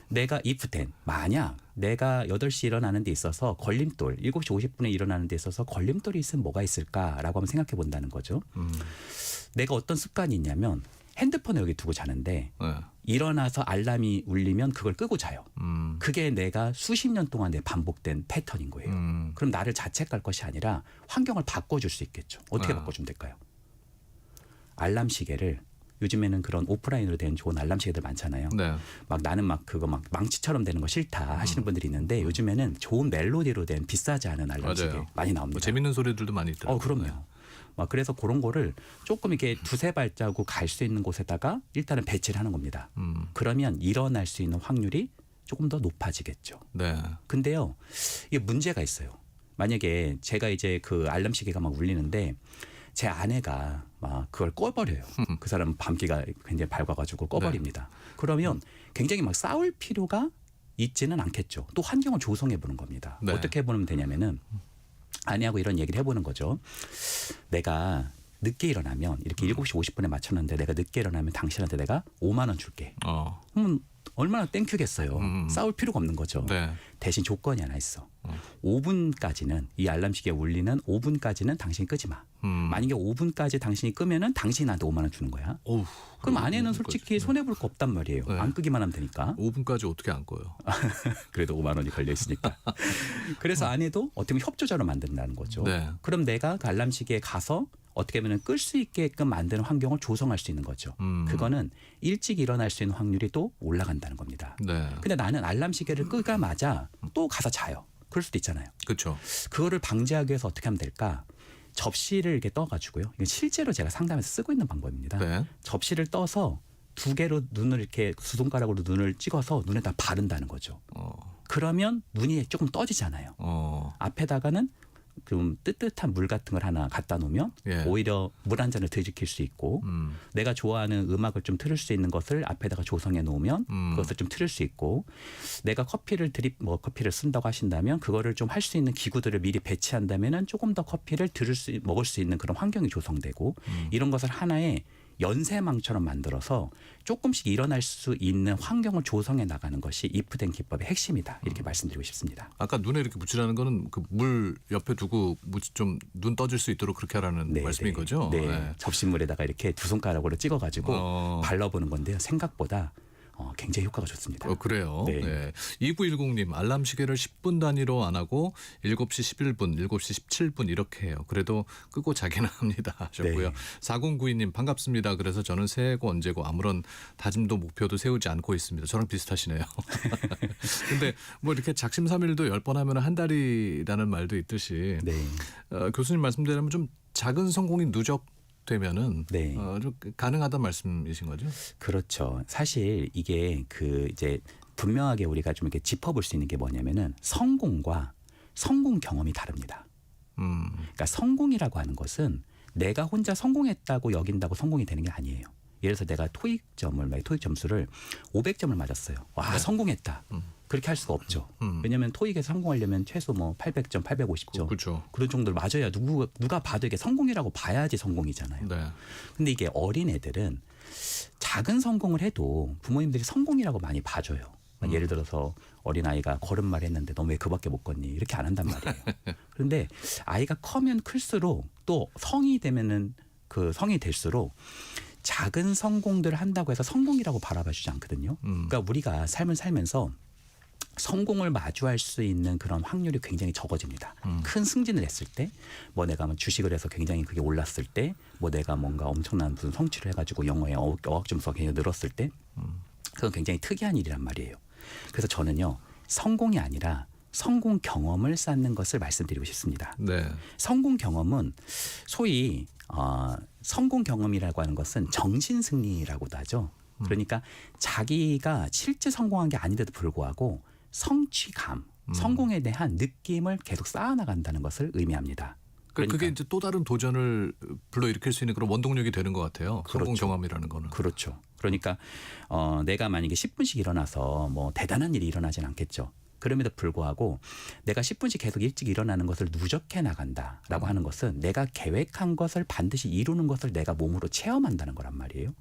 [SPEAKER 17] 내가 if then 만약 내가 8시 일어나는 데 있어서 걸림돌 7시 50분에 일어나는 데 있어서 걸림돌이 있으면 뭐가 있을까라고 한번 생각해 본다는 거죠. 내가 어떤 습관이 있냐면 핸드폰을 여기 두고 자는데 일어나서 알람이 울리면 그걸 끄고 자요. 그게 내가 수십 년 동안 내 반복된 패턴인 거예요. 그럼 나를 자책할 것이 아니라 환경을 바꿔줄 수 있겠죠. 어떻게 바꿔주면 될까요? 알람 시계를 요즘에는 그런 오프라인으로 된 좋은 알람 시계들 많잖아요.
[SPEAKER 2] 네.
[SPEAKER 17] 막 나는 막 그거 막 망치처럼 되는 거 싫다 하시는 분들이 있는데 요즘에는 좋은 멜로디로 된 비싸지 않은 알람 시계 많이 나옵니다.
[SPEAKER 2] 뭐 재밌는 소리들도 많이 있더라고요.
[SPEAKER 17] 그럼요. 막 그래서 그런 거를 조금 이렇게 두세 발자국 갈 수 있는 곳에다가 일단은 배치를 하는 겁니다. 그러면 일어날 수 있는 확률이 조금 더 높아지겠죠.
[SPEAKER 2] 네.
[SPEAKER 17] 근데요, 이게 문제가 있어요. 만약에 제가 이제 그 알람 시계가 막 울리는데 제 아내가 막 그걸 꺼버려요. 그 사람은 밤기가 굉장히 밝아가지고 꺼버립니다. 그러면 굉장히 막 싸울 필요가 있지는 않겠죠. 또 환경을 조성해 보는 겁니다.
[SPEAKER 2] 네.
[SPEAKER 17] 어떻게 해보면 되냐면은 아내하고 이런 얘기를 해보는 거죠. 내가 늦게 일어나면 이렇게 7시 50분에 맞췄는데 내가 늦게 일어나면 당신한테 내가 5만 원 줄게. 그러면 얼마나 땡큐겠어요. 싸울 필요가 없는 거죠.
[SPEAKER 2] 네.
[SPEAKER 17] 대신 조건이 하나 있어. 5분까지는 이 알람 시계 울리는 5분까지는 당신이 끄지 마. 만약에 5분까지 당신이 끄면은 당신이 나한테 5만 원 주는 거야. 그럼 아내는 솔직히 손해볼 거 없단 말이에요.
[SPEAKER 2] 네.
[SPEAKER 17] 안 끄기만 하면 되니까.
[SPEAKER 2] 5분까지 어떻게 안 꺼요?
[SPEAKER 17] 그래도 5만 원이 걸려 있으니까. 그래서 아내도 어떻게 보면 협조자로 만든다는 거죠.
[SPEAKER 2] 네.
[SPEAKER 17] 그럼 내가 그 알람 시계에 가서 어떻게 보면 끌 수 있게끔 만드는 환경을 조성할 수 있는 거죠. 그거는 일찍 일어날 수 있는 확률이 또 올라간다는 겁니다.
[SPEAKER 2] 네.
[SPEAKER 17] 근데 나는 알람 시계를 끄자마자 또 가서 자요. 그럴 수도 있잖아요.
[SPEAKER 2] 그렇죠.
[SPEAKER 17] 그거를 방지하기 위해서 어떻게 하면 될까? 접시를 이렇게 떠가지고요. 이건 실제로 제가 상담에서 쓰고 있는 방법입니다.
[SPEAKER 2] 네.
[SPEAKER 17] 접시를 떠서 두 개로 눈을 이렇게 두 손가락으로 눈을 찍어서 눈에다 바른다는 거죠. 그러면 눈이 조금 떠지잖아요. 앞에다가는 좀 뜨뜻한 물 같은 걸 하나 갖다 놓으면 오히려 물 한 잔을 들이킬 수 있고 내가 좋아하는 음악을 좀 틀을 수 있는 것을 앞에다가 조성해 놓으면 그것을 좀 틀을 수 있고 내가 커피를 커피를 쓴다고 하신다면 그거를 좀 할 수 있는 기구들을 미리 배치한다면은 조금 더 커피를 먹을 수 있는 그런 환경이 조성되고 이런 것을 하나의 연쇄망처럼 만들어서 조금씩 일어날 수 있는 환경을 조성해 나가는 것이 if-then 기법의 핵심이다. 이렇게 말씀드리고 싶습니다.
[SPEAKER 2] 아까 눈에 이렇게 묻히라는 거는 그 물 옆에 두고 좀 눈 떠질 수 있도록 그렇게 하라는 말씀인 거죠?
[SPEAKER 17] 네.
[SPEAKER 2] 네.
[SPEAKER 17] 접시물에다가 이렇게 두 손가락으로 찍어가지고 발라보는 건데요. 생각보다 굉장히 효과가 좋습니다.
[SPEAKER 2] 그래요.
[SPEAKER 17] 네.
[SPEAKER 2] 네. 2910님 알람 시계를 10분 단위로 안 하고 7시 11분, 7시 17분 이렇게 해요. 그래도 끄고 자기는 합니다 하셨고요.
[SPEAKER 17] 네.
[SPEAKER 2] 4092님 반갑습니다. 그래서 저는 새해고 언제고 아무런 다짐도 목표도 세우지 않고 있습니다. 저랑 비슷하시네요. 근데 뭐 이렇게 작심삼일도 10번 하면 한 달이라는 말도 있듯이 교수님 말씀대로면 좀 작은 성공이 누적 되면은 좀 가능하다는 말씀이신 거죠?
[SPEAKER 17] 그렇죠. 사실 이게 이제 분명하게 우리가 좀 이렇게 짚어볼 수 있는 게 뭐냐면은 성공과 성공 경험이 다릅니다. 그러니까 성공이라고 하는 것은 내가 혼자 성공했다고 여긴다고 성공이 되는 게 아니에요. 예를 들어서 내가 토익 점수를 500점을 맞았어요. 와, 성공했다. 그렇게 할 수가 없죠. 왜냐하면 토익에서 성공하려면 최소 800점, 850점
[SPEAKER 2] 그렇죠.
[SPEAKER 17] 그런 정도를 맞아야 누가 봐도 이게 성공이라고 봐야지 성공이잖아요.
[SPEAKER 2] 네.
[SPEAKER 17] 근데 이게 어린 애들은 작은 성공을 해도 부모님들이 성공이라고 많이 봐줘요. 예를 들어서 어린아이가 걸음마를 했는데 너 왜 그밖에 못 걷니? 이렇게 안 한단 말이에요. 그런데 아이가 커면 클수록 또 성이 되면은 성이 될수록 작은 성공들을 한다고 해서 성공이라고 바라봐 주지 않거든요. 그러니까 우리가 삶을 살면서 성공을 마주할 수 있는 그런 확률이 굉장히 적어집니다. 큰 승진을 했을 때, 뭐 내가 뭐 주식을 해서 굉장히 그게 올랐을 때, 뭐 내가 뭔가 엄청난 무슨 성취를 해가지고 영어의 어학 점수가 굉장히 늘었을 때, 그건 굉장히 특이한 일이란 말이에요. 그래서 저는요, 성공이 아니라 성공 경험을 쌓는 것을 말씀드리고 싶습니다.
[SPEAKER 2] 네.
[SPEAKER 17] 성공 경험은 소위 성공 경험이라고 하는 것은 정신 승리라고도 하죠. 그러니까 자기가 실제 성공한 게 아닌데도 불구하고 성취감, 성공에 대한 느낌을 계속 쌓아나간다는 것을 의미합니다.
[SPEAKER 2] 그러니까 그게 이제 또 다른 도전을 불러일으킬 수 있는 그런 원동력이 되는 것 같아요.
[SPEAKER 17] 그렇죠.
[SPEAKER 2] 성공 경험이라는 거는.
[SPEAKER 17] 그렇죠. 그러니까 내가 만약에 10분씩 일어나서 뭐 대단한 일이 일어나진 않겠죠. 그럼에도 불구하고 내가 10분씩 계속 일찍 일어나는 것을 누적해 나간다라고 하는 것은 내가 계획한 것을 반드시 이루는 것을 내가 몸으로 체험한다는 거란 말이에요.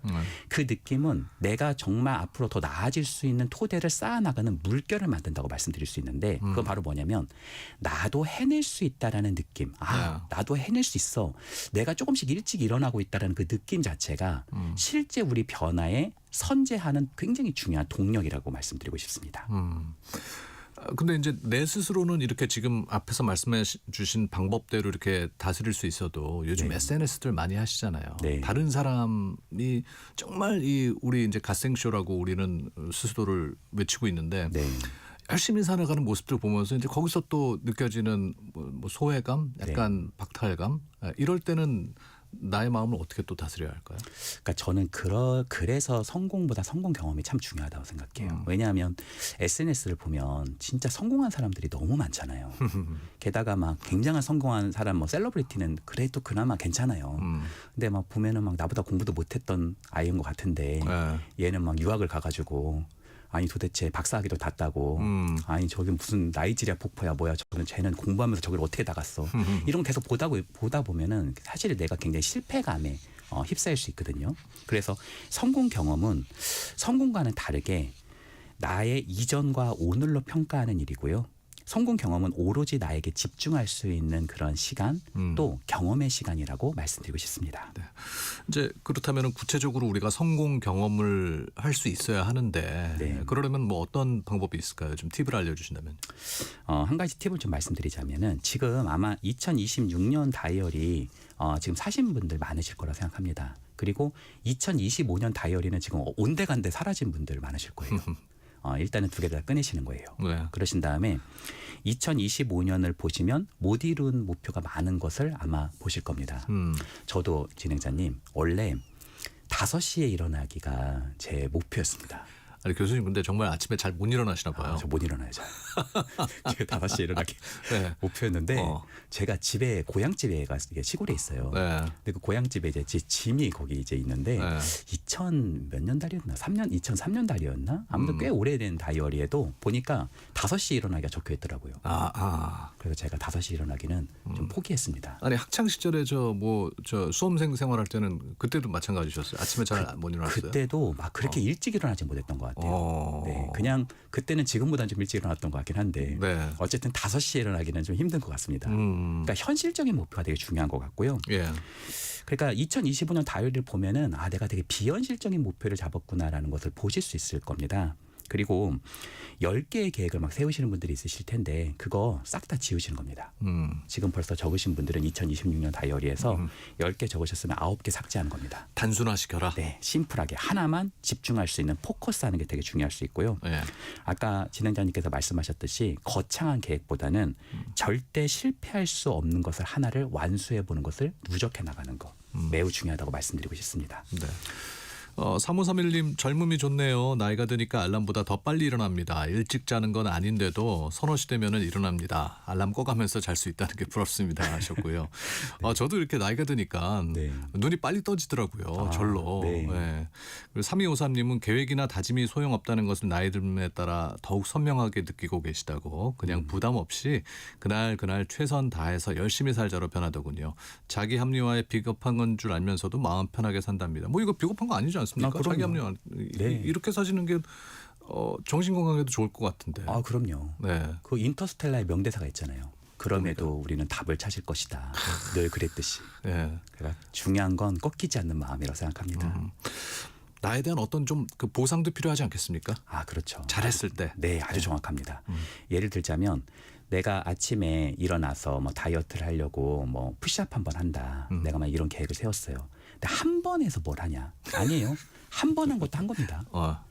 [SPEAKER 17] 그 느낌은 내가 정말 앞으로 더 나아질 수 있는 토대를 쌓아나가는 물결을 만든다고 말씀드릴 수 있는데 그건 바로 뭐냐면 나도 해낼 수 있다라는 느낌. 나도 해낼 수 있어. 내가 조금씩 일찍 일어나고 있다라는 그 느낌 자체가 실제 우리 변화에 선제하는 굉장히 중요한 동력이라고 말씀드리고 싶습니다.
[SPEAKER 2] 근데 이제 내 스스로는 이렇게 지금 앞에서 말씀해 주신 방법대로 이렇게 다스릴 수 있어도 요즘 SNS들 많이 하시잖아요. 다른 사람이 정말 우리 이제 갓생쇼라고 우리는 스스로를 외치고 있는데 열심히 살아가는 모습들 보면서 이제 거기서 또 느껴지는 뭐 소외감, 약간 박탈감 이럴 때는 나의 마음을 어떻게 또 다스려야 할까요?
[SPEAKER 17] 그러니까 저는 그래서 성공보다 성공 경험이 참 중요하다고 생각해요. 왜냐하면 SNS를 보면 진짜 성공한 사람들이 너무 많잖아요. 게다가 막 굉장한 성공한 사람, 뭐 셀러브리티는 그래도 그나마 괜찮아요. 근데 막 보면은 막 나보다 공부도 못했던 아이인 것 같은데 얘는 막 유학을 가가지고 아니 도대체 박사학위도 다 따고 아니 저기 무슨 나이지리아 폭포야 뭐야 쟤는 공부하면서 저걸 어떻게 다 갔어 이런 거 계속 보다 보면은 사실 내가 굉장히 실패감에 휩싸일 수 있거든요. 그래서 성공 경험은 성공과는 다르게 나의 이전과 오늘로 평가하는 일이고요. 성공 경험은 오로지 나에게 집중할 수 있는 그런 시간 또 경험의 시간이라고 말씀드리고 싶습니다.
[SPEAKER 2] 네. 이제 그렇다면 구체적으로 우리가 성공 경험을 할 수 있어야 하는데 그러려면 뭐 어떤 방법이 있을까요? 좀 팁을 알려주신다면.
[SPEAKER 17] 한 가지 팁을 좀 말씀드리자면은 지금 아마 2026년 다이어리 지금 사신 분들 많으실 거라 생각합니다. 그리고 2025년 다이어리는 지금 온데간데 사라진 분들 많으실 거예요. 일단은 두 개 다 꺼내시는 거예요. 그러신 다음에 2025년을 보시면 못 이룬 목표가 많은 것을 아마 보실 겁니다. 저도 진행자님 원래 5시에 일어나기가 제 목표였습니다.
[SPEAKER 2] 아니 교수님 근데 정말 아침에 잘 못 일어나시나 봐요.
[SPEAKER 17] 저 못 일어나요. 잘. 5시에 일어나기 목표였는데 제가 집에 고향집에가 시골에 있어요. 근데 그 고향집에 이제 제 짐이 거기 이제 있는데 2000 몇 년 달이었나? 2003년 달이었나? 아무튼 꽤 오래된 다이어리에도 보니까 5시에 일어나기가 적혀 있더라고요. 그래서 제가 5시에 일어나기는 좀 포기했습니다.
[SPEAKER 2] 아니 학창 시절에 저 수험생 생활할 때는 그때도 마찬가지셨어요. 아침에 잘 못 일어났어요.
[SPEAKER 17] 그때도 막 그렇게 일찍 일어나지 못했던 것 같아요. 네, 그냥 그때는 지금보다는 좀 일찍 일어났던 것 같긴 한데 어쨌든 5시에 일어나기는 좀 힘든 것 같습니다. 그러니까 현실적인 목표가 되게 중요한 것 같고요. 그러니까 2025년 다이어리를 보면은 내가 되게 비현실적인 목표를 잡았구나라는 것을 보실 수 있을 겁니다. 그리고 10개의 계획을 막 세우시는 분들이 있으실 텐데 그거 싹 다 지우시는 겁니다. 지금 벌써 적으신 분들은 2026년 다이어리에서 10개 적으셨으면 9개 삭제하는 겁니다.
[SPEAKER 2] 단순화시켜라.
[SPEAKER 17] 네, 심플하게 하나만 집중할 수 있는 포커스하는 게 되게 중요할 수 있고요. 아까 진행자님께서 말씀하셨듯이 거창한 계획보다는 절대 실패할 수 없는 것을 하나를 완수해 보는 것을 누적해 나가는 거 매우 중요하다고 말씀드리고 싶습니다.
[SPEAKER 2] 3531님 젊음이 좋네요. 나이가 드니까 알람보다 더 빨리 일어납니다. 일찍 자는 건 아닌데도 서너 시 되면은 일어납니다. 알람 꺼가면서 잘 수 있다는 게 부럽습니다 하셨고요. 저도 이렇게 나이가 드니까 눈이 빨리 떠지더라고요. 절로. 그리고 3253님은 계획이나 다짐이 소용없다는 것을 나이 듦에 따라 더욱 선명하게 느끼고 계시다고 그냥 부담 없이 그날 최선 다해서 열심히 살자로 변하더군요. 자기 합리화에 비겁한 건 줄 알면서도 마음 편하게 산답니다. 뭐 이거 비겁한 거 아니지 않습니까? 자기 합리화 이렇게 사시는 게 정신 건강에도 좋을 것 같은데.
[SPEAKER 17] 그럼요. 그 인터스텔라의 명대사가 있잖아요. 그럼에도 우리는 답을 찾을 것이다. 늘 그랬듯이. 그러니까 중요한 건 꺾이지 않는 마음이라고 생각합니다.
[SPEAKER 2] 나에 대한 어떤 좀 그 보상도 필요하지 않겠습니까?
[SPEAKER 17] 아, 그렇죠.
[SPEAKER 2] 잘했을 때.
[SPEAKER 17] 네, 아주 정확합니다. 예를 들자면 내가 아침에 일어나서 뭐 다이어트를 하려고 뭐 푸시업 한번 한다. 내가 막 이런 계획을 세웠어요. 근데 한 번 해서 뭘 하냐? 아니에요. 한 번 한 것도 한 겁니다.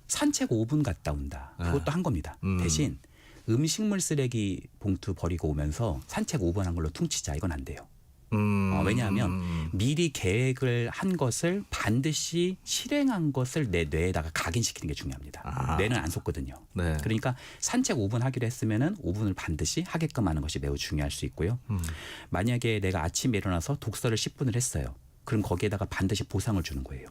[SPEAKER 17] 산책 5분 갔다 온다. 그것도 한 겁니다. 대신 음식물 쓰레기 봉투 버리고 오면서 산책 5분 한 걸로 퉁치자. 이건 안 돼요. 왜냐하면 미리 계획을 한 것을 반드시 실행한 것을 내 뇌에다가 각인시키는 게 중요합니다. 뇌는 안 속거든요.
[SPEAKER 2] 네.
[SPEAKER 17] 그러니까 산책 5분 하기로 했으면은 5분을 반드시 하게끔 하는 것이 매우 중요할 수 있고요. 만약에 내가 아침에 일어나서 독서를 10분을 했어요. 그럼 거기에다가 반드시 보상을 주는 거예요.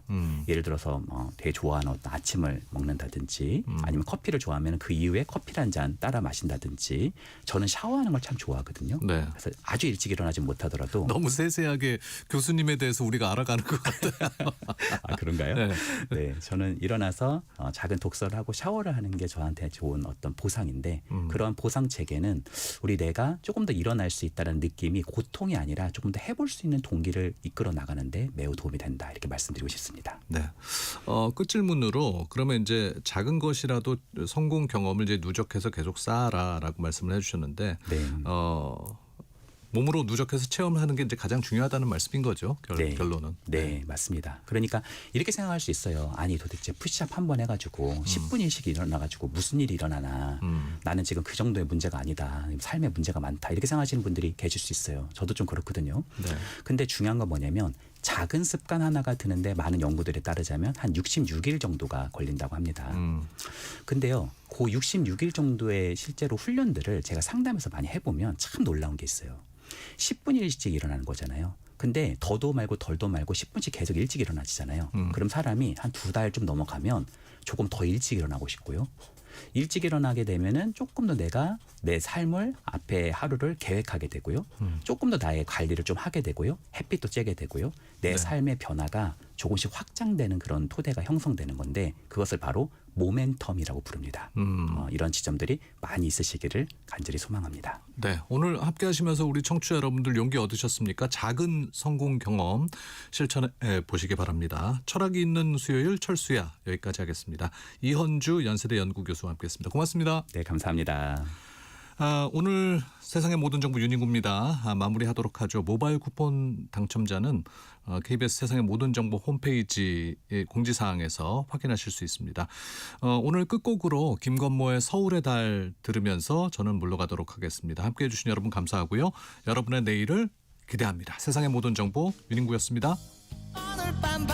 [SPEAKER 17] 예를 들어서 뭐 되게 좋아하는 어떤 아침을 먹는다든지 아니면 커피를 좋아하면 그 이후에 커피를 한 잔 따라 마신다든지 저는 샤워하는 걸 참 좋아하거든요.
[SPEAKER 2] 네.
[SPEAKER 17] 그래서 아주 일찍 일어나지 못하더라도
[SPEAKER 2] 너무 세세하게 교수님에 대해서 우리가 알아가는 것 같아요.
[SPEAKER 17] 아, 그런가요?
[SPEAKER 2] 네.
[SPEAKER 17] 네, 저는 일어나서 작은 독서를 하고 샤워를 하는 게 저한테 좋은 어떤 보상인데 그런 보상 체계는 우리 뇌가 조금 더 일어날 수 있다는 느낌이 고통이 아니라 조금 더 해볼 수 있는 동기를 이끌어 나가는데 매우 도움이 된다 이렇게 말씀드리고 싶습니다.
[SPEAKER 2] 네. 끝 질문으로 그러면 이제 작은 것이라도 성공 경험을 이제 누적해서 계속 쌓아라라고 말씀을 해주셨는데
[SPEAKER 17] 네.
[SPEAKER 2] 몸으로 누적해서 체험하는 게 이제 가장 중요하다는 말씀인 거죠. 결론은.
[SPEAKER 17] 네, 맞습니다. 그러니까 이렇게 생각할 수 있어요. 아니 도대체 푸시업 한 번 해가지고 10분 일씩 일어나가지고 무슨 일이 일어나나. 나는 지금 그 정도의 문제가 아니다. 삶에 문제가 많다. 이렇게 생각하시는 분들이 계실 수 있어요. 저도 좀 그렇거든요.
[SPEAKER 2] 네.
[SPEAKER 17] 근데 중요한 건 뭐냐면 작은 습관 하나가 드는데 많은 연구들에 따르자면 한 66일 정도가 걸린다고 합니다. 근데요, 그 66일 정도의 실제로 훈련들을 제가 상담에서 많이 해보면 참 놀라운 게 있어요. 10분 일찍 일어나는 거잖아요. 근데 더도 말고 덜도 말고 10분씩 계속 일찍 일어나지잖아요. 그럼 사람이 한 2달 좀 넘어가면 조금 더 일찍 일어나고 싶고요. 일찍 일어나게 되면은 조금 더 내가 내 삶을 앞에 하루를 계획하게 되고요. 조금 더 나의 관리를 좀 하게 되고요. 햇빛도 쬐게 되고요. 내 삶의 변화가 조금씩 확장되는 그런 토대가 형성되는 건데 그것을 바로 모멘텀이라고 부릅니다. 이런 지점들이 많이 있으시기를 간절히 소망합니다.
[SPEAKER 2] 네, 오늘 함께하시면서 우리 청취자 여러분들 용기 얻으셨습니까? 작은 성공 경험 실천해 보시기 바랍니다. 철학이 있는 수요일 철수야 여기까지 하겠습니다. 이헌주 연세대 연구교수와 함께했습니다. 고맙습니다.
[SPEAKER 17] 네, 감사합니다.
[SPEAKER 2] 오늘 세상의 모든 정보 윤인구입니다. 마무리하도록 하죠. 모바일 쿠폰 당첨자는 KBS 세상의 모든 정보 홈페이지 공지사항에서 확인하실 수 있습니다. 오늘 끝곡으로 김건모의 서울의 달 들으면서 저는 물러가도록 하겠습니다. 함께해 주신 여러분 감사하고요. 여러분의 내일을 기대합니다. 세상의 모든 정보 윤인구였습니다.
[SPEAKER 16] 오늘 밤